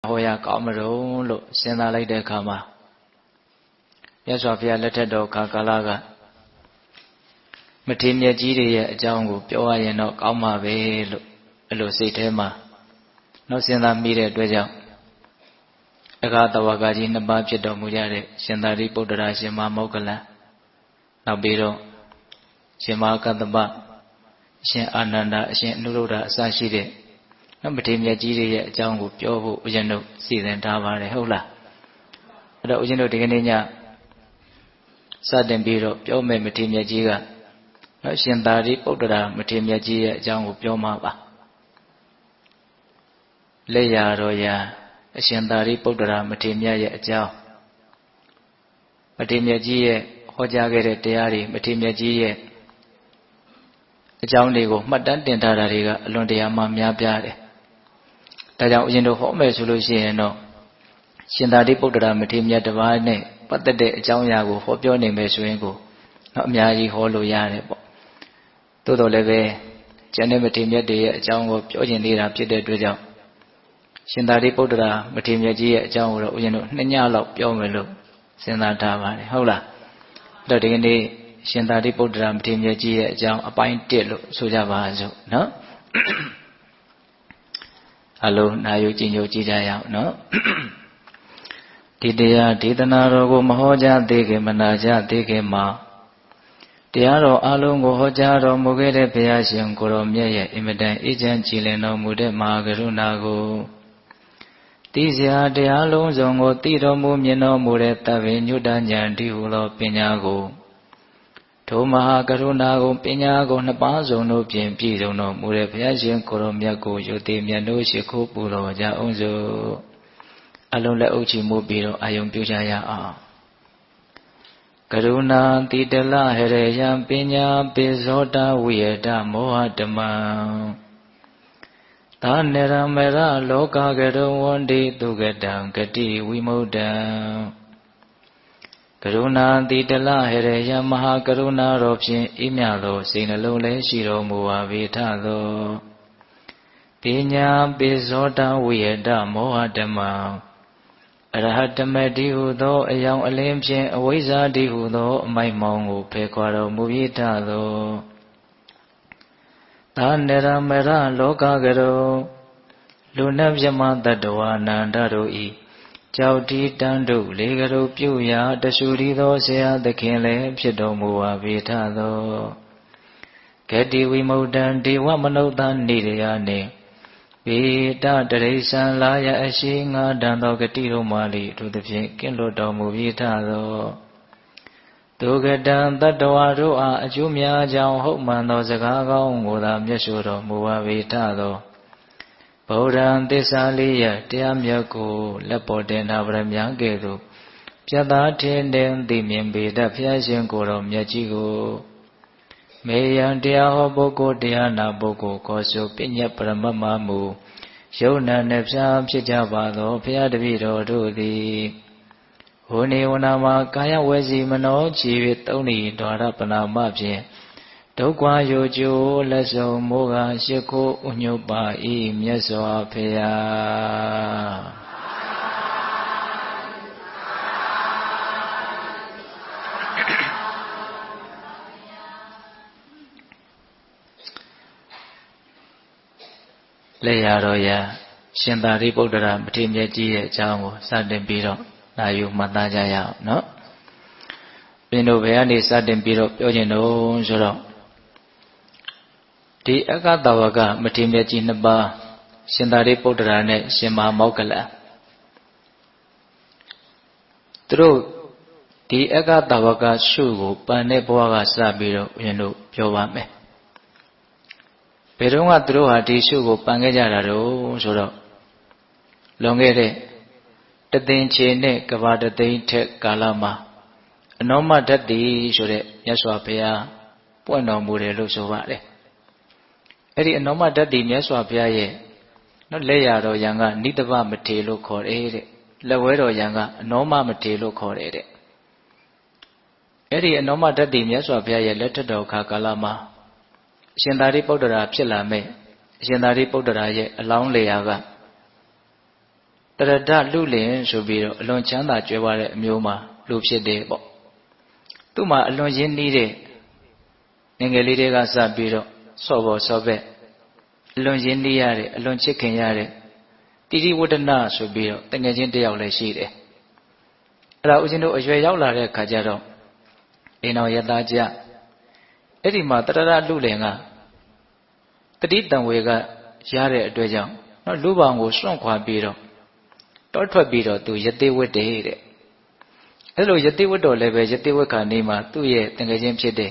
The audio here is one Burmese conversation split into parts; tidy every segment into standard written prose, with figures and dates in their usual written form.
ဟောရကောင်းမလို့စဉ်းစားလိုက်တဲ့အခါမှာမြတ်စွာဘုရားလက်ထက်တော်ကာလကမထေရမြတ်ကြီးတွေရဲ့အကြောင်းကိုပြောရရင်တော့ကောင်းမှာပဲလို့အဲ့လိုစိတ်ထဲမှာနောက်စဉ်းစားမိတဲ့အတွက်ကြောင့်အခါတဝကကြီးနှစ်ပါးဖြစ်တော်မူကြတဲ့ရှင်သာရိပုတ္တရာရှင်မမောဂလန်နောက်ပြီးတော့ရှင်မကတ္တပအရှင်အာနန္ဒာအရှင်အနုရုဒ္ဓအစရှိတဲ့မထေရမြတ်ကြီးတွေရဲ့အကြောင်းကိုပြောဖို့ဦးဇင်းတို့စီစဉ်ထားပါတယ်ဟုတ်လားအဲ့တော့ဦးဇင်းတို့ဒီကနေ့ညစတင်ပြီးတော့ပြောမယ်မထေရမြတ်ကြီးကရှင်သာရိပုတ္တရာမထေရမြတ်ကြီးရဲ့အကြောင်းကိုပြောမှာပါလက်ရတော်ရာအရှင်သာရိပုတ္တရာမထေရမြတ်ရဲ့အကြောင်းမထေရမြတ်ကြီးရဲ့ဟောကြားခဲ့တဲ့တရားတွေမထေရမြတ်ကြီးရဲ့အကြောင်းတွေကိုမှတ်တမ်းတင်ထားတာတွေကအလွန်တရာမှများပြားတယ်ဒါကြောင့်ဦးဇင်းတို့ဟောမယ်ဆိုလို့ရှိရင်တော့ရှင်သာရိပုတ္တရာမထေရမြတ်တစ်ပါးနဲ့ပတ်သက်တဲ့အကြောင်းအရာကိုဟောပြောနိုင်မယ်ဆိုရင်ကိုတော့အများကြီးဟောလို့ရတယ်ပေါ့သို့တော်လည်းပဲကျန်တဲ့မထေရမြတ်တွေရဲ့အကြောင်းကိုပြောကျင်သေးတာဖြစ်တဲ့အတွက်ကြောင့်ရှင်သာရိပုတ္တရာမထေရမြတ်ကြီးရဲ့အကြောင်းကိုတော့ဦးဇင်းတို့2ညလောက်ပြောမယ်လို့စဉ်းစားထားပါတယ်ဟုတ်လားအဲ့တော့ဒီကနေ့ရှင်သာရိပုတ္တရာမထေရမြတ်ကြီးရဲ့အကြောင်းအပိုင်း1လို့ဆိုကြပါစို့နော်အလုံးနာယူကြည်ညိုကြည်ကြရအောင်နော်ဒီတရားဒေသနာတော်ကိုမဟောကြားသေးခင်မနာကြသေးခင်မှာတရားတော်အလုံးကိုဟောကြားတော်မူခဲ့တဲ့ဘုရားရှင်ကိုရောမြတ်ရဲ့အင်မတန်အေးချမ်းကြည်လင်တော်မူတဲ့မဟာကရုဏာကိုသိစရာတရားလုံးစုံကိုသိတော်မူမြင်တော်မူတဲ့သဗ္ဗညုတဉာဏ်တည်းဟူသောပညာကိုထိုမဟာကရုဏာကိုပညာကိုနှစ်ပါးစုံတို့ဖြင့်ပြည့်စုံတော်မူတဲ့ဘုရားရှင်ကိုရောမြတ်ကိုယုတိမြတ်တို့ရှိခိုးပူတော်ကြအောင်စို့အလုံးလက်အုပ်ချီမှုပြီးတော့အာယုံပြုကြရအောင်ကရုဏာတိတလဟရေယံပညာပိဇောတဝိယတမောဟဓမ္မံသာနေရမရလောကကရုံဝန္တိသူကတံဂတိဝိမု ddံ ကရုဏာတိတလဟရေယံမဟာကရုဏာတော်ဖြင့်ဤမြသောစိတ်နှလုံးလည်းရှိတော်မူပါ၏ထသောပညာပိဇောတဝိယတမောဟဓမ္မံအရဟတမတိဟုသောအယောင်အလင်းဖြင့်အဝိဇ္ဇာတိဟုသောအမိုက်မောင်းကိုဖယ်ခွာတော်မူ၏ထသောသာနေရမရလောကကရုံလူနှင့်မြမတတ္တဝါနန္ဒတို့ဤကြောက်တီတန်းတို့လေကရုပြုရာတရှုရီသောဆရာသခင်လည်းဖြစ်တော်မူပါ၏ထသောဂတိဝိမု ddံ ဒေဝမနုဿနေရယနှင့်ပေတတရိစ္ဆန်လာယအရှိငါတန်သောဂတိတို့မှလိထိုသဖြင့်ကင်းလွတ်တော်မူ၏ထသောဒုက္ကတံတတ္တဝါတို့အားအကျိုးများကြောင်းဟုတ်မှန်သောစကားကောင်းကိုသာမျက်ရှိတော်မူပါ၏ထသောဗုဒ္ဓံသစ္စာလေးရတရားမြတ်ကိုလက်ပေါ်တင်ထားဗရမ ्या ကဲ့သို့ပြတ်သားထင်တဲ့သိမြင်ပေတတ်ဘုရားရှင်ကိုယ်တော်မြတ်ကြီးကိုမေယံတရားဟောပုဂ္ဂိုလ်တရားနာပုဂ္ဂိုလ်ကောဆိုပညတ်ပရမတ်မမူယုံနာနှဖျားဖြစ်ကြပါသောဘုရားတပည့်တော်တို့သည်ဟိုနေဝနာမှာကာယဝစီမနောချီ၍သုံးဤဒွါရပနာမဖြင့်ဒုက္ခယောကျိုးလက်ဆုံမိုးကရှိခိုးဥညုပါဤမြတ်စွာဘုရားလက်ရတော်ရာရှင်သာရိပုတ္တရာမထေရမြတ်ကြီးရဲ့အကြောင်းကိုစတင်ပြီးတော့နာယူမှတ်သားကြရအောင်နော်ဘင်းတို့ဘယ်ကနေစတင်ပြီးတော့ပြောကျင်တော့ဆိုတော့ဒီအက္ခတဝကမထေရမြတ်ကြီးနှစ်ပါးရှင်သာရိပုတ္တရာနဲ့ရှင်မမောဂလန်သူတို့ဒီအက္ခတဝကရှုကိုပန်တဲ့ဘဝကစပြီးတော့ဘင်းတို့ပြောပါမယ်ဘယ်တော့မှသူတို့ဟာဒီရှုကိုပန်ခဲ့ကြတာတော့ဆိုတော့လွန်ခဲ့တဲ့တသိန်းချေနဲ့ကဘာတသိန်းထက်ကာလမှာအနောမဓာတ်တိဆိုတဲ့မြတ်စွာဘုရားပွင့်တော်မူတယ်လို့ဆိုပါတယ်အဲ့ဒီအနောမဓာတ်တိမြတ်စွာဘုရားရဲ့နော်လက်ရတော်ယံကနိတဗမထေလို့ခေါ်တယ်တဲ့လက်ဝဲတော်ယံကအနောမမထေလို့ခေါ်တယ်တဲ့အဲ့ဒီအနောမဓာတ်တိမြတ်စွာဘုရားရဲ့လက်ထက်တော်ခါကာလမှာအရှင်သာရိပုတ္တရာဖြစ်လာမဲ့အရှင်သာရိပုတ္တရာရဲ့အလောင်းလေယာကတ တရဒလူလင်ဆိုပြီးတော့အလွန်ချမ်းသာကြွယ်ဝတဲ့အမျိုးမှာလူဖြစ်တယ်ပေါ့သူ့မှာအလွန်ရင်းနှီးတဲ့ငယ်ငယ်လေးတွေကစပြီးတော့စော့ဘော်စော့ဘက်အလွန်ရင်းနှီးရတဲ့အလွန်ချစ်ခင်ရတဲ့တိတိဝတ္တနာဆိုပြီးတော့တငယ်ချင်းတယောက်လည်းရှိတယ်အဲ့ဒါဦးဇင်းတို့အရွယ်ရောက်လာတဲ့ခါကျတော့အိမ်တော်ရသားကြအဲ့ဒီမှာတရဒလူလင်ကတတိတံဝေကရတဲ့အတွက်ကြောင့်နော်လူပောင်ကိုစွန့်ခွာပြီးတော့တောထွက်ပြီးတော့သူယတိဝတ်တယ်တဲ့အဲ့လိုယတိဝတ်တော်လည်းပဲယတိဝတ်ခါနေမှာသူ့ရဲ့တငယ်ချင်းဖြစ်တဲ့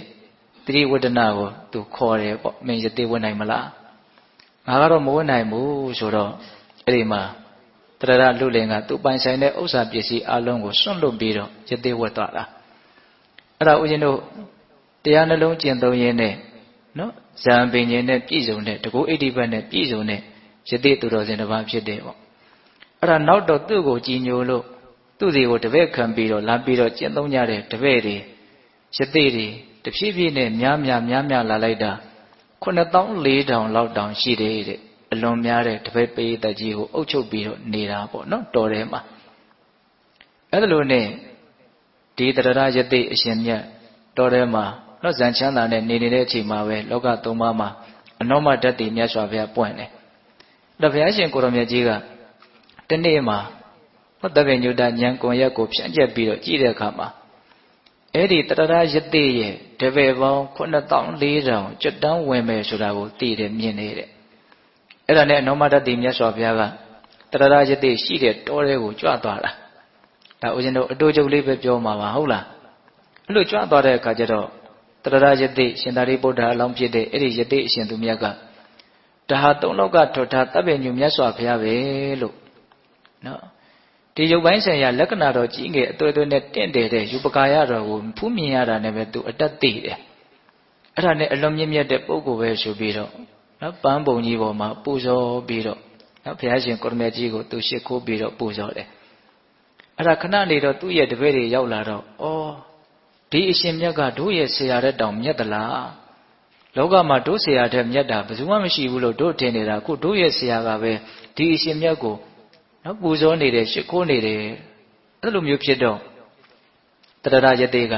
တတိဝတ္တနာကိုသူခေါ်တယ်ပေါ့မင်းယတိဝတ်နိုင်မလားငါကတော့မဝတ်နိုင်ဘူးဆိုတော့အဲ့ဒီမှာတရဒလူလင်ကသူပိုင်ဆိုင်တဲ့ဥစ္စာပစ္စည်းအလုံးကိုစွန့်လွတ်ပြီးတော့ယတိဝတ်သွားတာအဲ့ဒါဦးဇင်းတို့တရားနှလုံးကျင့်သုံးရင်းနဲ့နော်ဇံပင်ခြင်းနဲ့ပြည့်စုံတဲ့တကူဣတိပတ်နဲ့ပြည့်စုံတဲ့ယတိသူတော်စင်တစ်ပါးဖြစ်တယ်ပေါ့အဲ့ဒါနောက်တော့သူ့ကိုကြည်ညိုလို့သူ့စီကိုတပည့်ခံပြီးတော့လာပြီးတော့ကျင့်သုံးကြတဲ့တပည့်တွေယတိတွေတဖြည်းဖြည်းနဲ့များများလာလိုက်တာ94,000လောက်တောင်ရှိတယ်တဲ့အလွန်များတဲ့တပည့်ပရိသတ်ကြီးကိုအုပ်ချုပ်ပြီးတော့နေတာပေါ့နော်တော်ထဲမှာအဲ့ဒါလို့နဲ့ဒီတရဒယတိအရှင်မြတ်တော်ထဲမှာနော်ဇန်ချမ်းသာနဲ့နေနေတဲ့အချိန်မှာပဲလောကသုံးပါးမှာအနောမဓာတ်တိမြတ်စွာဘုရားပွင့်တယ်ဒါဘုရားရှင်ကိုရောမြတ်ကြီးကတနေ့မှာဟောတပည့်ညုတဉာဏ်ကွန်ရက်ကိုဖြန့်ကျက်ပြီးတော့ကြည့်တဲ့အခါမှာအဲ့ဒီတရဒယတိရဲ့တပည့်ပေါင်း94,000ကျွတ်တန်းဝင်မယ်ဆိုတာကိုသိတယ်မြင်နေတဲ့အဲ့ဒါနဲ့အနောမဓာတ်တိမြတ်စွာဘုရားကတရဒယတိရှိတဲ့တောထဲကိုကြွသွားတာဒါဦးဇင်းတို့အတူတူလေးပဲပြောမှာပါဟုတ်လားအဲ့လိုကြွသွားတဲ့အခါကျတော့တရဒယတိရှင်သာရိပုတ္တရာအလောင်းဖြစ်တဲ့အဲ့ဒီယတိအရှင်သူမြတ်ကဒါဟာသုံးလောကထွတ်ထားတပ်ပင်ညူမြတ်စွာဘုရားပဲလို့နော်ဒီရုပ်ပိုင်းဆိုင်ရာလက္ခဏာတော်ကြီးငယ်အသွေးသွေးနဲ့တင့်တယ်တဲ့ယူပကာယတော်ကိုဖူးမြင်ရတာနဲ့ပဲသူအတတ်သိတယ်အဲ့ဒါနဲ့အလွန်မြင့်မြတ်တဲ့ပုဂ္ဂိုလ်ပဲဆိုပြီးတော့နော်ပန်းပုံကြီးပေါ်မှာပူဇော်ပြီးတော့နော်ဘုရားရှင်ကိုရမကြီးကိုသူရှ िख ိုးပြီးတော့ပူဇော်တယ်အဲ့ဒါခဏနေတော့သူ့ရဲ့တပည့်တွေရောက်လာတော့ဩဒီအရှင်မြတ်ကတို့ရဲ့ဆရာတဲ့တောင်မြတ်သလားလောကမှာတို့ဆရာတဲ့မြတ်တာဘယ်သူမှမရှိဘူးလို့တို့ထင်နေတာခုတို့ရဲ့ဆရာကပဲဒီအရှင်မြတ်ကိုနော်ပူဇော်နေတယ်ရှ िख ိုးနေတယ်အဲ့လိုမျိုးဖြစ်တော့တရဒယတိက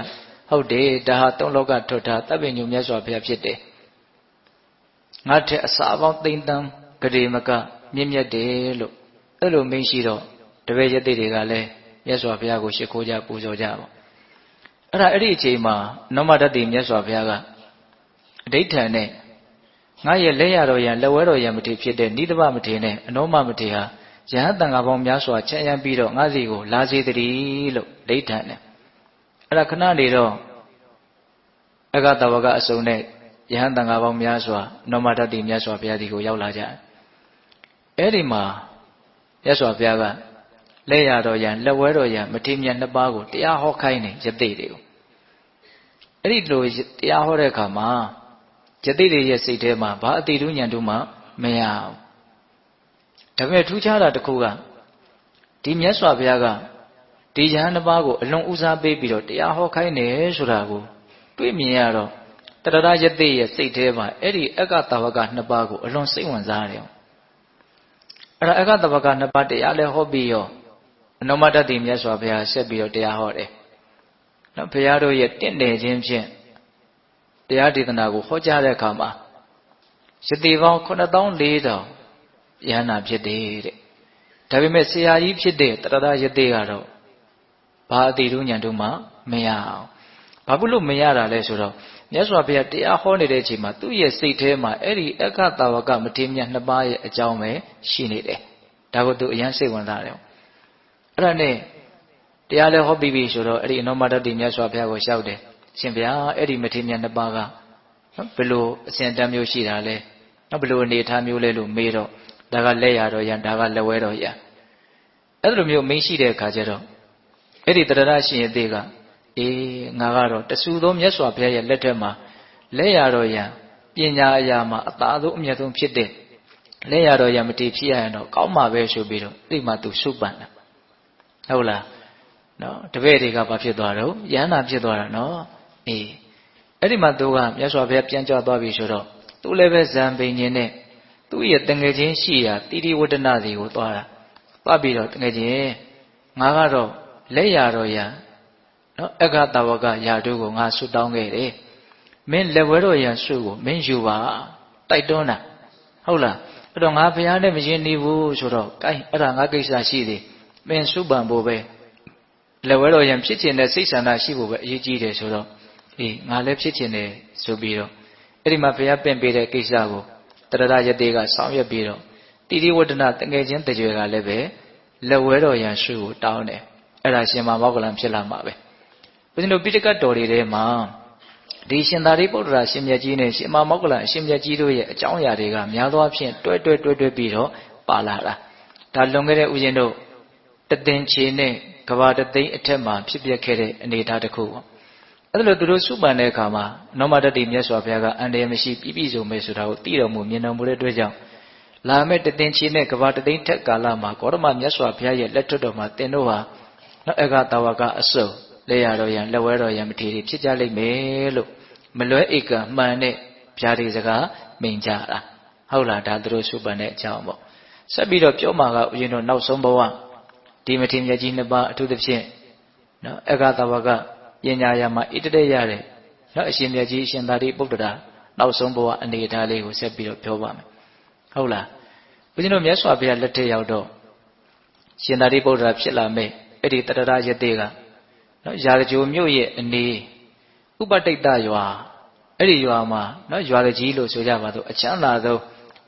ဟုတ်တယ်ဒါဟာသုံးလောကထွတ်ထားတပ်ပင်ညုမြတ်စွာဘုရားဖြစ်တယ်ငါထက်အစာပေါင်းသိမ့်တန်းဂရေမကမြင့်မြတ်တယ်လို့အဲ့လိုမင်းရှိတော့တပည့်ယတိတွေကလည်းမြတ်စွာဘုရားကိုရှ िख ိုးကြပူဇော်ကြပါအဲ့ဒီအချိန်မှာနောမဓာတ်တိမြတ်စွာဘုရားကအဋိဋ္ဌံနဲ့ငါရဲ့လက်ရတော်ရန်လက်ဝဲတော်ရန်မထေဖြစ်တဲ့နိဒဗမထေနဲ့အနောမမထေဟာယဟန်တန်ဃာပေါင်းများစွာချမ်းရမ်းပြီးတော့ငါစီကိုလာစေတည်းလို့အဋိဋ္ဌံနဲ့အဲ့ဒါခဏနေတော့အဂတဝကအစုံနဲ့ယဟန်တန်ဃာပေါင်းများစွာနောမဓာတ်တိမြတ်စွာဘုရားဒီကိုရောက်လာကြအဲ့ဒီမှာမြတ်စွာဘုရားကလက်ရတော်ရန်လက်ဝဲတော်ရန်မထေမြတ်နှစ်ပါးကိုတရားဟောခိုင်းတယ်ယတိတွေကိုအဲ့ဒီလိုတရားဟောတဲ့အခါမှာယတိတွေရဲ့စိတ်ထဲမှာဘာအတိတုဉဏ်တို့မှမရဘူးဒါပေမဲ့ထူးခြားတာတစ်ခုကဒီမြတ်စွာဘုရားကဒီယဟန်နှစ်ပါးကိုအလွန်ဦးစားပေးပြီးတော့တရားဟောခိုင်းတယ်ဆိုတာကိုတွေ့မြင်ရတော့တရဒယတိရဲ့စိတ်ထဲမှာအဲ့ဒီအက္ခတဝကနှစ်ပါးကိုအလွန်စိတ်ဝင်စားတယ်အဲ့ဒါအက္ခတဝကနှစ်ပါးတရားလည်းဟောပြီးရောအနောမဓာတ်တိမြတ်စွာဘုရားဆက်ပြီးတော့တရားဟောတယ်နော်ဘုရားတို့ရဲ့တင့်တယ်ခြင်းဖြင့်တရားဒေသနာကိုဟောကြားတဲ့အခါမှာယတိပေါင်း94,000ယဟနာဖြစ်တယ်တဲ့ဒါပေမဲ့ဆရာကြီးဖြစ်တဲ့တရဒယတိကတော့ဘာအတိတုဉဏ်တို့မှမရအောင်ဘာဖြစ်လို့မရတာလဲဆိုတော့မြတ်စွာဘုရားတရားဟောနေတဲ့အချိန်မှာသူ့ရဲ့စိတ်ထဲမှာအဲ့ဒီအက္ခတဝကမထေမြတ်နှစ်ပါးရဲ့အကြောင်းပဲရှိနေတယ်ဒါကိုသူအရန်စိတ်ဝင်စားတယ်အဲ့ဒါနဲ့တရားလည်းဟောပြီးပြီဆိုတော့အဲ့ဒီအနောမဓာတ်တိမြတ်စွာဘုရားကိုလျှောက်တယ်ရှင်ဗျာအဲ့ဒီမထေမြတ်နှစ်ပါးကနော်ဘယ်လိုအစဉ်တမ်းမျိုးရှိတာလဲနော်ဘယ်လိုအနေထားမျိုးလဲလို့မေးတော့ဒါကလက်ရတော်ရန်ဒါကလက်ဝဲတော်ရန်အဲ့လိုမျိုးမင်းရှိတဲ့အခါကျတော့အဲ့ဒီတရဒရှင်ရဲ့သေးကအေးငါကတော့တဆူသောမြတ်စွာဘုရားရဲ့လက်ထက်မှာလက်ရတော်ရန်ပညာအရာမှာအသာဆုံးအမြတ်ဆုံးဖြစ်တဲ့လက်ရတော်ရန်မတည်ဖြစ်ရရင်တော့ကောင်းမှာပဲဆိုပြီးတော့ဒီမှာသူစုပန်တာဟုတ်လားနော်တပည့်တွေကဘာဖြစ်သွားတော့ယန္တာဖြစ်သွားတာနော်အေးအဲ့ဒီမှာသူကမြတ်စွာဘုရားပြန်ကြွသွားပြီဆိုတော့သူလည်းပဲဇံပိန်ခြင်းနဲ့သူ့ရဲ့တငယ်ချင်းရှိရာတိတိဝတ္တနာစီကိုသွားတာ သွားပြီးတော့တကယ်ချင်းငါကတော့လက်ရတော့ရနော်အက္ခတဝကယာတို့ကိုငါဆွတောင်းခဲ့တယ်မင်းလက်ဝဲတော်ရဆွကိုမင်းယူပါတိုက်တွန်းတာဟုတ်လားအဲ့တော့ငါဘုရားနဲ့မရင်နေဘူးဆိုတော့ကိုင်းအဲ့ဒါငါကိစ္စရှိသေးမင်းစုပန်ဖို့ပဲလက်ဝဲတော်ရဖြစ်ခြင်းနဲ့စိတ်ဆန္ဒရှိဖို့ပဲအရေးကြီးတယ်ဆိုတော့အေးငါလည်းဖြစ်ခြင်းတယ်ဆိုပြီးတော့အဲ့ဒီမှာဘုရားပင့်ပေးတဲ့ကိစ္စကိုတရရယတေကဆောင်ရွက်ပြီးတော့တိတိဝတ္တနာတငယ်ချင်းတကြွယ်ကလည်းပဲလက်ဝဲတော်ရန်ရှုကိုတောင်းတယ်အဲ့ဒါရှင်မောဂလန်ဖြစ်လာမှာပဲဘုရားတို့ပိဋကတ်တော်တွေထဲမှာဒီရှင်သာရိပုတ္တရာရှင်မြတ်ကြီးနဲ့ရှင်မောဂလန်အရှင်မြတ်ကြီးတို့ရဲ့အကြောင်းအရာတွေကများသောအားဖြင့်တွဲပြီးတော့ပါလာတာဒါလွန်ခဲ့တဲ့ဥရှင်တို့တသင်္ချေနဲ့ကဘာတသိန်းအထက်မှာဖြစ်ပျက်ခဲ့တဲ့အနေအထားတစ်ခုပေါ့အဲ့ဒါလို့သူတို့စုပန်တဲ့အခါမှာနောမတ္တိမြတ်စွာဘုရားကအန္တရာယ်မရှိပြည့်ပြည့်စုံမဲ့ဆိုတာကိုသိတော်မူမြင်တော်မူတဲ့အတွက်ကြောင့်လာမဲ့တသင်္ချေနဲ့ကဘာတသိန်းထက်ကာလမှာဂေါတမမြတ်စွာဘုရားရဲ့လက်ထွတ်တော်မှာတင်တို့ဟာနော်အက္ခတဝကအစုံလက်ရတော်ရန်လက်ဝဲတော်ရန်မထေရီဖြစ်ကြလိမ့်မယ်လို့မလွဲဧကမှန်တဲ့ဗျာဒီစကားမိန်ကြတာဟုတ်လားဒါသူတို့စုပန်တဲ့အကြောင်းပေါ့ဆက်ပြီးတော့ပြောမှာကဦးဇင်းတို့နောက်ဆုံးဘဝဒီမထေရမြတ်ကြီးနှစ်ပါးအထူးသဖြင့်နော်အက္ခတဝကပညာရာမှာဣတတဲ့ရတဲ့နော်အရှင်မြတ်ကြီးအရှင်သာရိပုတ္တရာနောက်ဆုံးဘဝအနေအထားလေးကိုဆက်ပြီးတော့ပြောပါမယ်ဟုတ်လားဦးဇင်းတို့မြတ်စွာဘုရားလက်ထက်ရောက်တော့ရှင်သာရိပုတ္တရာဖြစ်လာမဲ့အဲ့ဒီတရရယတေကနော်ရာဇဂိုမြို့ရဲ့အနေဥပတိတ်တရွာအဲ့ဒီရွာမှာနော်ရွာကြီးလို့ဆိုကြပါတော့အချမ်းသာဆုံး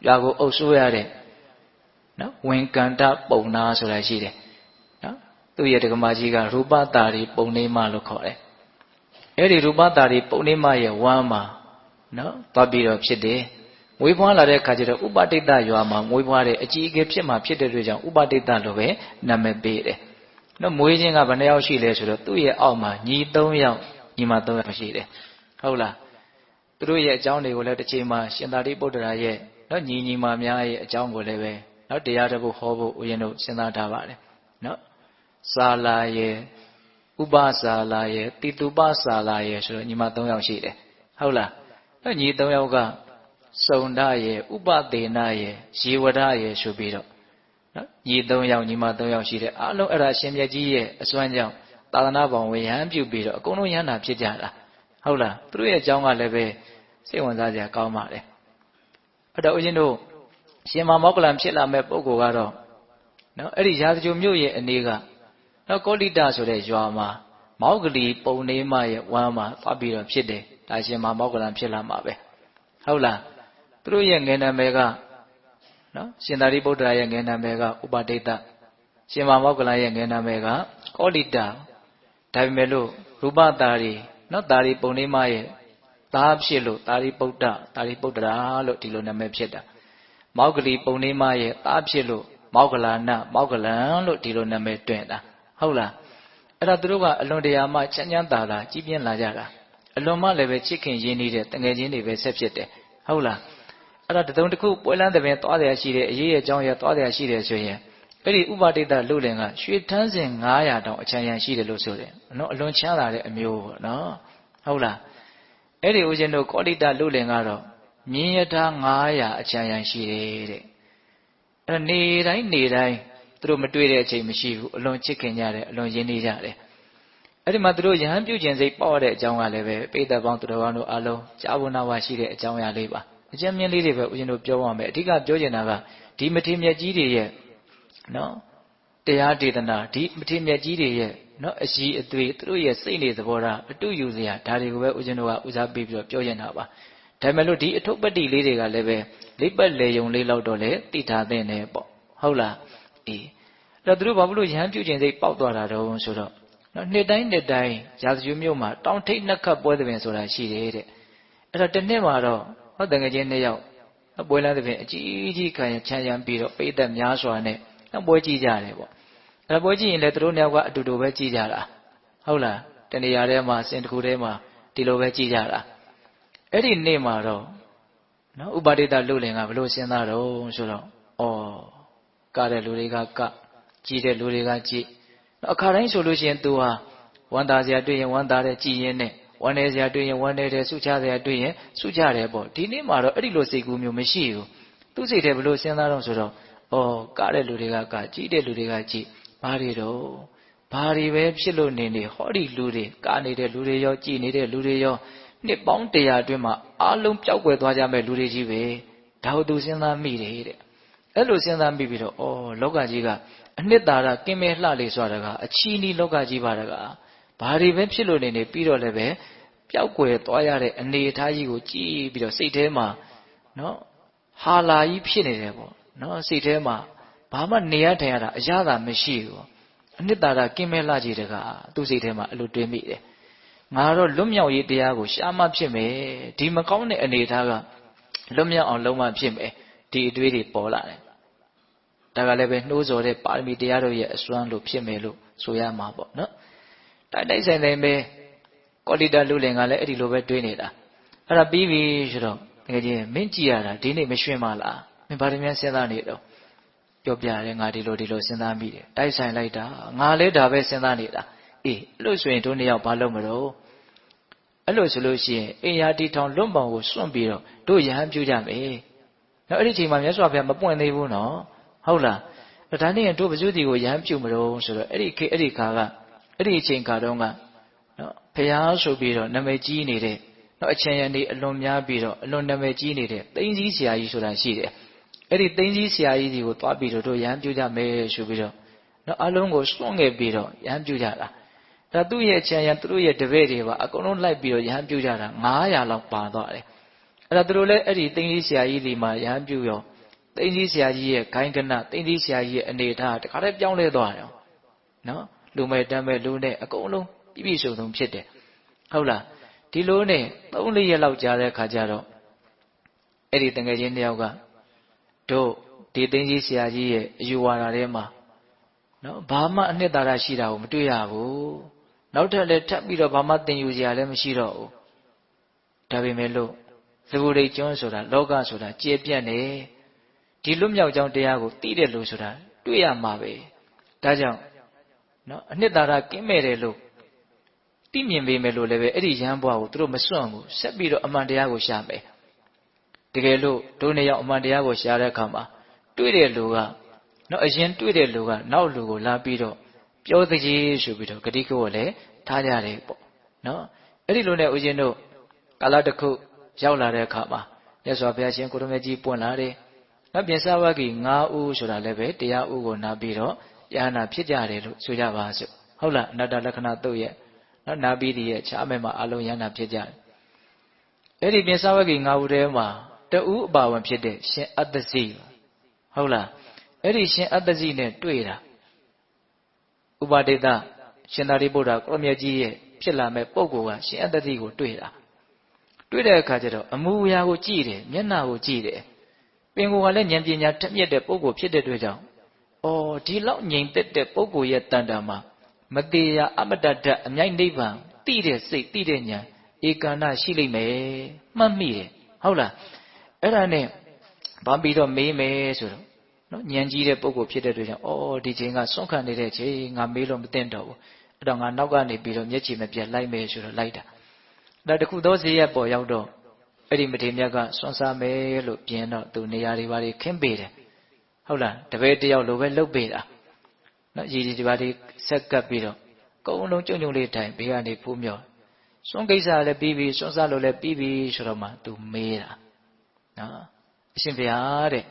ရွာကိုအုပ်စိုးရတဲ့နော်ဝင်ကန္တပုံနာဆိုတာရှိတယ်နော်သူ့ရဲ့ဒကမာကြီးကရူပတာရီပုံနေမလို့ခေါ်တယ်အဲ့ဒီရူပတာရီပုံနေမရဲ့ဝမ်းမှာနော်သွားပြီးတော့ဖြစ်တယ်မွေးဖွားလာတဲ့အခါကျတော့ဥပတိတ်တရွာမှာမွေးဖွားတဲ့အကြီးအကဲဖြစ်မှာဖြစ်တဲ့အတွက်ကြောင့်ဥပတိတ်တလို့ပဲနာမည်ပေးတယ်နော်မွေးခြင်းကဘယ်နှယောက်ရှိလဲဆိုတော့သူ့ရဲ့အောက်မှာညီ3ယောက်ညီမ3ယောက်ရှိတယ်ဟုတ်လားသူတို့ရဲ့အကြောင်းတွေကိုလည်းတစ်ချိန်မှာရှင်သာရိပုတ္တရာရဲ့နော်ညီမများရဲ့အကြောင်းကိုလည်းပဲနော်တရားတစ်ပုဒ်ဟောဖို့ဦးဇင်းတို့စဉ်းစားထားပါတယ်နော်စာလာရဲ့ဥပစာလာရဲ့တိတုပစာလာရဲ့ဆိုတော့ညီမ3ယောက်ရှိတယ်ဟုတ်လားနော်ညီ3ယောက်ကစုံဒရဲ့ဥပသေနရဲ့ရေဝဒရဲ့ဆိုပြီးတော့နော်ညီ3ယောက်ညီမ3ယောက်ရှိတယ်အားလုံးအဲ့ဒါရှင်မြတ်ကြီးရဲ့အစွမ်းကြောင့်သာသနာ့ဘောင်ဝေယံပြုပြီးတော့အကုန်လုံးယန္တာဖြစ်ကြတာဟုတ်လားသူတို့ရဲ့အကြောင်းကလည်းပဲစိတ်ဝင်စားစရာကောင်းပါတယ်အဲ့တော့ဦးဇင်းတို့ရှင်မောဂလန်ဖြစ်လာမဲ့ပုဂ္ဂိုလ်ကတော့နော်အဲ့ဒီရာဇဂိုမြို့ရဲ့အနေကနော်ကောလိတဆိုတဲ့ရွာမှာမောဂလီပုံနေမရဲ့ဝမ်းမှာသွားပြီးတော့ဖြစ်တယ်ဒါရှင်မောဂလန်ဖြစ်လာမှာပဲဟုတ်လားသူတို့ရဲ့ငယ်နာမည်ကနော်ရှင်သာရိပုတ္တရာရဲ့ငယ်နာမည်ကဥပတိတ်တရှင်မောဂလန်ရဲ့ငယ်နာမည်ကကောလိတဒါပေမဲ့လို့ရူပတာရီနော်တာရီပုံနေမရဲ့သားဖြစ်လို့တာရိပုတ္တရာလို့ဒီလိုနာမည်ဖြစ်တာမောဂလီပုံနေမရဲ့သားဖြစ်လို့မောဂလနာမောဂလန်လို့ဒီလိုနာမည်တွင်တာဟုတ်လားအဲ့ဒါသူတို့ကအလွန်တရာမှချမ်းချမ်းသာသာကြီးပြင်းလာကြတာအလွန်မှလည်းပဲချစ်ခင်ရင်းနှီးတဲ့တငယ်ချင်းတွေပဲဆက်ဖြစ်တယ်ဟုတ်လားအဲ့ဒါတစုံတစ်ခုပွဲလန်းတဲ့ပင်သွားတယ်ရှိတယ်အရေးရဲ့အကြောင်းရသွားတယ်ရှိတယ်ဆိုရင်အဲ့ဒီဥပတိတ္တလူလင်ကရွှေထန်းစဉ်900တောင်အချမ်းရံရှိတယ်လို့ဆိုတယ်နော်အလွန်ချမ်းသာတဲ့အမျိုးပေါ့နော်ဟုတ်လားအဲ့ဒီဦးဇင်းတို့ကောလိတလူလင်ကတော့မြင်းရထား900အချမ်းရံရှိတယ်တဲ့အဲ့နေတိုင်းသူတို့မတွေ့တဲ့အချိန်မရှိဘူးအလွန်ချစ်ခင်ကြတယ်အလွန်ရင်းနှီးကြတယ်အဲ့ဒီမှာသူတို့ယဟန်ပြုခြင်းစိတ်ပေါက်ရတဲ့အကြောင်းကလည်းပဲပိဋကပေါင်းသူတော်ကောင်းတို့အလုံးကြားဝနာဝရှိတဲ့အကြောင်းအရာလေးပါအကျဉ်းမြင့်လေးတွေပဲဦးဇင်းတို့ပြောရမယ်အဓိကပြောချင်တာကဒီမထေရမြတ်ကြီးတွေရဲ့နော်တရားဒေသနာဒီမထေရမြတ်ကြီးတွေရဲ့နော်အရှိအသွေးသူတို့ရဲ့စိတ်နေသဘောထားအတုယူစရာဒါတွေကိုပဲဦးဇင်းတို့ကဦးစားပေးပြီးတော့ပြောချင်တာပါဒါပေမဲ့လို့ဒီအထုပ်ပတ္တိလေးတွေကလည်းပဲလိပ်ပတ်လေယုံလေးလောက်တော့လေသိထားတဲ့နေပေါ့ဟုတ်လားအေးအဲ့တော့သူတို့ဘာလို့ရဟန်းပြုခြင်းစိတ်ပေါက်သွားတာတော့ဆိုတော့နော်နှစ်တိုင်းရာဇဂိုမြို့မှာတောင်ထိပ်နှစ်ခတ်ပွဲသဘင်ဆိုတာရှိတယ်တဲ့အဲ့တော့တစ်နှစ်မှာတော့ဟောတငယ်ချင်း2ယောက်ပွဲလန်းသဘင်အကြီးခံရချမ်းရံပြီးတော့ပိတ်သက်များစွာနဲ့ပွဲကြည့်ကြတယ်ပေါ့အဲ့ပွဲကြည့်ရင်လည်းသူတို့2ယောက်ကအတူတူပဲကြည့်ကြတာဟုတ်လားတနေရာထဲမှာစင်တစ်ခုထဲမှာဒီလိုပဲကြည့်ကြတာအဲ့ဒီနေ့မှာတော့နော်ဥပါတိတလူလင်ကဘလို့စဉ်းစားတော့ဆိုတော့ကတဲ့လူတွေကကကြည့်တဲ့လူတွေကကြည့်အခါတိုင်းဆိုလို့ရှိရင် तू ဟာဝမ်းသာစရာတွေ့ရင်ဝမ်းသာတယ်ကြည်ရင်နဲ့ဝမ်းနေစရာတွေ့ရင်ဝမ်းနေတယ်ဆုချစရာတွေ့ရင်ဆုချတယ်ပေါ့ဒီနေ့မှာတော့အဲ့ဒီလိုစိတ်ကူးမျိုးမရှိဘူးသူ့စိတ်ထဲဘလို့စဉ်းစားတော့ဆိုတော့ ကားတဲ့လူတွေကကားကြည့်တဲ့လူတွေကကြည့်ဘာတွေတော့ဘာတွေပဲဖြစ်လို့နေဟောဒီလူတွေကားနေတဲ့လူတွေရောကြည်နေတဲ့လူတွေရောနှစ်ပေါင်း100အတွင်းမှာအားလုံးပျောက်ကွယ်သွားကြမဲ့လူတွေကြီးပဲဒါဟုတ်သူစဉ်းစားမိတယ်တဲ့အဲ့လိုစဉ်းစားမိပြီးတော့လောကကြီးကအနှစ်သာရကင်းမဲ့လှလေဆိုတာကအချီးနီးလောကကြီးပါတကားဘာတွေပဲဖြစ်လို့နေပြီးတော့လည်းပဲပျောက်ကွယ်သွားရတဲ့အနေအထားကြီးကိုကြည့်ပြီးတော့စိတ်ထဲမှာနော်ဟာလာကြီးဖြစ်နေတယ်ပေါ့နော်စိတ်ထဲမှာဘာမှနေရထိုင်ရတာအရသာမရှိဘူးအနှစ်သာရကင်းမဲ့လှကြီးတကားသူ့စိတ်ထဲမှာအဲ့လိုတွေးမိတယ်ငါတော့လွတ်မြောက်ရေးတရားကိုရှားမှဖြစ်မယ်ဒီမကောင်းတဲ့အနေအထားကလွတ်မြောက်အောင်လုံးဝဖြစ်မယ်ဒီအတွေးတွေပေါ်လာတယ်ဒါကလည်းပဲနှိုးဆော်တဲ့ပါရမီတရားတို့ရဲ့အစွမ်းလို့ဖြစ်မယ်လို့ဆိုရမှာပေါ့နော်တိုက်ဆိုင်တိုင်းပဲကောလိတလူလင်ကလည်းအဲ့ဒီလိုပဲတွေးနေတာအဲ့ဒါပြီးပြီဆိုတော့တကယ်ချင်းမင်းကြည့်ရတာဒီနေ့မရွှင်ပါလားမင်းဘာတွေများစဉ်းစားနေတော့ပြောပြတယ်ငါဒီလိုစဉ်းစားမိတယ်တိုက်ဆိုင်လိုက်တာငါလည်းဒါပဲစဉ်းစားနေတာအေးအဲ့လိုဆိုရင်တို့နှစ်ယောက်ဘာလုပ်မလို့အဲ့လိုဆိုလို့ရှိရင်အိယာတီထောင်လွတ်ပေါင်ကိုစွန့်ပြီးတော့တို့ရဟန်းပြုကြမယ်နော်အဲ့ဒီချိန်မှာမြတ်စွာဘုရားမပွင့်သေးဘူးနော်ဟုတ်လားဒါနဲ့တို့ပဇုတိကိုရဟန်းပြုမလို့ဆိုတော့အဲ့ဒီခါကအဲ့ဒီအချိန်ခါတုန်းကနော်ဘုရားဆိုပြီးတော့နာမည်ကြီးနေတဲ့နော်အချင်းရန်ဒီအလွန်များပြီးတော့အလွန်နာမည်ကြီးနေတဲ့သိန်းကြီးဆရာကြီးဆိုတာရှိတယ်အဲ့ဒီသိန်းကြီးဆရာကြီးတွေကိုတွားပြီးတော့တို့ရဟန်းပြုကြမယ်ဆိုပြီးတော့နော်အလုံးကိုစွန့်ခဲ့ပြီးတော့ရဟန်းပြုကြတာဒါသူ့ရဲ့အချင်းရန်သူတို့ရဲ့တပည့်တွေပါအကုန်လုံးလိုက်ပြီးတော့ရဟန်းပြုကြတာ900လောက်ပါသွားတယ်အဲ့ဒါသူတို့လည်းအဲ့ဒီသိန်းကြီးဆရာကြီးဒီမှာရဟန်းပြုရောသိန်းကြီးဆရာကြီးရဲ့ခိုင်းကနသိန်းကြီးဆရာကြီးရဲ့အနေအထားတခါတည်းပြောင်းလဲသွားတယ်နော်လူမဲ့တမ်းမဲ့လူနဲ့အကုန်လုံးပြည့်စုံဖြစ်တယ်ဟုတ်လားဒီလိုနဲ့3-4ရက်လောက်ကြာတဲ့အခါကျတော့အဲ့ဒီတငယ်ချင်းတစ်ယောက်ကတို့ဒီသိန်းကြီးဆရာကြီးရဲ့အယူဝါဒထဲမှာနော်ဘာမှအနှစ်သာရရှိတာကိုမတွေ့ရဘူးနောက်ထပ်လည်းထပ်ပြီးတော့ဘာမှသင်ယူစရာလည်းမရှိတော့ဘူးဒါပေမဲ့လို့သဘူရိတ်ကျွန်းဆိုတာလောကဆိုတာကျေပြန့်နေဒီလွတ်မြောက်ကြောင်းတရားကိုသိတယ်လို့ဆိုတာတွေ့ရမှာပဲဒါကြောင့်နော်အနှစ်သာရကင်းမဲ့တယ်လို့သိမြင်ပေမဲ့လို့လည်းပဲအဲ့ဒီရဟန်းဘွားကိုသူတို့မစွန့်ဘူးဆက်ပြီးတော့အမှန်တရားကိုရှာမယ်တကယ်လို့တို့နှစ်ယောက်အမှန်တရားကိုရှာတဲ့အခါမှာတွေ့တဲ့လူကနော်အရင်တွေ့တဲ့လူကနောက်လူကိုလာပြီးတော့ပြောတကြီးဆိုပြီးတော့ဂတိကိုလည်းထားကြတယ်ပေါ့နော်အဲ့ဒီလိုနဲ့ဦးဇင်းတို့ကာလတစ်ခုရောက်လာတဲ့အခါမှာမြတ်စွာဘုရားရှင်ကိုရမကြီးပွင့်လာတယ်နောက်ပြင်စဝဂီ9ဦးဆိုတာလည်းပဲတရားဥကိုနာပြီးတော့ယဟနာဖြစ်ကြတယ်လို့ဆိုကြပါစို့ဟုတ်လားအနတ္တလက္ခဏာတုတ်ရဲ့နော်နာပြီးဒီရဲ့ခြားမဲ့မှာအလုံးယဟနာဖြစ်ကြတယ်အဲ့ဒီပြင်စဝဂီ9ဦးထဲမှာတဦးအပါဝင်ဖြစ်တဲ့ရှင်အတ္တစီဟုတ်လားအဲ့ဒီရှင်အတ္တစီနဲ့တွေ့တာဥပါဒေသရှင်သာရိပုတ္တရာကိုရမကြီးရဲ့ဖြစ်လာမဲ့ပုံကိုကရှင်အတ္တစီကိုတွေ့တာတွေ့တဲ့အခါကျတော့အမူအရာကိုကြည့်တယ်မျက်နှာကိုကြည့်တယ်ပင်ကိုယ်ကလည်းဉာဏ်ပညာထက်မြက်တဲ့ပုဂ္ဂိုလ်ဖြစ်တဲ့အတွက်ကြောင့်ဒီလောက်ငြိမ်သက်တဲ့ပုဂ္ဂိုလ်ရဲ့တန်တာမှာမတေရာအမတ္တဓာတ်အမြိုက်နိဗ္ဗာန်သိတဲ့စိတ်သိတဲ့ဉာဏ်ဧကန္တရှိလိမ့်မယ်မှတ်မိတယ်ဟုတ်လားအဲ့ဒါနဲ့ဘာပြီးတော့မေးမယ်ဆိုတော့နော်ဉာဏ်ကြီးတဲ့ပုဂ္ဂိုလ်ဖြစ်တဲ့အတွက်ကြောင့်ဒီချိန်ကစွန့်ခံနေတဲ့ချိန်ငါမေးလို့မသိတော့ဘူးအဲ့တော့ငါနောက်ကနေပြီးတော့မျက်ခြေမပြတ်လိုက်မယ်ဆိုတော့လိုက်တာဒါတခုသောဇေယျပေါ်ရောက်တော့အဲ့ဒီမထေမြတ်ကစွန့်စားမယ်လို့ပြင်တော့သူနေရာတွေဘာတွေခင်းပေးတယ်ဟုတ်လားတပည့်တယောက်လိုပဲလှုပ်ပေးတာနော်ရည်ဒီဘာတွေဆက်ကပ်ပြီးတော့ကုန်းလုံးကြုံကြုံလေးထိုင်ဘေးကနေဖူးမြော်စွန့်ကိစ္စလည်းပြီးပြီစွန့်စားလို့လည်းပြီးပြီဆိုတော့မှသူမေးတာနော်အရှင်ဘုရားတဲ့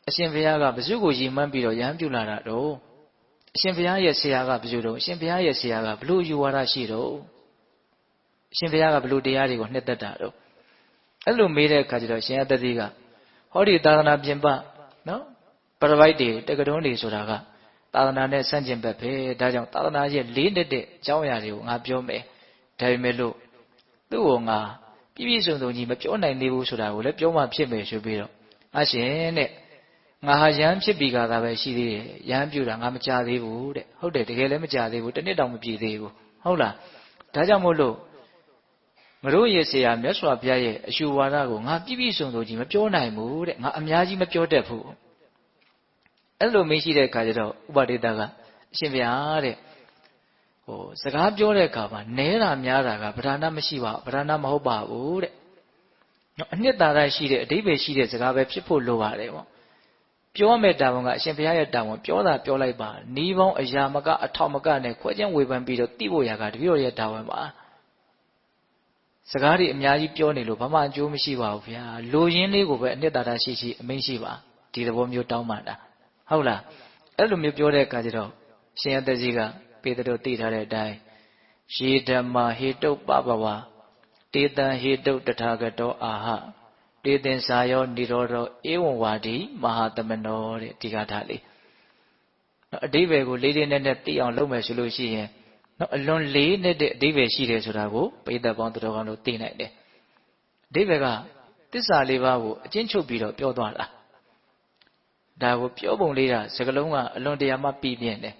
အရှင်ဘုရားကဘယ်သူကိုရည်မှန်းပြီးတော့ရဟန်းပြုလာတာတော့အရှင်ဘုရားရဲ့ဆရာကဘယ်သူတော့အရှင်ဘုရားရဲ့ဆရာကဘလို့ယူဝါဒရှိတော့အရှင်ဘုရားကဘလို့တရားတွေကိုနှစ်သက်တာတော့အဲ့လိုမေးတဲ့အခါကျတော့ရှင်အတ္တတိကဟောဒီသာသနာပြင်ပနော်ပရဝိုက်တွေတက္ကသိုလ်တွေဆိုတာကသာသနာနဲ့ဆန့်ကျင်ဘက်ပဲဒါကြောင့်သာသနာရဲ့လေးနက်တဲ့အကြောင်းအရာတွေကိုငါပြောမယ်ဒါပေမဲ့လို့သူ့ကိုငါပြည့်ပြည့်စုံစုံကြီးမပြောနိုင်သေးဘူးဆိုတာကိုလည်းပြောမှဖြစ်မယ်ဆိုပြီးတော့အရှင်တဲ့ငါဟာယဟန်ဖြစ်ပြီးကသာပဲရှိသေးတယ်ယဟန်ပြုတာငါမကြသေးဘူးတဲ့ဟုတ်တယ်တကယ်လည်းမကြသေးဘူးတစ်နှစ်တောင်မပြည့်သေးဘူးဟုတ်လားဒါကြောင့်မို့လို့ငါတို့ရဲ့ဆရာမြတ်စွာဘုရားရဲ့အယူဝါဒကိုငါပြည့်ပြည့်စုံစုံကြီးမပြောနိုင်ဘူးတဲ့ငါအများကြီးမပြောတတ်ဘူးအဲ့လိုမရှိတဲ့အခါကျတော့ဥပဒေတာကအရှင်ဘုရားတဲ့စကားပြောတဲ့အခါမှာနဲတာများတာကဗဒနာမရှိပါဗဒနာမဟုတ်ပါဘူးတဲ့နော်အနှစ်သာရရှိတဲ့အဓိပ္ပာယ်ရှိတဲ့စကားပဲဖြစ်ဖို့လိုပါတယ်ပေါ့ ပြောမဲ့တာဝန်ကအရှင်ဘုရားရဲ့တာဝန်ပြောတာပြောလိုက်ပါနီးပေါင်းအရာမကအထောက်မကနဲ့ခွဲခြမ်းဝေဖန်ပြီးတော့တိဖို့ရာကတပည့်တော်ရဲ့တာဝန်ပါစကားတွေအများကြီးပြောနေလို့ဘာမှအကျိုးမရှိပါဘူးဗျာလူရင်းလေးကိုပဲအနှစ်သာရရှိရှိအမိန့်ရှိပါဒီသဘောမျိုးတောင်းပန်တာဟုတ်လားအဲ့လိုမျိုးပြောတဲ့အခါကျတော့ရှင်ရသက်ကြီးကပေတတို့သိထားတဲ့အတိုင်းယေဓမ္မာဟေတုပပဝါတေတံဟေတုတထာဂတောအာဟတေသင်္စာယောនិရောဓောဧဝံဝါဒီမဟာသမနောတဲ့ဒီကထာလေးအဓိပ္ပာယ်ကိုလေးလေးနက်နက်သိအောင်လုပ်မယ်ဆိုလို့ရှိရင်နော်အလွန်လေးနဲ့တဲ့အဓိပ္ပာယ်ရှိတယ်ဆိုတာကိုပိဋကပေါင်းတော်ကောင်တို့သိနိုင်တယ်အဓိပ္ပာယ်ကသစ္စာလေးပါးကိုအကျဉ်းချုပ်ပြီးတော့ပြောသွားတာဒါကိုပြောပုံလေးတာစကလုံးကအလွန်တရာမှပြီးပြင်းတယ်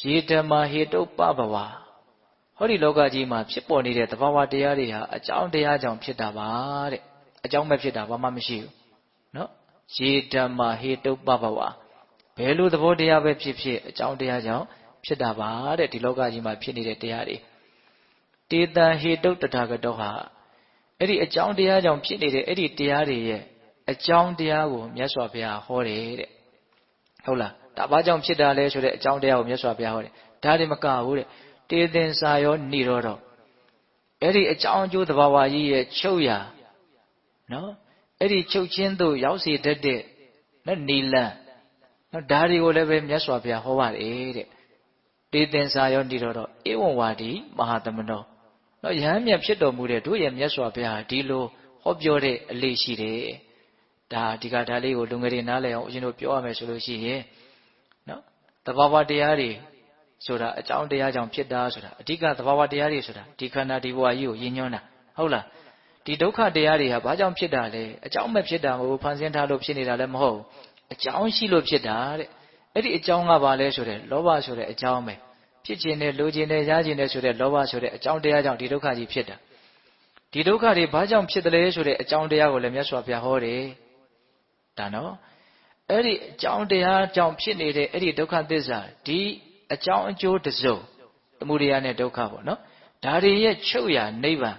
ယေဓမ္မာဟေတုပပဝါဟောဒီလောကကြီးမှာဖြစ်ပေါ်နေတဲ့သဘာဝတရားတွေဟာအကြောင်းတရားကြောင့်ဖြစ်တာပါတဲ့အကြောင်းပဲဖြစ်တာဘာမှမရှိဘူးနော်ယေဓမ္မာဟေတုပပဝါဘယ်လိုသဘောတရားပဲဖြစ်ဖြစ်အကြောင်းတရားကြောင့်ဖြစ်တာပါတဲ့ဒီလောကကြီးမှာဖြစ်နေတဲ့တရားတွေတေတံဟေတုတထာဂတောဟာအဲ့ဒီအကြောင်းတရားကြောင့်ဖြစ်နေတဲ့အဲ့ဒီတရားတွေရဲ့အကြောင်းတရားကိုမြတ်စွာဘုရားဟောတယ်တဲ့ဟုတ်လားဒါဘာကြောင့်ဖြစ်တာလဲဆိုတဲ့အကြောင်းတရားကိုမြတ်စွာဘုရားဟောတယ်ဒါတွေမကဘူးတဲ့တေသင်္စာယောនិရောဓောအဲ့ဒီအကြောင်းအကျိုးသဘာဝကြီးရဲ့ချုပ်ရာနော်အဲ့ဒီချုပ်ချင်းတို့ရောက်စေတတ်တဲ့နော်နီလန်းနော်ဒါတွေကိုလည်းပဲမြတ်စွာဘုရားဟောပါတယ်တဲ့တေသင်္စာယောនិရောဓောဧဝံဝါဒီမဟာသမနောနော်ယဟန်မြတ်ဖြစ်တော်မူတဲ့တို့ရဲ့မြတ်စွာဘုရားဒီလိုဟောပြောတဲ့အလေးရှိတယ်ဒါဒီကဒါလေးကိုလူငယ်တွေနားလည်အောင်ဦးဇင်းတို့ပြောရမယ်ဆိုလို့ရှိရင်နော်သဘာဝတရားတွေဆိုတာအကြောင်းတရားကြောင့်ဖြစ်တာဆိုတာအဓိကသဘာဝတရားတွေဆိုတာဒီခန္ဓာဒီဘဝကြီးကိုရည်ညွှန်းတာဟုတ်လားဒီဒုက္ခတရားတွေဟာဘာကြောင့်ဖြစ်တာလဲအကြောင်းမဲ့ဖြစ်တာမဟုတ်ဖန်ဆင်းထားလို့ဖြစ်နေတာလည်းမဟုတ်အကြောင်းရှိလို့ဖြစ်တာတဲ့အဲ့ဒီအကြောင်းကဘာလဲဆိုတဲ့လောဘဆိုတဲ့အကြောင်းပဲဖြစ်ခြင်းနဲ့လိုခြင်းနဲ့ရခြင်းနဲ့ဆိုတဲ့လောဘဆိုတဲ့အကြောင်းတရားကြောင့်ဒီဒုက္ခကြီးဖြစ်တာဒီဒုက္ခတွေဘာကြောင့်ဖြစ်တယ်လဲဆိုတဲ့အကြောင်းတရားကိုလည်းမြတ်စွာဘုရားဟောတယ်ဒါနော်အဲ့ဒီအကြောင်းတရားကြောင့်ဖြစ်နေတဲ့အဲ့ဒီဒုက္ခသစ္စာဒီအကြောင်းအကျိုးတစုံသမုဒယနဲ့ဒုက္ခပေါ့နော်ဒါတွေရဲ့ချုပ်ရာနိဗ္ဗာန်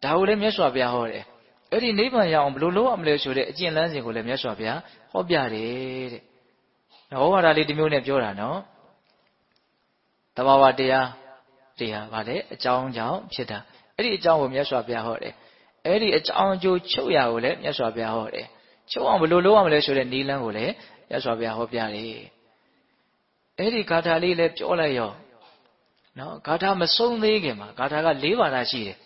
ဒါကိုလည်းမြတ်စွာဘုရားဟောတယ်အဲ့ဒီနိဗ္ဗာန်ရအောင်ဘယ်လိုလုပ်ရမလဲဆိုတဲ့အကျင့်လမ်းစဉ်ကိုလည်းမြတ်စွာဘုရားဟောပြတယ်တဲ့ဟောတာလေးဒီမျိုးနဲ့ပြောတာနော်သဘာဝတရားတွေဟာဗါလေအကြောင်းကြောင့်ဖြစ်တာအဲ့ဒီအကြောင်းကိုမြတ်စွာဘုရားဟောတယ်အဲ့ဒီအကြောင်းအကျိုးချုပ်ရာကိုလည်းမြတ်စွာဘုရားဟောတယ်ချုပ်အောင်ဘယ်လိုလုပ်ရမလဲဆိုတဲ့နည်းလမ်းကိုလည်းမြတ်စွာဘုရားဟောပြတယ်အဲ့ဒီဂါထာလေးလည်းပြောလိုက်ရောနော်ဂါထာမဆုံးသေးခင်မှာဂါထာက၄ပါးသာရှိတယ်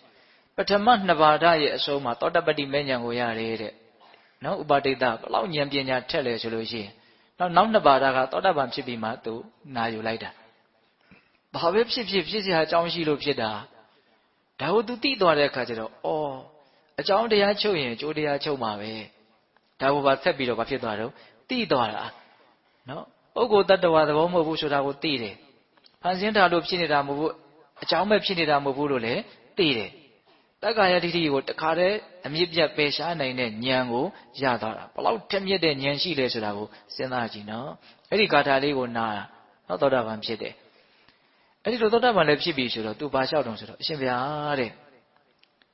ပထမ2ပါးရဲ့အဆုံးမှာသောတပတ္တိမဲ့ဉာဏ်ကိုရတယ်တဲ့နော်ဥပဒိတဘလောက်ဉာဏ်ပညာထက်လဲဆိုလို့ရှိရင်နောက်2ပါးကသောတပန်ဖြစ်ပြီးမှသူနာယူလိုက်တာဘာပဲဖြစ်စရာအကြောင်းရှိလို့ဖြစ်တာဒါကိုသူသိသွားတဲ့အခါကျတော့အော်အကြောင်းတရားချုပ်ရင်အကျိုးတရားချုပ်မှာပဲဒါကိုပါဆက်ပြီးတော့ဘာဖြစ်သွားတော့သိသွားတာနော်ပုဂ္ဂိုလ်တ attva သဘောမဟုတ်ဘူးဆိုတာကိုသိတယ်ဖန်ဆင်းတာလို့ဖြစ်နေတာမဟုတ်ဘူးအကြောင်းပဲဖြစ်နေတာမဟုတ်ဘူးလို့လည်းသိတယ်တက္ကာယဒိဋ္ဌိကိုတခါတည်းအမြင့်ပြတ်ပယ်ရှားနိုင်တဲ့ဉာဏ်ကိုရသွားတာဘလောက်ထက်မြက်တဲ့ဉာဏ်ရှိလဲဆိုတာကိုစဉ်းစားကြည့်နော်အဲ့ဒီဂါထာလေးကိုနာတော့သောတာပန်ဖြစ်တယ်အဲ့ဒီလိုသောတာပန်လည်းဖြစ်ပြီဆိုတော့သူဘာလျှောက်တုံဆိုတော့အရှင်ဘုရားတဲ့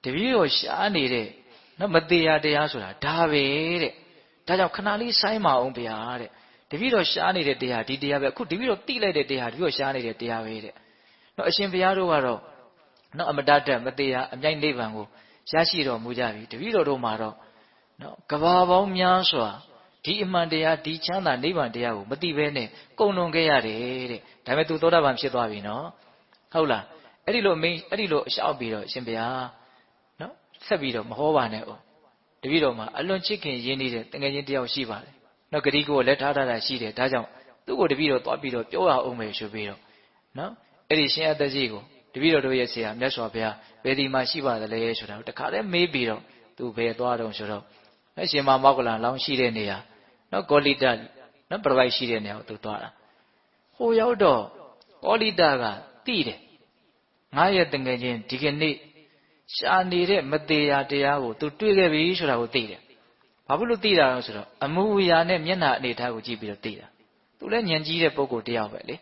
တပည့်တော်ရှားနေတဲ့နော်မတရားတရားဆိုတာဒါပဲတဲ့ဒါကြောင့်ခဏလေးဆိုင်းမအောင်ဘုရားတဲ့တပည့်တော်ရှားနေတဲ့တရားဒီတရားပဲအခုတပည့်တော်သိလိုက်တဲ့တရားတပည့်တော်ရှားနေတဲ့တရားပဲတဲ့နော်အရှင်ဘုရားတို့ကတော့နော်အမတတ်မတရားအမြိုက်နိဗ္ဗာန်ကိုရရှိတော်မူကြပြီတပည့်တော်တို့မှာတော့နော်ကဘာပေါင်းများစွာဒီအမှန်တရားဒီချမ်းသာနိဗ္ဗာန်တရားကိုမသိဘဲနဲ့ကုန်လွန်ခဲ့ရတယ်တဲ့ဒါပေမဲ့သူသောတာပန်ဖြစ်သွားပြီနော်ဟုတ်လားအဲ့ဒီလိုအလျှောက်ပြီးတော့အရှင်ဘုရားနော်ဆက်ပြီးတော့မဟောပါနဲ့哦တပည့်တော်မှာအလွန်ချစ်ခင်ရင်းနေတဲ့တကယ်ချင်းတယောက်ရှိပါတယ်နော်ဂတိကိုလည်းထားတာရှိတယ်ဒါကြောင့်သူ့ကိုတပည့်တော်သွားပြီးတော့ပြောရအောင်မယ်ဆိုပြီးတော့နော်အဲ့ဒီရှင်အသက်ကြီးကိုတပည့်တော်တို့ရဲ့ဆရာမြတ်စွာဘုရားဘယ်ဒီမှာရှိပါသလဲဆိုတာကိုတခါတည်းမေးပြီးတော့သူဘယ်သွားတော့ဆိုတော့အရှင်မောက္ကလန်လောင်းရှိတဲ့နေရာနော်ကောလိတနော်ပြပိုက်ရှိတဲ့နေရာကိုသူသွားတာဟိုရောက်တော့ကောလိတကတိတယ်ငါရဲ့တငယ်ချင်းဒီကနေ့ရှာနေတဲ့မတရားတရားကိုသူတွေ့ခဲ့ပြီဆိုတာကိုသိတယ်ဘာဖြစ်လို့သိတာလဲဆိုတော့အမူအရာနဲ့မျက်နှာအနေထားကိုကြည့်ပြီးတော့သိတာသူလည်းဉာဏ်ကြီးတဲ့ပုဂ္ဂိုလ်တယောက်ပဲလေ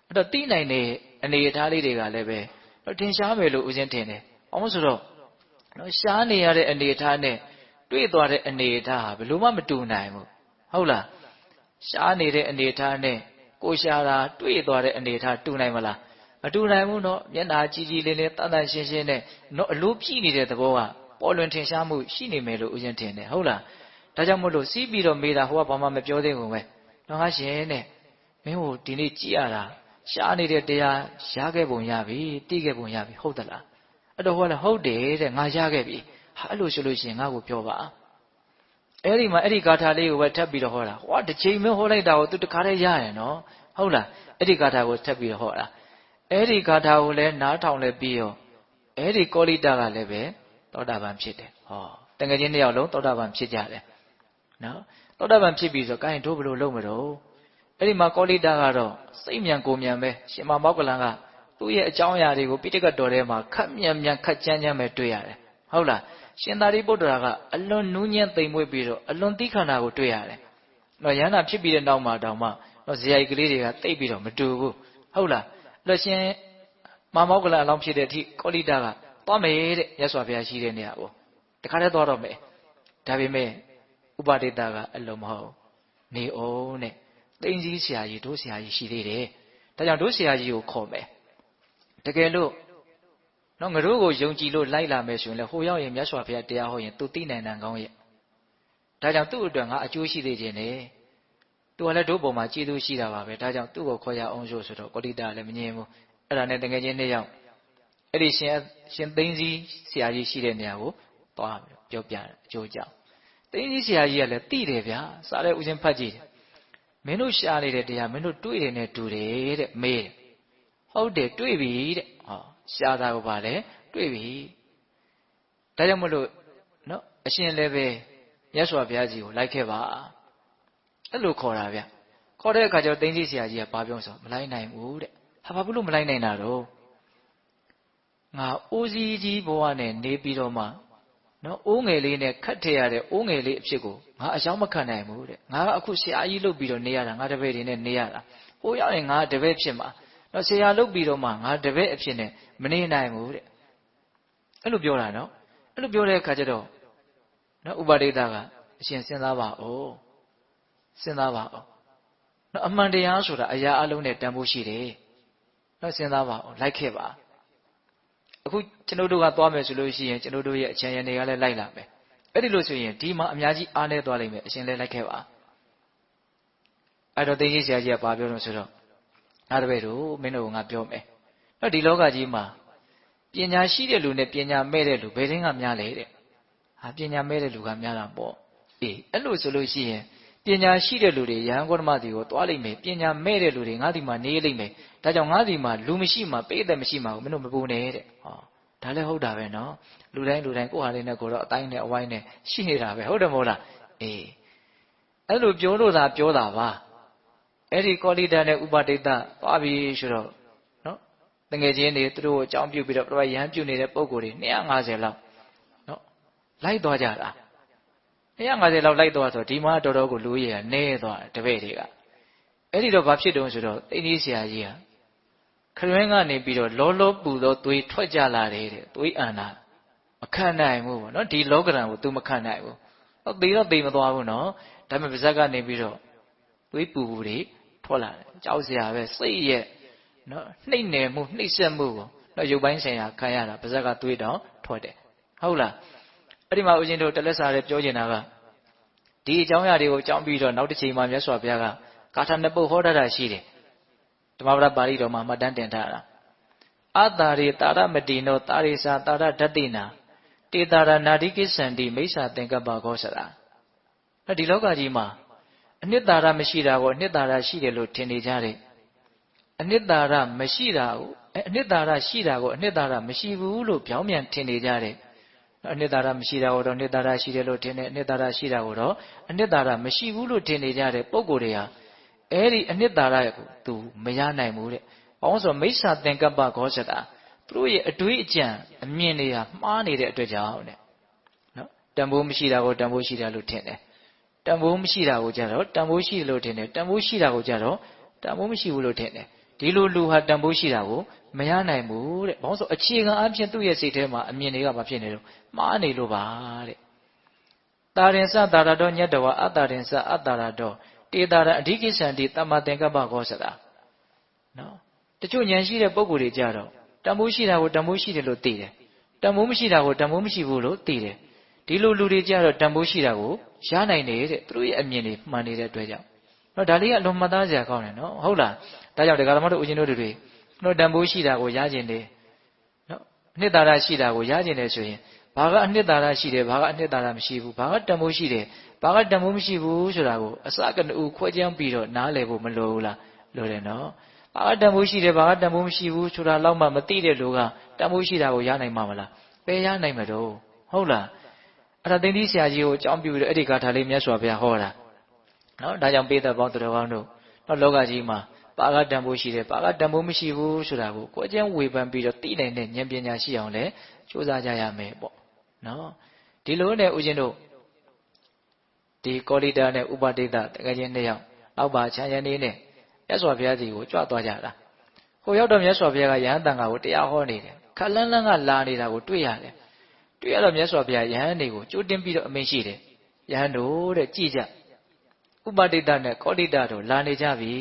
အဲ့တော့သိနိုင်တဲ့အနေအထားလေးတွေကလည်းပဲထင်ရှားမယ်လို့ဦးဇင်းထင်တယ်။အောင်ဆိုတော့နော်ရှားနေရတဲ့အနေအထားနဲ့တွေ့သွားတဲ့အနေအထားဟာဘယ်လို့မှမတူနိုင်ဘူး ဟုတ်လားရှားနေတဲ့အနေထားနဲ့ကိုရှားတာတွေ့သွားတဲ့အနေထားတူနိုင်မလားမတူနိုင်ဘူးနော်မျက်နှာကြည်ကြည်လေးလေးတန်တန်ရှင်းရှင်းနဲ့နော်အလိုပြည့်နေတဲ့သဘောကပေါ်လွင်ထင်ရှားမှုရှိနေမယ်လို့ဥစဉ်ထင်တယ်ဟုတ်လားဒါကြောင့်မို့လို့စီးပြီးတော့မေးတာဟိုကဘာမှမပြောသေးဘူးပဲတော့ငါရှင်နဲ့မင်းဟိုဒီနေ့ကြည်ရတာရှားနေတဲ့တရားရခဲ့ပုံရပြီသိခဲ့ပုံရပြီဟုတ်သလားအဲ့တော့ဟိုကလည်းဟုတ်တယ်တဲ့ငါရခဲ့ပြီဟာအဲ့လိုဆိုလို့ရှိရင်ငါ့ကိုပြောပါအဲ့ဒီမှာအဲ့ဒီဂါထာလေးကိုပဲထပ်ပြီးတော့ဟောတာဟောတစ်ချိန်မဟောလိုက်တာကိုသူတခါတည်းရရနော်ဟုတ်လားအဲ့ဒီဂါထာကိုထပ်ပြီးတော့ဟောတာအဲ့ဒီဂါထာကိုလည်းနားထောင်လဲပြီးရောအဲ့ဒီကောလိတကလည်းပဲသောတာပန်ဖြစ်တယ်ဟောတကယ်ချင်းတစ်ယောက်လုံးသောတာပန်ဖြစ်ကြတယ်နော်သောတာပန်ဖြစ်ပြီဆိုကိုင်းတို့ဘယ်လိုလုပ်မလို့အဲ့ဒီမှာကောလိတကတော့စိတ်မြန်ကိုမြန်ပဲရှင်မမောက္ကလန်ကသူ့ရဲ့အကြောင်းအရာတွေကိုပိဋကတ်တော်ထဲမှာခက်မြန်ခက်ကြမ်းပဲတွေ့ရတယ်ဟုတ်လားရှင်သာရိပုတ္တရာကအလွန်နူးညံ့သိမ်မွေ့ပြီးတော့အလွန်သိခန္ဓာကိုတွေ့ရတယ်နော်ရဟန္တာဖြစ်ပြီးတဲ့နောက်မှာတောင်မှနော်ဇေယိုက်ကလေးတွေကတိတ်ပြီးတော့မတူဘူးဟုတ်လားအဲ့တော့ရှင်မမောက္ကလန်အလောင်းဖြစ်တဲ့အထိကောလိတကသွားမယ်တဲ့မြတ်စွာဘုရားရှိတဲ့နေရာကိုတခါတည်းသွားတော့မယ်ဒါပေမဲ့ဥပဒေတာကအလုံးမဟုတ်နေအောင်တဲ့သိင်းစည်းဆရာကြီးတို့ဆရာကြီးရှိသေးတယ်ဒါကြောင့်တို့ဆရာကြီးကိုခေါ်မယ်တကယ်လို့နော်ငါတို့ကိုယုံကြည်လို့လိုက်လာမယ်ဆိုရင်လေဟိုရောက်ရင်မြတ်စွာဘုရားတရားဟောရင်သူသိနိုင်တယ်ကောင်းရဲ့ဒါကြောင့်သူ့အတွက်ငါအကျိုးရှိသေးခြင်းနဲ့သူကလည်းတို့ပုံမှာကျေးဇူးရှိတာပါပဲဒါကြောင့်သူ့ကိုခေါ်ရအောင်ဆိုတော့ကောလိတလည်းမငြင်းဘူးအဲ့ဒါနဲ့တကယ်ချင်းနှစ်ယောက်အဲ့ဒီရှင်သိန်းစည်းဆရာကြီးရှိတဲ့နေရာကိုသွားပြောပြအကျိုးကြောင့်သိန်းစည်းဆရာကြီးကလည်းသိတယ်ဗျာစားတဲ့ဥစဉ်ဖတ်ကြည့်တယ်မင်းတို့ရှားနေတဲ့တရားမင်းတို့တွေ့တယ်နဲ့တူတယ်တဲ့မေးတယ်ဟုတ်တယ်တွေ့ပြီတဲ့ဟောရှားတာကိုပါလေတွေ့ပြီဒါကြောင့်မလို့နော်အရှင်လည်းပဲမြတ်စွာဘုရားကြီးကိုလိုက်ခဲ့ပါအဲ့လိုခေါ်တာဗျခေါ်တဲ့အခါကျတော့သိန်းစည်းဆရာကြီးကဘာပြောဆိုမလိုက်နိုင်ဘူးတဲ့ဟာဘာလို့မလိုက်နိုင်တာတော့ငါအိုးစည်းကြီးဘဝနဲ့နေပြီးတော့မှနော်အိုးငယ်လေးနဲ့ခတ်ထည့်ရတဲ့အိုးငယ်လေးအဖြစ်ကိုငါအယောက်မခံနိုင်ဘူးတဲ့ငါကအခုဆရာကြီးလုပ်ပြီးတော့နေရတာငါတပည့်တွေနဲ့နေရတာဟိုရောက်ရင်ငါတပည့်ဖြစ်မှာနော်ဆရာလုပ်ပြီးတော့မှငါတပည့်အဖြစ်နဲ့မနေနိုင်ဘူးတဲ့အဲ့လိုပြောတာနော်အဲ့လိုပြောတဲ့အခါကျတော့နော်ဥပဒေတာကအရှင်စဉ်းစားပါဦးစဉ်းစားပါဦးနော်အမှန်တရားဆိုတာအရာအလုံးနဲ့တန်ဖိုးရှိတယ်နော်စဉ်းစားပါဦးလိုက်ခဲ့ပါအခုကျွန်တော်တို့ကသွားမယ်ဆိုလို့ရှိရင်ကျွန်တော်တို့ရဲ့အချမ်းရံတွေကလည်းလိုက်လာမယ်အဲ့ဒီလိုဆိုရင်ဒီမှာအများကြီးအားနည်းသွားလိမ့်မယ်အရှင်လည်းလိုက်ခဲ့ပါအဲ့တော့သိကြီးဆရာကြီးကဘာပြောလို့ဆိုတော့အားတပည့်တို့မင်းတို့ကငါပြောမယ်နော်ဒီလောကကြီးမှာပညာရှိတဲ့လူနဲ့ပညာမဲ့တဲ့လူဘယ်တင်းကများလဲတဲ့ဟာပညာမဲ့တဲ့လူကများတာပေါ့အေးအဲ့လိုဆိုလို့ရှိရင်ပညာရှိတဲ့လူတွေယဟန်ဂေါတမတီကိုသွားလိမ့်မယ်ပညာမဲ့တဲ့လူတွေငါဒီမှာနေလိမ့်မယ်ဒါကြောင့်ငါဒီမှာလူမရှိမှပိဋကတ်မရှိမှမင်းတို့မပူနဲ့တဲ့ဟောဒါလည်းဟုတ်တာပဲနော်လူတိုင်းကိုယ်ဟာလေးနဲ့ကိုတော့အတိုင်းနဲ့အဝိုင်းနဲ့ရှိနေတာပဲဟုတ်တယ်မဟုတ်လားအေးအဲ့လိုပြောလို့သာပြောတာပါအဲ့ဒီကောလိတနဲ့ဥပဒိတသွားပြီဆိုတော့နော်တငယ်ချင်းတွေသူတို့ကိုအကြောင်းပြုပြီးတော့ပြရဟန်းပြုနေတဲ့ပုံကိုယ်တွေ250လောက်နော်လိုက်သွားကြတာ250လောက်လိုက်သွားဆိုဒီမှာတော်တော်ကိုလူကြီးကနဲသွားတပည့်တွေကအဲ့ဒီတော့ဘာဖြစ်တုံးဆိုတော့သိန်းကြီးဆရာကြီးကခရွင်းကနေပြီးတော့လောလောပူသောသွေးထွက်ကြလာတယ်တဲ့သွေးအန္တာမခံနိုင်ဘူးပေါ့နော်ဒီလောကဓာတ်ကို तू မခံနိုင်ဘူးတော့သေတော့သေမသွားဘူးနော်ဒါပေမဲ့ပါဇက်ကနေပြီးတော့သွေးပူတွေထွက်လာတယ်ကြောက်စရာပဲစိတ်ရဲ့နော်နှိမ့်နယ်မှုနှိမ့်ဆက်မှုကိုတော့ရုပ်ပိုင်းဆိုင်ရာခံရတာပါဇက်ကသွေးတောင်ထွက်တယ်ဟုတ်လားအဲ့ဒီမှာဦးဇင်းတို့တလက်စာရဲပြောချင်တာကဒီအကြောင်းအရာတွေကိုအကြောင်းပြီးတော့နောက်တစ်ချိန်မှာမြတ်စွာဘုရားကကာထာနှစ်ပုဒ်ဟောတာရှိတယ်ဓမ္မပဒပါဠိတော်မှာမှတ်တမ်းတင်ထားတာအတာရေတာရမတိနောတာရိစာတာရဓတ္တိနာတေတာရနာတိကိစ္ဆန္တိမိစ္ဆာသင်္ကပ္ပဂောစရာဒီလောကကြီးမှာအနှစ်သာရမရှိတာကိုအနှစ်သာရရှိတယ်လို့ထင်နေကြတယ်အနှစ်သာရမရှိတာကိုအနှစ်သာရရှိတာကိုအနှစ်သာရမရှိဘူးလို့ပြောင်းပြန်ထင်နေကြတယ်အနှစ်သာရမရှိတာကိုတော့အနှစ်သာရရှိတယ်လို့ထင်တယ်အနှစ်သာရရှိတာကိုတော့အနှစ်သာရမရှိဘူးလို့ထင်နေကြတဲ့ပုံကိုယ်တွေဟာအဲ့ဒီအနှစ်သာရကို तू မရနိုင်ဘူးတဲ့။ဘာလို့ဆိုမိစ္ဆာသင်္ကပ္ပဂောဇတာသူတို့ရဲ့အတွေးအကြံအမြင်တွေဟာမှားနေတဲ့အတွက်ကြောင့်တဲ့။နော်တန်ဖိုးမရှိတာကိုတန်ဖိုးရှိတာလို့ထင်တယ်။တန်ဖိုးမရှိတာကိုကြတော့တန်ဖိုးရှိတယ်လို့ထင်တယ်။တန်ဖိုးရှိတာကိုကြတော့တန်ဖိုးမရှိဘူးလို့ထင်တယ်။ဒီလိုလူဟာတန်ဖိုးရှိတာကိုမရနိုင်ဘူးတဲ့။ဘာလို့ဆိုအခြေခံအဖြစ်သူ့ရဲ့စိတ်ထဲမှာအမြင်တွေကမဖြစ်နေလို့မှားနေလို့ပါတဲ့ တာရင်စတာရတော်ညတဝအတ္တရင်စအတ္တရတော်တေတာရအဓိကိစ္ဆန္တိတမ္မာသင်္ကပ္ပခောစတာနော်တချို့ဉာဏ်ရှိတဲ့ပုဂ္ဂိုလ်တွေကြတော့တန်ဖိုးရှိတာကိုတန်ဖိုးရှိတယ်လို့သိတယ်တန်ဖိုးမရှိတာကိုတန်ဖိုးမရှိဘူးလို့သိတယ်ဒီလိုလူတွေကြတော့တန်ဖိုးရှိတာကိုရနိုင်တယ်တဲ့သူတို့ရဲ့အမြင်တွေမှန်နေတဲ့အတွက်ကြောင့်နော်ဒါလေးကအလွန်မှတ်သားစရာကောင်းတယ်နော်ဟုတ်လားဒါကြောင့်ဒကာဓမ္မတို့ဦးဇင်းတို့တွေနော်တန်ဖိုးရှိတာကိုရကျင်တယ်နော်အနှစ်သာရရှိတာကိုရကျင်တယ်ဆိုရင်ဘာကအနှစ်သာရရှိတယ်ဘာကအနှစ်သာရမရှိဘူးဘာကတန်ဖိုးရှိတယ်ဘာကတန်ဖိုးမရှိဘူးဆိုတာကိုအစကနဦးခွဲခြမ်းပြီးတော့နားလည်ဖို့မလိုဘူးလားလိုတယ်နော်ဘာကတန်ဖိုးရှိတယ်ဘာကတန်ဖိုးမရှိဘူးဆိုတာလောက်မှမသိတဲ့လူကတန်ဖိုးရှိတာကိုရနိုင်မှာမလားပယ်ရနိုင်မှာတော့ဟုတ်လားအဲ့ဒါသိသိဆရာကြီးကိုအကြောင်းပြုပြီးတော့အဲ့ဒီဂါထာလေးမြတ်စွာဘုရားဟောတာနော်ဒါကြောင့်ပိဿပေါင်းသူတော်ကောင်းတို့နော်လောကကြီးမှာဘာကတန်ဖိုးရှိတယ်ဘာကတန်ဖိုးမရှိဘူးဆိုတာကိုကိုယ်ကျန်းဝေဖန်ပြီးတော့သိနိုင်တဲ့ဉာဏ်ပညာရှိအောင်လဲကြိုးစားကြရမယ်ပေါ့နော်ဒီလိုနဲ့ဦးဇင်းတို့ဒီကောလိတာနဲ့ဥပဒိတတကယ်ချင်းနှစ်ယောက်နောက်ပါချမ်းရနေနဲ့မြတ်စွာဘုရားကြီးကိုကြွသွားကြတာဟိုရောက်တော့မြတ်စွာဘုရားကယဟန်တန်ခါကိုတရားဟောနေတယ်ခက်လန်းလန်းကလာနေတာကိုတွေ့ရတယ်တွေ့ရတော့မြတ်စွာဘုရားယဟန်တွေကိုကြိုးတင်ပြီးတော့အမိန့်ရှိတယ်ယဟန်တို့တဲ့ကြည်ကြဥပဒိတနဲ့ကောလိတာတို့လာနေကြပြီ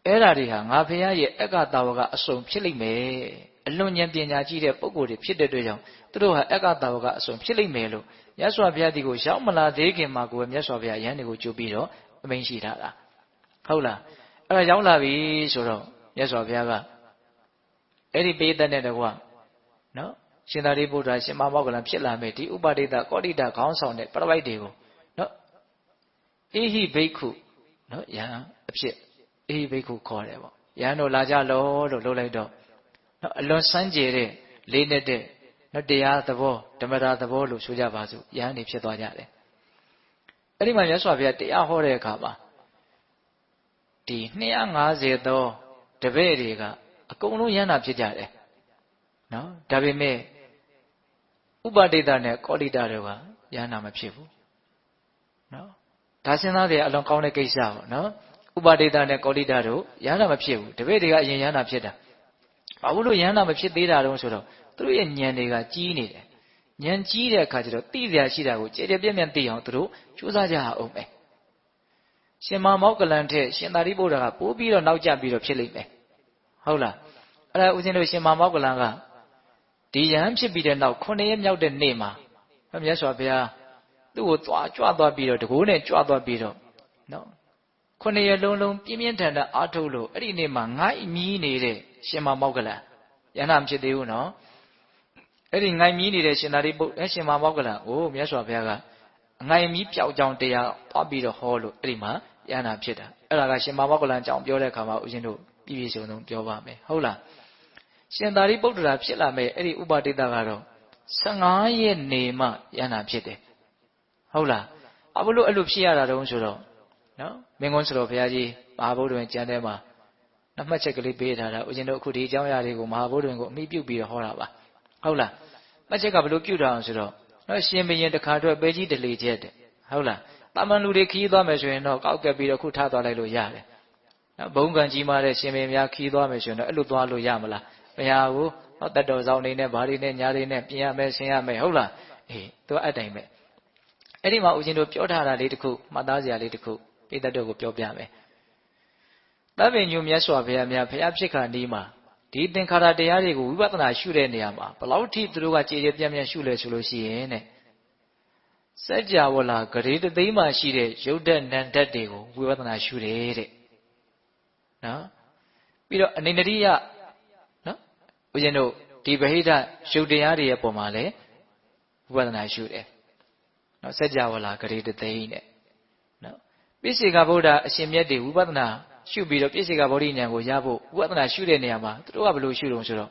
အဲ့ဓာတွေဟာငါဘုရားရဲ့အက္ခတာဝကအစုံဖြစ်လိမ့်မယ်အလွန်ဉာဏ်ပညာကြီးတဲ့ပုဂ္ဂိုလ်တွေဖြစ်တဲ့အတွက်ကြောင့်သူတို့ဟာအက္ခတာဝကအစုံဖြစ်လိမ့်မယ်လို့မြတ်စွာဘုရားဒီကိုရောက်မလာသေးခင်မှာကိုယ်မြတ်စွာဘုရားယဟန်တွေကိုကြိုးပြီးတော့အမိန့်ရှိထားတာဟုတ်လားအဲ့ဒါရောက်လာပြီဆိုတော့မြတ်စွာဘုရားကအဲ့ဒီပိဋကတ်နဲ့တကွနော်ရှင်သာရိပုတ္တရာရှင်မမောက္ကလံဖြစ်လာမယ်ဒီဥပဒိတကောဋိတခေါင်းဆောင်တဲ့ပရပိုက်တွေကိုနော်အေဟိဘိက္ခုနော်ယဟန်အဖြစ်အေဟိဘိက္ခုခေါ်တယ်ပေါ့ယဟန်တို့လာကြလို့လုပ်လိုက်တော့နော်အလွန်စမ်းကြယ်တဲ့လေးနဲ့တဲ့နော်တရားသဘောဓမ္မတာသဘောလို့ဆိုကြပါစို့ယဟန်နေဖြစ်သွားကြတယ်အဲ့ဒီမှာမြတ်စွာဘုရားတရားဟောတဲ့အခါမှာဒီ250သောတပည့်တွေကအကုန်လုံးယဟန်နာဖြစ်ကြတယ်နော်ဒါပေမဲ့ဥပဒိတနဲ့ကောလိတတွေကယဟန်နာမဖြစ်ဘူးနော်ဒါစဉ်းစားတယ်အလွန်ကောင်းတဲ့ကိစ္စပေါ့နော်ဥပဒိတနဲ့ကောလိတတို့ယဟန်နာမဖြစ်ဘူးတပည့်တွေကအရင်ယဟန်နာဖြစ်တာဘာလို့ယဟန်နာမဖြစ်သေးတာတုံးဆိုတော့သူတို့ရဲ့ဉာဏ်တွေကကြီးနေတယ်ဉာဏ်ကြီးတဲ့အခါကျတော့သိစရာရှိတာကိုကြည်ကြပြည့်ပြည့်သိအောင်သူတို့ကြိုးစားကြအောင်ပဲရှင်မမောက္ကလံထက်ရှင်သာရိပုတ္တရာကပိုးပြီးတော့နောက်ကျပြီးတော့ဖြစ်လိမ့်မယ်ဟုတ်လားအဲ့ဒါဦးဇင်းတို့ရှင်မမောက္ကလံကဒီယဟန်ဖြစ်ပြီးတဲ့နောက်9ရက်မြောက်တဲ့နေ့မှာမြတ်စွာဘုရားသူ့ကိုကြွသွားပြီးတော့တကိုးနဲ့ကြွသွားပြီးတော့နော်9ရက်လုံးပြင်းပြင်းထန်ထန်အားထုတ်လို့အဲ့ဒီနေ့မှာငိုင်းမြီးနေတဲ့ရှင်မမောက္ကလံယဟန်နာမဖြစ်သေးဘူးနော်အဲ့ဒီငိုင်းမြီးနေတဲ့ရှင်သာရိပုတ္တရှင်မမောက္ကလံကိုမြတ်စွာဘုရားကအငိုင်းမြီးပျောက်ကြောင်တရားသွားပြီးတော့ဟောလို့အဲ့ဒီမှာယဟန်နာဖြစ်တာအဲ့ဒါကရှင်မမောက္ကလံအကြောင်းပြောတဲ့အခါမှာဦးဇင်းတို့ပြည့်ပြည့်စုံစုံပြောပါမယ်ဟုတ်လားရှင်သာရိပုတ္တရာဖြစ်လာမဲ့အဲ့ဒီဥပဒိတကတော့15ရက်နေမှယဟန်နာဖြစ်တယ်ဟုတ်လားဘာလို့အဲ့လိုဖြစ်ရတာတုံးဆိုတော့နော်မင်းကွန်းစတော်ဘုရားကြီးမဟာဗုဒ္ဓဝင်ကျမ်းထဲမှာနှမှတ်ချက်ကလေးပေးထားတာဦးဇင်းတို့အခုဒီအကြောင်းအရာတွေကိုမဟာဗုဒ္ဓဝင်ကိုအမိပြုပြီးတော့ဟောတာပါဟုတ်လားမှတ်ချက်ကဘယ်လိုပြုတာအောင်ဆိုတော့နော်ရှင်ဘုရင်တစ်ခါတော့ပဲကြီးတလေချက်တဲ့ဟုတ်လားတာမန်လူတွေခီးသွားမယ်ဆိုရင်တော့ကောက်ကပ်ပြီးတော့ခုထားသွားလိုက်လို့ရတယ်နော်ဘုံကံကြီးမားတဲ့ရှင်ဘုရင်များခီးသွားမယ်ဆိုရင်တော့အဲ့လိုသွားလို့ရမလားမရဘူးနော်တတ်တော်ဆောင်နေနဲ့ဘာတွေနဲ့ညာတွေနဲ့ပြင်ရမယ်ဆင်ရမယ်ဟုတ်လားအေးသူအတိုင်းပဲအဲ့ဒီမှာဦးဇင်းတို့ပြောထားတာလေးတစ်ခုမှတ်သားစရာလေးတစ်ခုပိဋကတ်တို့ကိုပြောပြမယ်သဗ္ဗညုမြတ်စွာဘုရားများဘုရားဖြစ်ခါနီးမှာဒီသင်္ခါရတရားတွေကိုဝိပဿနာရှုတဲ့နေရာမှာဘလောက်ထိသူတို့ကကြည်ကြည်ပြန့်ပြန့်ရှုလဲဆိုလို့ရှိရင်တဲ့စัจ java လာဂရေတသိမ်းမှာရှိတဲ့ရုပ်ဓာတ်နံဓာတ်တွေကိုဝိပဿနာရှုတယ်တဲ့နော်ပြီးတော့အနေနရိယနော်ဦးဇင်းတို့ဒီဗဟိတရုပ်တရားတွေရဲ့ပုံမှာလည်းဝိပဿနာရှုတယ်နော်စัจ java လာဂရေတသိမ်းနဲ့နော်ပိစိကဗုဒ္ဓအရှင်မြတ်တွေဝိပဿနာရှုပြီးတော့ပိစိကဗောဓိဉာဏ်ကိုရဖို့ဝိပဿနာရှုတဲ့နေရာမှာသူတို့ကဘယ်လိုရှုလို့ဆိုတော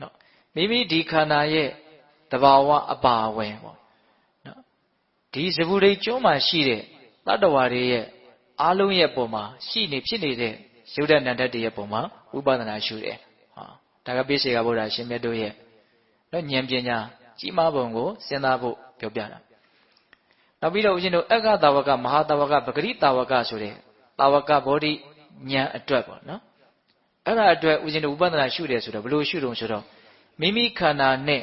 ့နော်မိမိဒီခန္ဓာရဲ့တဘာဝအပါဝင်ပေါ့နော်ဒီဇဗုဒိကျွန်းမှာရှိတဲ့တတ္တဝါတွေရဲ့အားလုံးရဲ့ပုံမှာရှိနေဖြစ်နေတဲ့ရုပ်ဓာတ်နံဓာတ်တွေရဲ့ပုံမှာဝိပဿနာရှုတယ်ဟာဒါကပိစိကဗုဒ္ဓအရှင်မြတ်တို့ရဲ့နော်ဉာဏ်ပညာကြီးမားပုံကိုစဉ်းစားဖို့ပြောပြတာနောက်ပြီးတော့ဦးဇင်းတို့အက္ခတာဝကမဟာတာဝကပဂရိတာဝကဆိုတဲ့တာဝကဗောဓိဉာဏ်အတွက်ပေါ့နော်အဲ့ဒါအတွက်ဦးဇင်းတို့ဝိပဿနာရှုတယ်ဆိုတော့ဘယ်လိုရှုတုံးဆိုတော့မိမိခန္ဓာနဲ့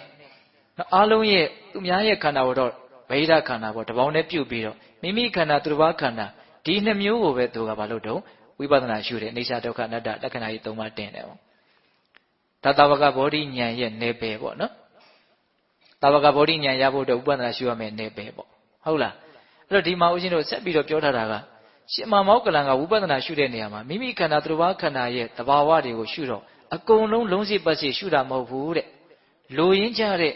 အားလုံးရဲ့သူများရဲ့ခန္ဓာကိုတော့ ဗိဓခန္ဓာပေါ့တပေါင်းနဲ့ပြုတ်ပြီးတော့မိမိခန္ဓာသူတစ်ပါးခန္ဓာဒီနှစ်မျိုးကိုပဲသူကဘာလို့တော့ဝိပဿနာရှုတယ်အိဋ္ဌဒုက္ခအနတ္တလက္ခဏာကြီး၃ပါးတင်တယ်ပေါ့ဒါတာဝကဗောဓိဉာဏ်ရဲ့နယ်ပယ်ပေါ့နော်တာဝကဗောဓိဉာဏ်ရဖို့အတွက်ဝိပဿနာရှုရမယ်နယ်ပယ်ပေါ့ဟုတ်လားအဲ့တော့ဒီမှာဦးဇင်းတို့ဆက်ပြီးတော့ပြောထားတာကရှင်မောက္ကလန်ကဝိပဿနာရှုတဲ့နေရာမှာမိမိခန္ဓာသူတစ်ပါးခန္ဓာရဲ့သဘာဝတွေကိုရှုတော့အကုန်လုံးလုံးစိပတ်စိရှုတာမဟုတ်ဘူးတဲ့လိုရင်းကြတဲ့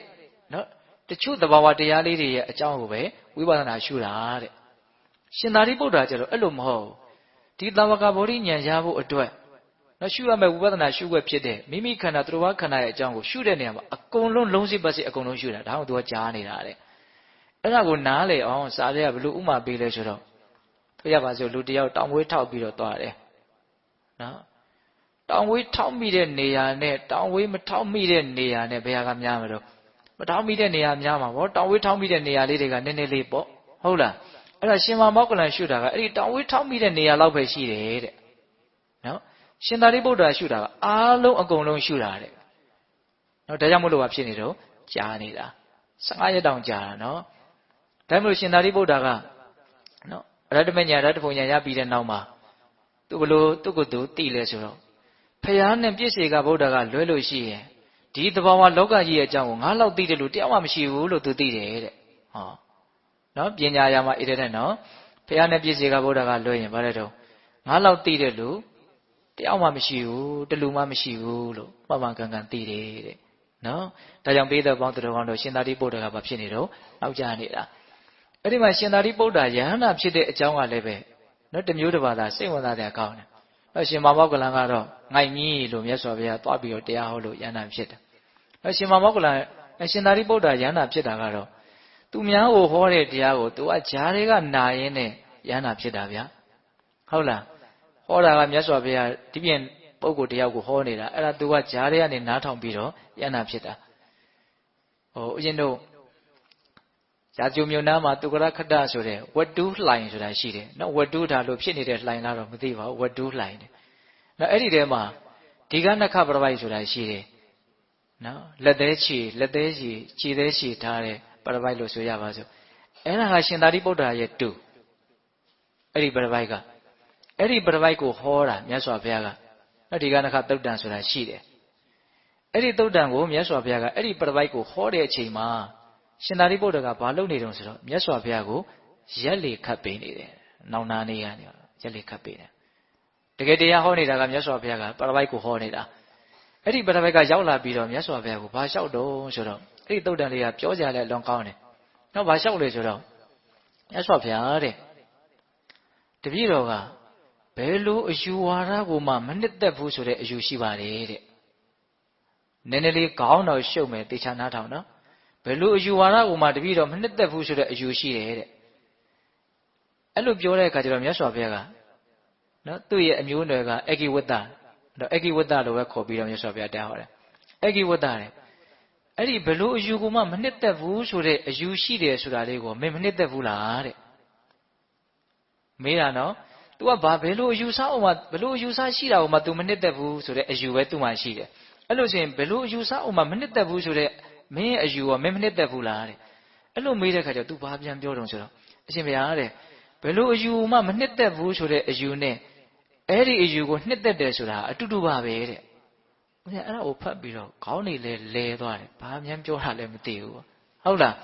နော်တချို့သဘာဝတရားလေးတွေရဲ့အကြောင်းကိုပဲဝိပဿနာရှုတာတဲ့ရှင်သာရိပုတ္တရာကျတော့အဲ့လိုမဟုတ်ဒီတာဝကဗောဓိဉာဏ်ရဖို့အတွက်နော်ရှုရမယ့်ဝိပဿနာရှုွက်ဖြစ်တဲ့မိမိခန္ဓာသူတစ်ပါးခန္ဓာရဲ့အကြောင်းကိုရှုတဲ့နေရာမှာအကုန်လုံးလုံးစိပတ်စိအကုန်လုံးရှုတာဒါမှမဟုတ်သူကကြားနေတာတဲ့အဲ့ဒါကိုနားလေအောင်စာရဲကဘလို့ဥမာပေးလဲဆိုတော့တွေ့ရပါစို့လူတယောက်တောင်ဝေးထောက်ပြီးတော့သွားတယ်နော်တောင်ဝေးထောက်မိတဲ့နေရာနဲ့တောင်ဝေးမထောက်မိတဲ့နေရာနဲ့ဘယ်ဟာကများမလို့မထောက်မိတဲ့နေရာများမှာဗောတောင်ဝေးထောက်မိတဲ့နေရာလေးတွေကနည်းနည်းလေးပေါ့ဟုတ်လားအဲ့ဒါရှင်မောက္ကလန်ရှုတာကအဲ့ဒီတောင်ဝေးထောက်မိတဲ့နေရာလောက်ပဲရှိတယ်တဲ့နော်ရှင်သာရိပုတ္တရာရှုတာကအားလုံးအကုန်လုံးရှုတာတဲ့နော်ဒါကြောင့်မလို့ဘာဖြစ်နေတော့ကြားနေတာ15ရက်တောင်ကြာတာနော်ဒါမှမဟုတ်ရှင်သာရိပုတ္တရာကနော်အရဟတမညာရတ္တဘုံညာရပြီးတဲ့နောက်မှာသူဘလို့သူ့ကိုယ်သူသိလဲဆိုတော့ဖယားနဲ့ပြည့်စေကဗုဒ္ဓကလွဲလို့ရှိရင်ဒီသဘာဝလောကကြီးရဲ့အကြောင်းကိုငါလောက်သိတယ်လို့တရားမှမရှိဘူးလို့သူသိတယ်တဲ့ဟောနော်ပညာရာမှာဣတဲ့တဲ့နော်ဖယားနဲ့ပြည့်စေကဗုဒ္ဓကလွဲရင်ဗါတဲ့တော့ငါလောက်သိတယ်လို့တရားမှမရှိဘူးတလူမှမရှိဘူးလို့မှန်မှန်ကန်ကန်သိတယ်တဲ့နော်ဒါကြောင့်ပေးတဲ့ပေါင်းသူတော်ကောင်းတို့ရှင်သာရိပုတ္တရာကဘာဖြစ်နေတော့နောက်ကျနေတာအဲ့ဒီမှာရှင်သာရိပုတ္တရာယဟန္တာဖြစ်တဲ့အကြောင်းကလည်းပဲနော်တမျိုးတစ်ပါးသာစိတ်ဝင်စားတဲ့အကောင်းတယ်အဲ့ရှင်မောက္ကလန်ကတော့ငိုက်မြီးလို့မြတ်စွာဘုရားသွားပြီးတော့တရားဟောလို့ယဟန္တာဖြစ်တယ်အဲ့ရှင်မောက္ကလန်ရှင်သာရိပုတ္တရာယဟန္တာဖြစ်တာကတော့သူများကိုဟောတဲ့တရားကိုသူကဂျားတွေကနာရင်းနဲ့ယဟန္တာဖြစ်တာဗျာဟုတ်လားဟောတာကမြတ်စွာဘုရားဒီပြင်ပုဂ္ဂိုလ်တယောက်ကိုဟောနေတာအဲ့ဒါသူကဂျားတွေကနေနားထောင်ပြီးတော့ယဟန္တာဖြစ်တာဦးဇင်းတို့ရာဇုံမြို့နားမှာသူကရခတ္တဆိုတဲ့ဝတ္တုလှိုင်ဆိုတာရှိတယ်နော်ဝတ္တုဒါလို့ဖြစ်နေတဲ့လှိုင်လားတော့မသိပါဘူးဝတ္တုလှိုင်တယ်နော်အဲ့ဒီထဲမှာဒီကနခပရပိုက်ဆိုတာရှိတယ်နော်လက်သေးချီခြေသေးချီထားတဲ့ပရပိုက်လို့ဆိုရပါစို့အဲ့ဒါကရှင်သာရိပုတ္တရာရဲ့တူအဲ့ဒီပရပိုက်ကအဲ့ဒီပရပိုက်ကိုဟောတာမြတ်စွာဘုရားကနော်ဒီကနခသုတ်တံဆိုတာရှိတယ်အဲ့ဒီသုတ်တံကိုမြတ်စွာဘုရားကအဲ့ဒီပရပိုက်ကိုဟောတဲ့အချိန်မှာရှင်သာရိပုတ္တရာကဘာလုပ်နေတုံးဆိုတော့မြတ်စွာဘုရားကိုရက်လေခတ်ပေးနေတယ်။နောင်နာနေရနေရက်လေခတ်ပေးတယ်။တကယ်တရားဟောနေတာကမြတ်စွာဘုရားကပရပိုက်ကိုဟောနေတာ။အဲ့ဒီပရပိုက်ကရောက်လာပြီးတော့မြတ်စွာဘုရားကိုဘာလျှောက်တုံးဆိုတော့အဲ့ဒီသုတ်တန်လေးကပြောကြလဲလွန်ကောင်းတယ်။နောက်ဘာလျှောက်လဲဆိုတော့မြတ်စွာဘုရားတဲ့တပည့်တော်ကဘယ်လိုအယူဝါဒကိုမှမနှစ်သက်ဘူးဆိုတဲ့အယူရှိပါတယ်တဲ့။နည်းနည်းလေးခေါင်းတော်ရှုပ်မယ်တေချာနားထောင်နော်။ဘယ်လိုအယူဝါဒကိုမှတပည့်တော်မနှစ်သက်ဘူးဆိုတဲ့အယူရှိတယ်တဲ့အဲ့လိုပြောတဲ့အခါကျတော့မြတ်စွာဘုရားကနော်သူ့ရဲ့အမျိုးအနွယ်ကအဂိဝတ္တတော့အဂိဝတ္တလို့ပဲခေါ်ပြီးတော့မြတ်စွာဘုရားတရားဟောတယ်အဂိဝတ္တတဲ့အဲ့ဒီဘယ်လိုအယူကိုမှမနှစ်သက်ဘူးဆိုတဲ့အယူရှိတယ်ဆိုတာလေးကိုမင်းမနှစ်သက်ဘူးလားတဲ့မေးတာနော် तू ကဘာဘယ်လိုအယူဆအောင်မှဘယ်လိုအယူဆရှိတာကိုမှ तू မနှစ်သက်ဘူးဆိုတဲ့အယူပဲ तू မှရှိတယ်အဲ့လိုဆိုရင်ဘယ်လိုအယူဆအောင်မှမနှစ်သက်ဘူးဆိုတဲ့မင်းရဲ့အယူကမင်းမနှစ်သက်ဘူးလားတဲ့အဲ့လိုမေးတဲ့ခါကျတော့ तू ဘာပြန်ပြောတုံးဆိုတော့အရှင်ဘုရားတဲ့ဘယ်လိုအယူမှမနှစ်သက်ဘူးဆိုတဲ့အယူနဲ့အဲ့ဒီအယူကိုနှစ်သက်တယ်ဆိုတာအတူတူပါပဲတဲ့ဦးဇင်းအဲ့ဒါကိုဖတ်ပြီးတော့ခေါင်းနေလဲသွားတယ်ဘာမှပြောတာလည်းမသိဘူးဟုတ်လာ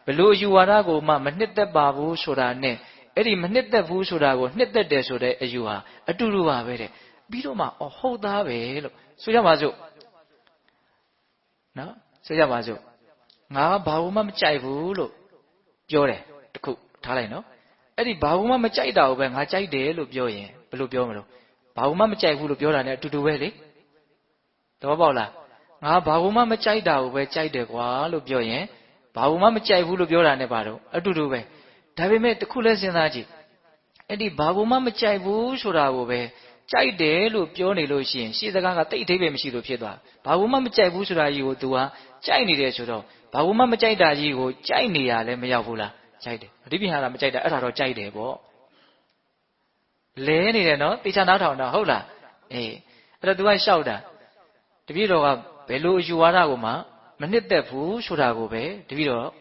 းဘယ်လိုအယူဝါဒကိုမှမနှစ်သက်ပါဘူးဆိုတာနဲ့အဲ့ဒီမနှစ်သက်ဘူးဆိုတာကိုနှစ်သက်တယ်ဆိုတဲ့အယူဟာအတူတူပါပဲတဲ့ပြီးတော့မှဟုတ်သားပဲလို့ဆိုကြပါစို့နော်ဆိုကြပါစို့ငါဘာလို့မှမကြိုက်ဘူးလို့ပြောတယ်တခုထားလိုက်နော်အဲ့ဒီဘာလို့မှမကြိုက်တာကိုပဲငါကြိုက်တယ်လို့ပြောရင်ဘယ်လိုပြောမလို့ဘာလို့မှမကြိုက်ဘူးလို့ပြောတာ ਨੇ အတူတူပဲလေသဘောပေါက်လားငါဘာလို့မှမကြိုက်တာကိုပဲကြိုက်တယ်ကွာလို့ပြောရင်ဘာလို့မှမကြိုက်ဘူးလို့ပြောတာ ਨੇ ပါတော့အတူတူပဲဒါပေမဲ့တခုလဲစဉ်းစားကြည့်အဲ့ဒီဘာလို့မှမကြိုက်ဘူးဆိုတာကိုပဲကြိုက်တယ်လို့ပြောနေလို့ရှိရင်ရှေ့စကားကတိတ်အဓိပ္ပာယ်မရှိလို့ဖြစ်သွားဘာလို့မှမကြိုက်ဘူးဆိုတာကြီးကို तू ဟာကြိုက်နေတယ်ဆိုတော့ဘာလို့မှမကြိုက်တာကြီးကိုကြိုက်နေရလဲမရောက်ဘူးလားကြိုက်တယ်အဓိပ္ပာယ်ဟာမကြိုက်တာအဲ့ဒါတော့ကြိုက်တယ်ပေါ့လဲနေတယ်နော်တေချာနားထောင်တာဟုတ်လားအေးအဲ့တော့ तू ကရှောက်တာတပည့်တော်ကဘယ်လိုအယူဝါဒကိုမှမနှစ်သက်ဘူးဆိုတာကိုပဲတပည့်တော်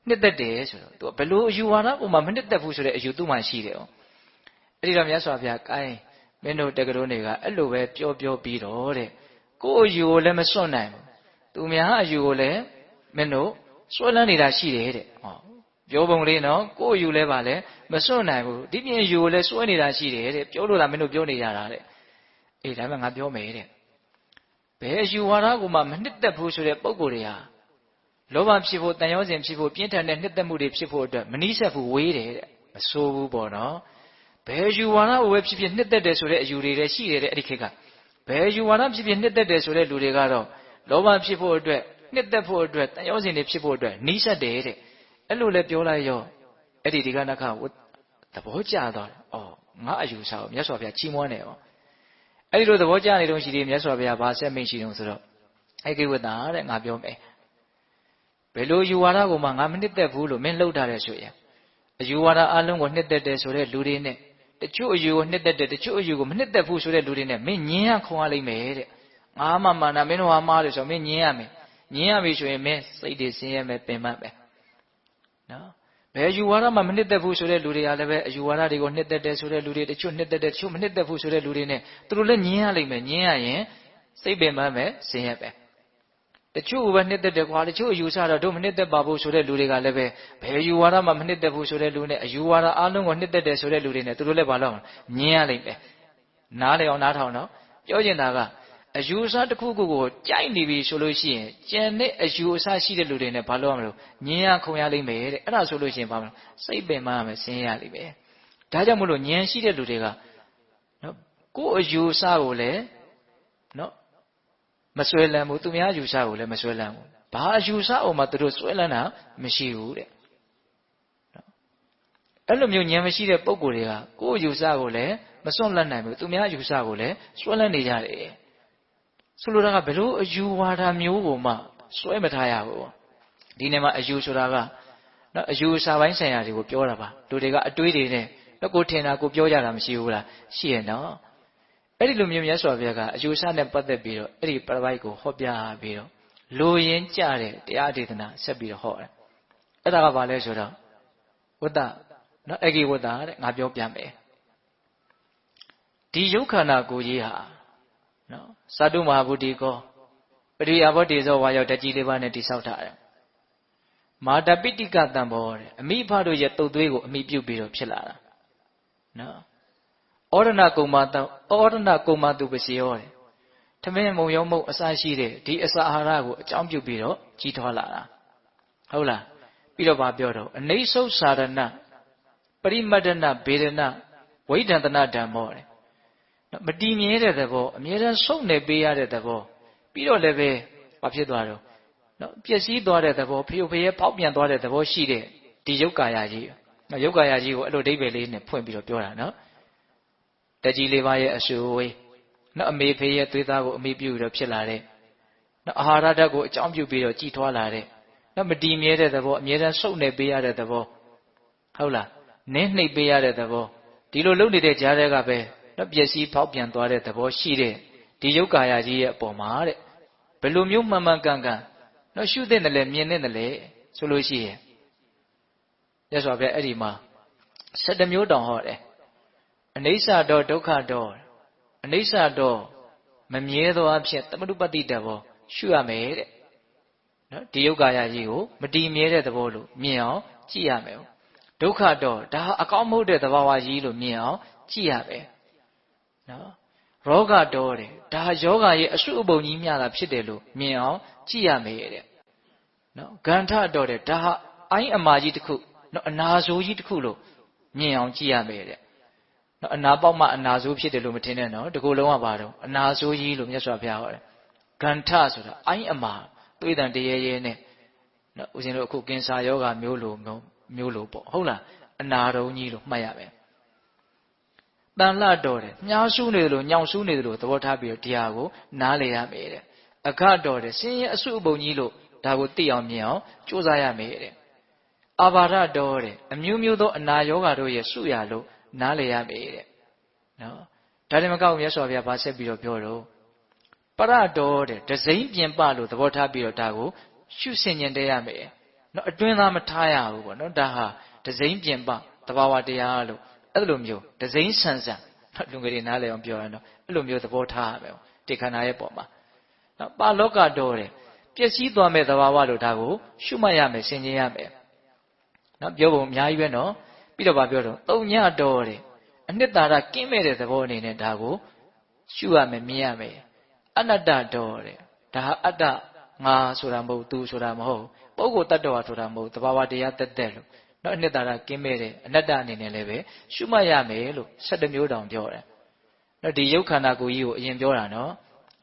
နှစ်သက်တယ်ဆိုတော့သူကဘယ်လိုအယူဝါဒပုံမှာမနှစ်သက်ဘူးဆိုတဲ့အယူသူ့မှာရှိတယ်။အဲ့ဒီတော့မြတ်စွာဘုရားကိုင်းမင်းတို့တက္ကသိုလ်တွေကအဲ့လိုပဲပြောပြီးတော့တဲ့ကိုယ့်အယူကိုလည်းမစွန့်နိုင်ဘူး။သူများအယူကိုလည်းမင်းတို့စွန့်လန်းနေတာရှိတယ်တဲ့။ဟောပြောပုံလေးနော်ကိုယ့်အယူလည်းပါလေမစွန့်နိုင်ဘူး။ဒီပြင်အယူကိုလည်းစွန့်နေတာရှိတယ်တဲ့။ပြောလို့လားမင်းတို့ပြောနေရတာတဲ့။အေးဒါမှငါပြောမယ်တဲ့။ဘယ်အယူဝါဒကိုမှမနှစ်သက်ဘူးဆိုတဲ့ပုံကိုယ်တွေဟာလောဘဖြစ်ဖို့တန်ရောစဉ်ဖြစ်ဖို့ပြင်းထန်တဲ့နှစ်သက်မှုတွေဖြစ်ဖို့အတွက်မနှိစက်ဘူးဝေးတယ်တဲ့မဆိုးဘူးပေါ့နော်ဘယ်ယူဝါဒကိုပဲဖြစ်ဖြစ်နှစ်သက်တယ်ဆိုတဲ့အယူတွေလည်းရှိတယ်တဲ့အဲ့ဒီခေတ်ကဘယ်ယူဝါဒဖြစ်ဖြစ်နှစ်သက်တယ်ဆိုတဲ့လူတွေကတော့လောဘဖြစ်ဖို့အတွက်နှစ်သက်ဖို့အတွက်တန်ရောစဉ်တွေဖြစ်ဖို့အတွက်နှိစက်တယ်တဲ့အဲ့လိုလည်းပြောလိုက်ရောအဲ့ဒီဒီကနခသဘောကျသွားတယ်အော်ငါအယူဆကိုမြတ်စွာဘုရားချီးမွမ်းတယ်ဩအဲ့ဒီလိုသဘောကျနေတော့ရှိသေးမြတ်စွာဘုရားဗာဆက်မိတ်ရှိတုံးဆိုတော့အဲ့ကိဝတ္တာတဲ့ငါပြောမယ်ဘယ်လိုယူဝါဒကိုမှငါမနှစ်သက်ဘူးလို့မင်းလှုပ်ထားတယ်ဆိုရင်အယူဝါဒအလုံးကိုနှစ်သက်တယ်ဆိုတဲ့လူတွေနဲ့တချို့အယူကိုနှစ်သက်တယ်တချို့အယူကိုမနှစ်သက်ဘူးဆိုတဲ့လူတွေနဲ့မင်းညင်းရခုံရလိမ့်မယ်တဲ့ငါမှမာနာမင်းတို့ဟာမှားတယ်ဆိုတော့မင်းညင်းရမယ်ညင်းရပြီဆိုရင်မင်းစိတ်တွေဆင်းရဲမယ်ပင်ပန်းမယ်နော်ဘယ်ယူဝါဒမှမနှစ်သက်ဘူးဆိုတဲ့လူတွေကလည်းပဲအယူဝါဒတွေကိုနှစ်သက်တယ်ဆိုတဲ့လူတွေတချို့နှစ်သက်တယ်တချို့မနှစ်သက်ဘူးဆိုတဲ့လူတွေနဲ့သူတို့လည်းညင်းရလိမ့်မယ်ညင်းရရင်စိတ်ပင်ပန်းမယ်ဆင်းရဲပဲတချို့ပဲနှစ်သက်တယ်ကွာတချို့အယူဆတော့တို့မနှစ်သက်ပါဘူးဆိုတဲ့လူတွေကလည်းပဲဘယ်ယူဝါဒမှမနှစ်သက်ဘူးဆိုတဲ့လူနဲ့အယူဝါဒအလုံးကိုနှစ်သက်တယ်ဆိုတဲ့လူတွေနဲ့သူတို့လည်းဘာလို့ညင်းရလိမ့်မယ်နားလေအောင်နားထောင်တော့ပြောချင်တာကအယူအဆတစ်ခုခုကိုကြိုက်နေပြီဆိုလို့ရှိရင်ကျန်တဲ့အယူအဆရှိတဲ့လူတွေနဲ့ဘာလို့ရမလို့ညင်းရခုံရလိမ့်မယ်တဲ့အဲ့ဒါဆိုလို့ရှိရင်ဘာမလို့စိတ်ပင်မရမယ်ဆင်းရလိမ့်မယ်ဒါကြောင့်မလို့ညံရှိတဲ့လူတွေကနော်ကိုယ့်အယူအဆကိုလည်းနော်မဆွဲလန်းဘူးသူများယူဆကိုလည်းမဆွဲလန်းဘူးဘာအယူဆအောင်မှသူတို့ဆွဲလန်းတာမရှိဘူးတဲ့နော်အဲ့လိုမျိုးဉာဏ်မရှိတဲ့ပုံကိုယ်တွေကကိုယ့်ယူဆကိုလည်းမစွန့်လန်းနိုင်ဘူးသူများယူဆကိုလည်းဆွဲလန်းနေကြတယ်ဆိုလိုတာကဘယ်လိုအယူဝါဒမျိုးကိုမှဆွဲမထားရဘူးဒီနေ့မှာအယူဆိုတာကနော်အယူအဆပိုင်းဆိုင်ရာတွေကိုပြောတာပါလူတွေကအတွေးတွေနဲ့တော့ကိုထင်တာကိုပြောကြတာမရှိဘူးလားရှိရဲ့နော်အဲ့ဒီလိုမျိုးမြတ်စွာဘုရားကအယူဆနဲ့ပတ်သက်ပြီးတော့အဲ့ဒီပရပိုက်ကိုဟောပြပြီးတော့လိုရင်းကြတဲ့တရားဒေသနာဆက်ပြီးတော့ဟောတယ်အဲ့ဒါကဘာလဲဆိုတော့ဝတ္တနော်အဂိဝတ္တတဲ့ငါပြောပြမယ်ဒီယုတ်ခန္ဓာကိုယ်ကြီးဟာနော်သတ္တုမဟာဗုဒ္ဓေကောပရိယာဘောတေဇောဝါယောဓာတ်ကြီးလေးပါးနဲ့တိဆောက်ထားတယ်မာတပိဋိကတံဘောတဲ့အမိဖတို့ရဲ့တုတ်သွေးကိုအမိပြုတ်ပြီးတော့ဖြစ်လာတာနော်ဩရဏကုမ္မာတဩရဏကုမ္မာတုပစီယောတဲ့ထမင်းမုံရုံမုံအစရှိတဲ့ဒီအစာအာဟာရကိုအကြောင်းပြုပြီးတော့ကြီးထွားလာတာဟုတ်လားပြီးတော့ဗာပြောတော့အနိစ္ဆုစာရဏပရိမတ္တနာဗေဒနာဝိဒန္တနာဓမ္မောတဲ့မတည်မြဲတဲ့သဘောအမြဲတမ်းဆုံးနေပေးရတဲ့သဘောပြီးတော့လည်းပဲဘာဖြစ်သွားတော့နော်ပျက်စီးသွားတဲ့သဘောဖျုတ်ဖျဲပေါက်ပြန်သွားတဲ့သဘောရှိတဲ့ဒီယုတ်ကာယကြီးနော်ယုတ်ကာယကြီးကိုအဲ့လိုအဓိပ္ပာယ်လေးနဲ့ဖွင့်ပြီးတော့ပြောတာနော်တကြီးလေးပါးရဲ့အဆူဝေးနော်အမေဖေရဲ့သွေးသားကိုအမိပြုပြီးတော့ဖြစ်လာတဲ့နော်အာဟာရဓာတ်ကိုအကြောင်းပြုပြီးတော့ကြည်ထွားလာတဲ့နော်မတည်မြဲတဲ့သဘောအမြဲတမ်းစုပ်နေပေးရတဲ့သဘောဟုတ်လားနင်းနှိပ်ပေးရတဲ့သဘောဒီလိုလုပ်နေတဲ့ကြားတဲ့ကပဲနော်ပျက်စီးဖောက်ပြန်သွားတဲ့သဘောရှိတဲ့ဒီယုတ်ကာယကြီးရဲ့အပေါ်မှာတဲ့ဘယ်လိုမျိုးမှန်မှန်ကန်ကန်နော်ရှုတဲ့တယ်လေမြင်တဲ့တယ်လေဆိုလို့ရှိရင်မြတ်စွာဘုရားအဲ့ဒီမှာ7မျိုးတောင်ဟောတယ်အနိစ္စတော့ဒုက္ခတော့အနိစ္စတော့မမြဲသောအဖြစ်သမတုပတ္တိတဘောရှုရမယ်တဲ့နော်ဒီယုတ်ကာယကြီးကိုမတည်မြဲတဲ့သဘောလို့မြင်အောင်ကြည့်ရမယ်ဒုက္ခတော့ဒါအကောင်းမဟုတ်တဲ့သဘာဝကြီးလို့မြင်အောင်ကြည့်ရမယ်နော်ရောဂတော့တဲ့ဒါယောဂရဲ့အစုအပုံကြီးများတာဖြစ်တယ်လို့မြင်အောင်ကြည့်ရမယ်တဲ့နော်ဂန္ဓတော့တဲ့ဒါဟာအိုင်းအမာကြီးတစ်ခုနော်အနာဆိုးကြီးတစ်ခုလို့မြင်အောင်ကြည့်ရမယ်တဲ့နော်အနာပေါက်မှအနာဆိုးဖြစ်တယ်လို့မထင်နဲ့နော်ဒီကိုယ်လုံးကပါတော့အနာဆိုးကြီးလို့မြတ်စွာဘုရားဟောတယ်ဂန္ဓဆိုတာအိုင်းအမာသွေးတန်တရေရဲနဲ့နော်ဦးဇင်းတို့အခုကင်ဆာယောဂမျိုးလိုပေါ့ဟုတ်လားအနာတုံးကြီးလို့မှတ်ရမယ်တန်လှတော်တယ်မြားဆူးနေတယ်လို့ညောင်ဆူးနေတယ်လို့သဘောထားပြီးတော့ဒီဟာကိုနားလေရမယ်တဲ့အခတော်တယ်ဆင်းရဲအစုအပုံကြီးလို့ဒါကိုသိအောင်မြင်အောင်ကြိုးစားရမယ်တဲ့အာဘာဒတော်တယ်အမျိုးမျိုးသောအနာယောဂါတို့ရဲ့စုရလို့နားလေရမယ်တဲ့နော်ဒါတည်းမကောက်မြတ်စွာဘုရားဗာဆက်ပြီးတော့ပြောတော့ပရတော်တဲ့ဒဇိမ့်ပြင်ပလို့သဘောထားပြီးတော့ဒါကိုရှုဆင်ញင်တတ်ရမယ် နော်အတွင်းသားမထားရဘူးပေါ့နော်ဒါဟာဒဇိမ့်ပြင်ပတဘာဝတရားလို့အဲ့လိုမျိုးဒဇိမ့်ဆန်ဆန်လူငယ်တွေနားလည်အောင်ပြောရတော့အဲ့လိုမျိုးသဘောထားရမယ်တေခန္ဓာရဲ့ပေါ်မှာနော်ပါလောကတော်တယ်ပျက်စီးသွားမဲ့သဘာဝလို့ဒါကိုရှုမှတ်ရမယ်ဆင်ခြင်ရမယ်နော်ပြောပုံအများကြီးပဲနော်ပြီးတော့ဗာပြောတော့သုံးညတော်တယ်အနှစ်သာရကင်းမဲ့တဲ့သဘောအနေနဲ့ဒါကိုရှုရမယ်မြင်ရမယ်အနတ္တတော်တယ်ဒါဟာအတ္တငါဆိုတာမဟုတ်သူဆိုတာမဟုတ်ပုဂ္ဂိုလ်တ attva ဆိုတာမဟုတ်သဘာဝတရားတက်တက်လို့နော်အနှစ်သာရကင်းမဲ့တဲ့အနတ္တအနေနဲ့လည်းပဲရှုမှတ်ရမယ်လို့7မျိုးတောင်ပြောတယ်နော်ဒီယုတ်ခန္ဓာကိုယ်ကြီးကိုအရင်ပြောတာနော်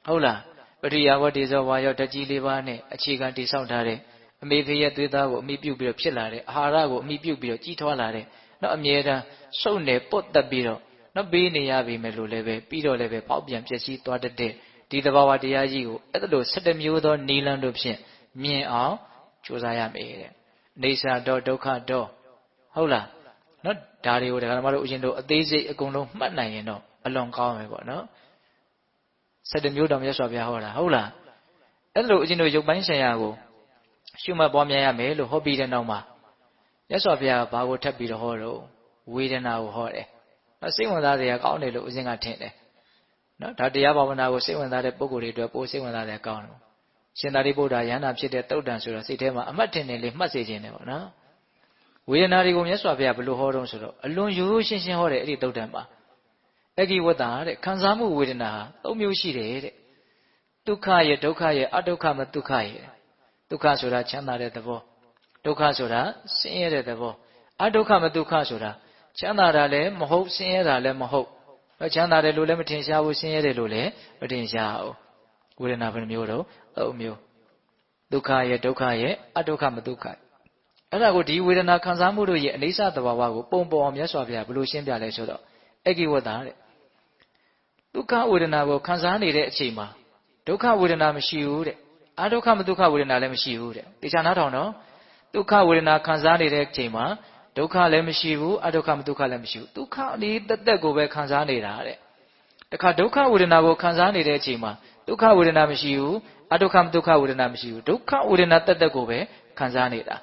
ဟုတ်လားပရိယာဝတ္တိဇောဝါယောဓာတ်ကြီး၄ပါးနဲ့အခြေခံတည်ဆောက်ထားတဲ့အမေဖေရဲ့သွေးသားကိုအမိပြုပြီးတော့ဖြစ်လာတဲ့အာဟာရကိုအမိပြုပြီးတော့ကြီးထွားလာတဲ့နော်အမြဲတမ်းစုပ်နေပုတ်တက်ပြီးတော့နော်ပေးနေရပြီမယ်လို့လည်းပဲပြီးတော့လည်းပဲပေါက်ပြန်ပျက်စီးသွားတတ်တဲ့ဒီသဘာဝတရားကြီးကိုအဲ့လို7မျိုးသောနိလန်းတို့ဖြင့်မြင်အောင်ကြိုးစားရမယ်တဲ့နေစာတော့ဒုက္ခတော့ဟုတ်လားနော်ဒါတွေကိုဒကာမတို့ဦးရှင်တို့အသေးစိတ်အကုန်လုံးမှတ်နိုင်ရင်တော့အလွန်ကောင်းမယ်ပေါ့နော်7မျိုးတောင်မြတ်စွာဘုရားဟောတာဟုတ်လားအဲ့လိုဦးရှင်တို့ရုပ်ပိုင်းဆိုင်ရာကိုရှုမှတ်ပွားများရမယ်လို့ဟောပြီးတဲ့နောက်မှာမြတ်စွာဘုရားဘာကိုထပ်ပြီးတော့ဟောတော့ဝေဒနာကိုဟောတယ်နော်စိတ်ဝင်စားစရာကောင်းတယ်လို့ဦးရှင်ကထင်တယ်နော်ဒါတရားဘာဝနာကိုစိတ်ဝင်စားတဲ့ပုဂ္ဂိုလ်တွေအတွက်ပိုစိတ်ဝင်စားတယ်ကောင်းတယ်ရှင်သာရိပုတ္တရာယန္တာဖြစ်တဲ့တုတ်တန်ဆိုတော့စိတ်ထဲမှာအမှတ်ထင်တယ်လေမှတ်စေခြင်းတယ်ပေါ့နော်ဝေဒနာတွေကိုမြတ်စွာဘုရားဘယ်လိုဟောတော့ဆိုတော့အလွန်ရိုးရိုးရှင်းရှင်းဟောတယ်အဲ့ဒီတုတ်တန်မှာအဂိဝတ္တာတဲ့ခံစားမှုဝေဒနာဟာ3မျိုးရှိတယ်တဲ့ဒုက္ခရဲ့ဒုက္ခရဲ့အဒုက္ခမဒုက္ခရဲ့ဒုက္ခဆိုတာချမ်းသာတဲ့သဘောဒုက္ခဆိုတာဆင်းရဲတဲ့သဘောအဒုက္ခမဒုက္ခဆိုတာချမ်းသာတာလည်းမဟုတ်ဆင်းရဲတာလည်းမဟုတ်ချမ်းသာတယ်လို့လည်းမထင်ရှားဘူးဆင်းရဲတယ်လို့လည်းမထင်ရှားဘူးဝေဒနာဘယ်နှမျိုးတော့3မျိုးဒုက္ခရဲ့ဒုက္ခရဲ့အဒုက္ခမဒုက္ခအဲ့ဒါကိုဒီဝေဒနာခံစားမှုတို့ရဲ့အနိစ္စသဘာဝကိုပုံပေါ်အောင်မြတ်စွာဘုရားဘယ်လိုရှင်းပြလဲဆိုတော့အဂိဝတ္တာတဲ့ဒုက္ခဝေဒနာကိုခံစားနေတဲ့အချိန်မှာဒုက္ခဝေဒနာမရှိဘူးတဲ့အဒုက္ခမဒုက္ခဝေဒနာလည်းမရှိဘူးတဲ့တေချာနားထောင်နော်ဒုက္ခဝေဒနာခံစားနေတဲ့အချိန်မှာဒုက္ခလည်းမရှိဘူးအဒုက္ခမဒုက္ခလည်းမရှိဘူးဒုက္ခလေးတက်တက်ကိုပဲခံစားနေတာတဲ့တခါဒုက္ခဝေဒနာကိုခံစားနေတဲ့အချိန်မှာဒုက္ခဝေဒနာမရှိဘူးအဒုက္ခမဒုက္ခဝေဒနာမရှိဘူးဒုက္ခဝေဒနာတက်တက်ကိုပဲခံစားနေတာ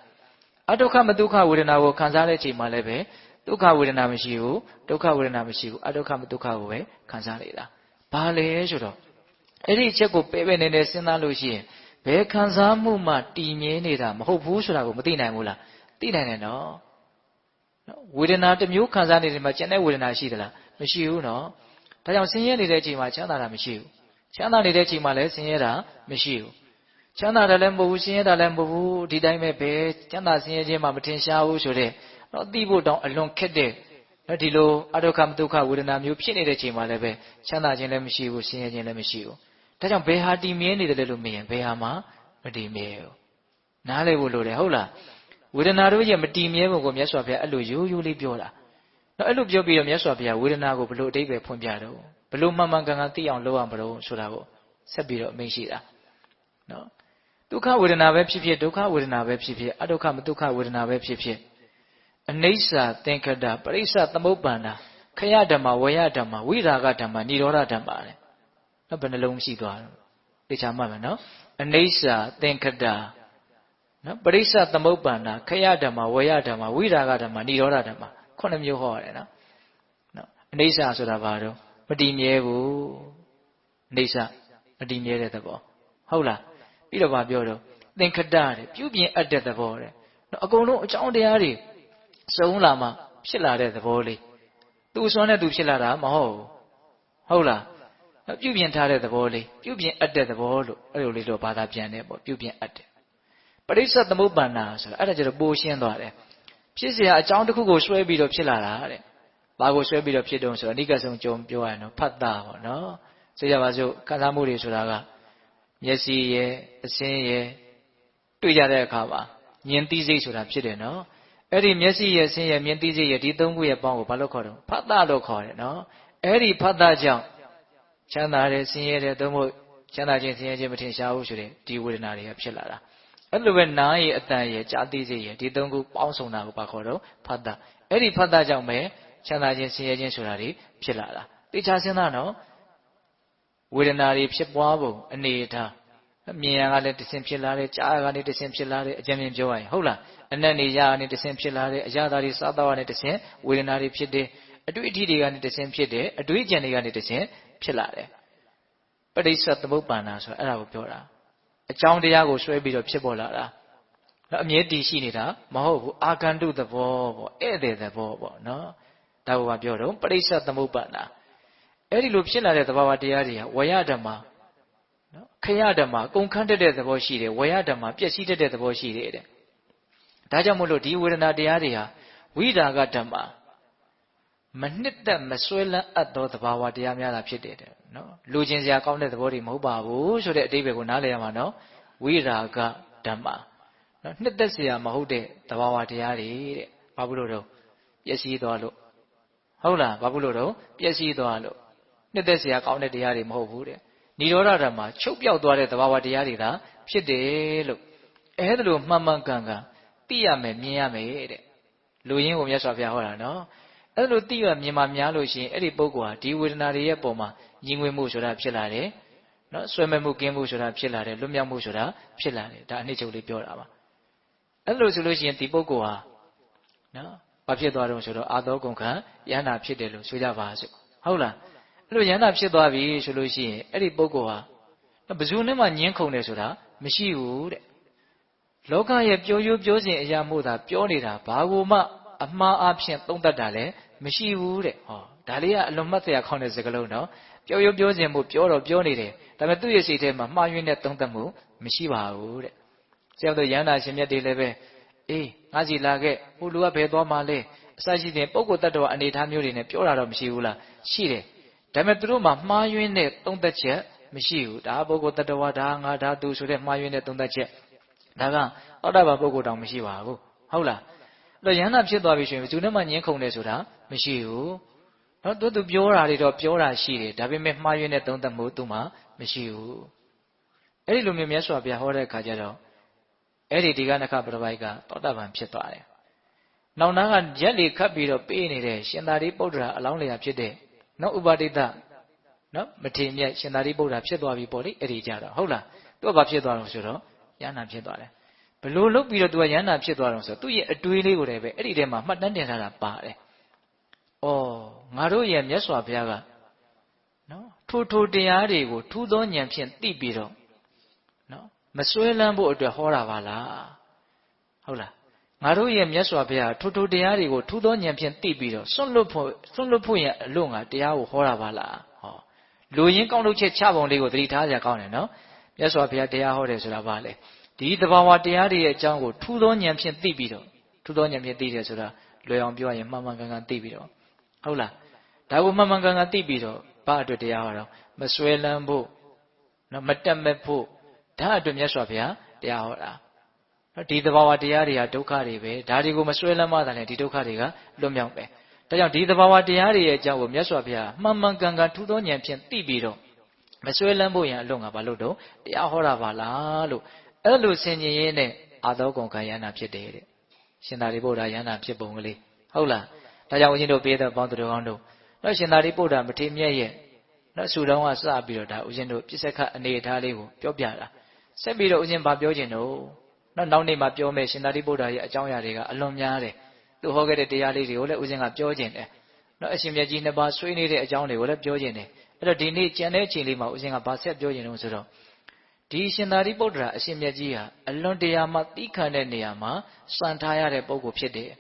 အဒုက္ခမဒုက္ခဝေဒနာကိုခံစားတဲ့အချိန်မှာလည်းပဲဒုက္ခဝေဒနာမရှိဘူးဒုက္ခဝေဒနာမရှိဘူးအဒုက္ခမဒုက္ခကိုပဲခံစားနေတာဘာလဲဆိုတော့အဲ့ဒီအချက်ကိုပဲပဲနေနေစဉ်းစားလို့ရှိရင်ဘယ်ခံစားမှုမှတည်မြဲနေတာမဟုတ်ဘူးဆိုတာကိုမသိနိုင်ဘူးလားသိနိုင်တယ်နော်ဝေဒနာတစ်မျိုးခံစားနေတယ်မှာကျန်တဲ့ဝေဒနာရှိသလားမရှိဘူးနော်ဒါကြောင့်ဆင်းရဲနေတဲ့အချိန်မှာချမ်းသာတာမရှိဘူးချမ်းသာနေတဲ့အချိန်မှာလည်းဆင်းရဲတာမရှိဘူးချမ်းသာတယ်လည်းမဟုတ်ဘူးဆင်းရဲတာလည်းမဟုတ်ဘူးဒီတိုင်းပဲပဲချမ်းသာဆင်းရဲခြင်းမှမထင်ရှားဘူးဆိုတဲ့တော့သိဖို့တောင်အလွန်ခက်တဲ့ဒီလိုအဒုက္ခမဒုက္ခဝေဒနာမျိုးဖြစ်နေတဲ့အချိန်မှာလည်းပဲချမ်းသာခြင်းလည်းမရှိဘူးဆင်းရဲခြင်းလည်းမရှိဘူးဒါကြောင့်ဘယ်ဟာတည်မြဲနေတယ်လို့မေးရင်ဘယ်ဟာမှမတည်မြဲဘူးနားလည်ဖို့လိုတယ်ဟုတ်လားဝေဒနာတို့ရဲ့မတည်မြဲပုံကိုမြတ်စွာဘုရားအဲ့လိုရိုးရိုးလေးပြောတာနော်အဲ့လိုပြောပြီးတော့မြတ်စွာဘုရားဝေဒနာကိုဘယ်လိုအဓိပ္ပာယ်ဖွင့်ပြတော့ဘယ်လိုမှန်မှန်ကန်ကန်သိအောင်လုပ်အောင်ဘယ်လိုဆိုတာကိုဆက်ပြီးတော့အမိန့်ရှိတာနော်ဒုက္ခဝေဒနာပဲဖြစ်ဖြစ်ဒုက္ခဝေဒနာပဲဖြစ်ဖြစ်အဒုက္ခမဒုက္ခဝေဒနာပဲဖြစ်ဖြစ်အနိစ္စသင်္ခတပရိစ္ဆသမုပ္ပန္နာခယဓမ္မဝေယဓမ္မဝိရာဂဓမ္မនិရောဓဓမ္မတဲ့နော်ဘယ်နှလုံးရှိသွားတော့သိချာမှတ်မယ်နော်အနိစ္စသင်္ခတနော်ပရိစ္ဆသမုပ္ပန္နာခယဓမ္မဝေယဓမ္မဝိရာဂဓမ္မនិရောဓဓမ္မ9မျိုးဟောရတယ်နော်အနိစ္စဆိုတာဘာတော့မတည်မြဲဘူးအနိစ္စမတည်မြဲတဲ့သဘောဟုတ်လားပြီးတော့ဗာပြောတော့သင်္ခတတဲ့ပြုပြင်အပ်တဲ့သဘောတဲ့နော်အကုန်လုံးအကြောင်းတရားတွေစုံလာမှဖြစ်လာတဲ့သဘောလေးသူ့စွမ်းနဲ့သူဖြစ်လာတာမဟုတ်ဘူးဟုတ်လားပြုပြင်ထားတဲ့သဘောလေးပြုပြင်အပ်တဲ့သဘောလို့အဲ့လိုလေးတော့ဘာသာပြန်တယ်ပေါ့ပြုပြင်အပ်တယ်ပရိစ္ဆသမုပ္ပန္နာဆိုတာအဲ့ဒါကျတော့ပိုရှင်းသွားတယ်ဖြစ်เสียအကြောင်းတစ်ခုကိုဆွဲပြီးတော့ဖြစ်လာတာတဲ့ဘာကိုဆွဲပြီးတော့ဖြစ်တုံးဆိုတော့အနိကဆုံးကြုံပြောရရင်တော့ဖတ်တာပေါ့နော်ဆိုကြပါစို့ခံစားမှုတွေဆိုတာကမျက်စိရဲ့အစင်းရဲ့တွေ့ကြတဲ့အခါမှာမြင်သိစိတ်ဆိုတာဖြစ်တယ်နော်အဲ့ဒီမျက်စိရဲ့အစင်းရဲ့မြင်သိစိတ်ရဲ့ဒီ3ခုရဲ့ပေါင်းကိုဘာလို့ခေါ်တော့ဖတ်တာလို့ခေါ်တယ်နော်အဲ့ဒီဖတ်တာကြောင့်ချမ်းသာတယ်ဆင်းရဲတယ်သို့မဟုတ်ချမ်းသာခြင်းဆင်းရဲခြင်းမထင်ရှားဘူးဆိုတဲ့ဒီဝေဒနာတွေကဖြစ်လာတာအဲ့လိုပဲနားရဲ့အတန်ရဲ့ကြားသိစိတ်ရဲ့ဒီ3ခုပေါင်းစုံတာကိုဘာခေါ်တော့ဖတ်တာအဲ့ဒီဖတ်တာကြောင့်ပဲချမ်းသာခြင်းဆင်းရဲခြင်းဆိုတာတွေဖြစ်လာတာသိချာစဉ်းစားနော်ဝေဒနာတွေဖြစ်ပွားပုံအနေအထား မြင်ရကလည်းတဆင်ဖြစ်လာတယ်ကြားရကလည်းတဆင်ဖြစ်လာတယ်အကြံဉာဏ်ပြောရရင်ဟုတ်လားအနက်နေရကနေတဆင်ဖြစ်လာတယ်အရာသာတွေစားတော့ကနေတဆင်ဝေဒနာတွေဖြစ်တယ်အတွေ့အထိတွေကနေတဆင်ဖြစ်တယ်အတွေ့အကြံတွေကနေတဆင်ဖြစ်လာတယ်ပရိစ္ဆသမုပ္ပန္နာဆိုအဲ့ဒါကိုပြောတာအကြောင်းတရားကိုဆွဲပြီးတော့ဖြစ်ပေါ်လာတာအမြဲတည်ရှိနေတာမဟုတ်ဘူးအာဂန္တုသဘောပေါ့ဧည့်သည်သဘောပေါ့နော်ဒါကိုပြောတော့ပရိစ္ဆသမုပ္ပန္နာအဲ့ဒီလိုဖြစ်လာတဲ့သဘာဝတရားတွေကဝရဓမ္မနော်ခရဓမ္မကုန်ခန်းတတ်တဲ့သဘောရှိတယ်ဝရဓမ္မပျက်စီးတတ်တဲ့သဘောရှိတယ်တဲ့ဒါကြောင့်မို့လို့ဒီဝေဒနာတရားတွေဟာဝိရာဂဓမ္မမနှစ်သက်မဆွဲလန်းအပ်သောသဘာဝတရားများတာဖြစ်တယ်တဲ့နော်လူချင်းစရာကောင်းတဲ့သဘောတွေမဟုတ်ပါဘူးဆိုတဲ့အဓိပ္ပာယ်ကိုနားလည်ရမှာနော်ဝိရာဂဓမ္မနော်နှစ်သက်စရာမဟုတ်တဲ့သဘာဝတရားတွေတဲ့ဘာဖြစ်လို့တော့ပျက်စီးသွားလို့ဟုတ်လားဘာဖြစ်လို့တော့ပျက်စီးသွားလို့နှစ်သက်စရာကောင်းတဲ့တရားတွေမဟုတ်ဘူးတဲ့និရောဓဓမ္မချုပ်ပြောက်သွားတဲ့သဘာဝတရားတွေသာဖြစ်တယ်လို့အဲ့ဒါလိုမှန်မှန်ကန်ကန်သိရမယ်မြင်ရမယ်တဲ့လူရင်းကိုမြတ်စွာဘုရားဟောတာနော်အဲ့လိုသိရမြင်မှများလို့ရှိရင်အဲ့ဒီပုဂ္ဂိုလ်ဟာဒီဝေဒနာတွေရဲ့ပုံမှာညီငွေမှုဆိုတာဖြစ်လာတယ်နော်ဆွဲမဲ့မှုကင်းမှုဆိုတာဖြစ်လာတယ်လွတ်မြောက်မှုဆိုတာဖြစ်လာတယ်ဒါအနှစ်ချုပ်လေးပြောတာပါအဲ့လိုဆိုလို့ရှိရင်ဒီပုဂ္ဂိုလ်ဟာနော်ဘာဖြစ်သွားတော့ဆိုတော့အာသောကုန်ခံယန္တာဖြစ်တယ်လို့ဆိုကြပါစို့ဟုတ်လားအဲ့လိုယန္တာဖြစ်သွားပြီဆိုလို့ရှိရင်အဲ့ဒီပုဂ္ဂိုလ်ဟာဘယ်သူနဲ့မှညှင်းခုန်တယ်ဆိုတာမရှိဘူးတဲ့လောကရဲ့ပြောရိုးပြောစဉ်အရာမို့သာပြောနေတာဘာကိုမှအမှားအဖြစ်သုံးတတ်တာလည်းမရှိဘူးတဲ့ဟောဒါလေးကအလွန်မှတ်စရာကောင်းတဲ့စကားလုံးနော်ပြောရိုးပြောစဉ်မို့ပြောတော့ပြောနေတယ်ဒါပေမဲ့သူ့ရဲ့စိတ်ထဲမှာမှားယွင်းတဲ့သုံးသပ်မှုမရှိပါဘူးတဲ့ဆရာတို့ယန္တာရှင်မြတ်တွေလည်းပဲအေးငါစီလာခဲ့ဟိုလူကဘယ်သွားမှလဲအစရှိတဲ့ပုဂ္ဂိုလ်တ attva အနေထားမျိုးတွေနဲ့ပြောတာတော့မရှိဘူးလားရှိတယ်ဒါပေမဲ့သူတို့မှာမှားယွင်းတဲ့သုံးသပ်ချက်မရှိဘူးဒါပုဂ္ဂိုလ်တ attva ဒါငါဒါသူဆိုတဲ့မှားယွင်းတဲ့သုံးသပ်ချက်ဒါကသောတာပန်ပုဂ္ဂိုလ်တောင်မရှိပါဘူးဟုတ်လားအဲ့တော့ယန္တာဖြစ်သွားပြီဆိုရင်ဘယ်သူနဲ့မှညှင်းခုန်တယ်ဆိုတာမရှိဘူးနော်သူပြောတာတွေတော့ပြောတာရှိတယ်ဒါပေမဲ့မှားယွင်းတဲ့သုံးသပ်မှုသူ့မှာမရှိဘူးအဲ့ဒီလိုမျိုးမြတ်စွာဘုရားဟောတဲ့အခါကျတော့အဲ့ဒီဒီကနခပရပိုက်ကသောတာပန်ဖြစ်သွားတယ်နောက်နာကရက်လေခတ်ပြီးတော့ပေးနေတဲ့ရှင်သာရိပုတ္တရာအလောင်းလျာဖြစ်တဲ့နော်ဥပါတိတနော်မထေမြတ်ရှင်သာရိပုတ္တရာဖြစ်သွားပြီပေါ့လေအဲ့ဒီကြတော့ဟုတ်လားသူကဘာဖြစ်သွားတော့ဆိုတော့ယန္တာဖြစ်သွားတယ်ဘလို့လုတ်ပြီးတော့သူကယန္တာဖြစ်သွားတော့ဆိုသူ့ရဲ့အတွေးလေးကိုလည်းပဲအဲ့ဒီထဲမှာမှတ်တမ်းတင်ထားတာပါတယ်ဩငါတို့ရဲ့မြတ်စွာဘုရားကနော်ထိုတရားတွေကိုထူးသောဉာဏ်ဖြင့်သိပြီးတော့နော်မစွဲလန်းဖို့အတွက်ဟောတာပါလားဟုတ်လားငါတို့ရဲ့မြတ်စွာဘုရားထိုတရားတွေကိုထူးသောဉာဏ်ဖြင့်သိပြီးတော့စွန့်လွတ်ဖို့ရအလို့ငါတရားကိုဟောတာပါလားဟောလူရင်းကောင်းလုပ်ချက်ချပုံလေးကိုသတိထားကြကောင်းတယ်နော်မြတ်စွာဘုရားတရားဟောတယ်ဆိုတာဘာလဲဒီသဘာဝတရားတွေရဲ့အကြောင်းကိုထူးသောဉာဏ်ဖြင့်သိပြီးတော့ထူးသောဉာဏ်ဖြင့်သိတယ်ဆိုတာလွယ်အောင်ပြောရရင်မှန်မှန်ကန်ကန်သိပြီးတော့ဟုတ်လားဒါကိုမှန်မှန်ကန်ကန်သိပြီးတော့ဘာအတွက်တရားဟောတော့မစွဲလန်းဖို့နော်မတက်မဲ့ဖို့ဒါအတွက်မြတ်စွာဘုရားတရားဟောတာဒီသဘာဝတရားတွေဟာဒုက္ခတွေပဲဒါတွေကိုမစွဲလန်းမှသာလေဒီဒုက္ခတွေကလွတ်မြောက်ပဲဒါကြောင့်ဒီသဘာဝတရားတွေရဲ့အကြောင်းကိုမြတ်စွာဘုရားမှန်မှန်ကန်ကန်ထူးသောဉာဏ်ဖြင့်သိပြီးတော့မစွဲလန်းဖို့ရန်အလို့ငါဘာလို့တော့တရားဟောတာပါလားလို့အဲ့လိုဆင်ញင်ရင်းနဲ့အာသောကုန်ခံယန္တာဖြစ်တယ်တဲ့ရှင်သာရိပုတ္တရာယန္တာဖြစ်ပုံကလေးဟုတ်လားဒါကြောင့်ဦးဇင်းတို့ပြေးတဲ့ပေါင်းသူတော်ကောင်းတို့နော်ရှင်သာရိပုတ္တရာမထေရမြတ်ရဲ့နော်ဆူတောင်းကစပြီးတော့ဒါဦးဇင်းတို့ပြစ္ဆခအနေအထားလေးကိုပြောပြတာဆက်ပြီးတော့ဦးဇင်းဘာပြောခြင်းတော့နော်နောက်နေ့မှာပြောမယ်ရှင်သာရိပုတ္တရာရဲ့အကြောင်းအရာတွေကအလွန်များတယ်သူဟောခဲ့တဲ့တရားလေးတွေကိုလည်းဦးဇင်းကပြောခြင်းတယ်နော်အရှင်မြတ်ကြီးနှစ်ပါးဆွေးနေတဲ့အကြောင်းတွေကိုလည်းပြောခြင်းတယ်အဲ့တော့ဒီနေ့ကျန်တဲ့အချိန်လေးမှာဦးဇင်းကဘာဆက်ပြောခြင်းတော့ဆိုတော့ဒီရှင်သာရိပုတ္တရာအရှင်မြတ်ကြီးဟာအလွန်တရာမှသီးခံတဲ့နေရာမှာစံထားရတဲ့ပုဂ္ဂိုလ်ဖြစ်တယ်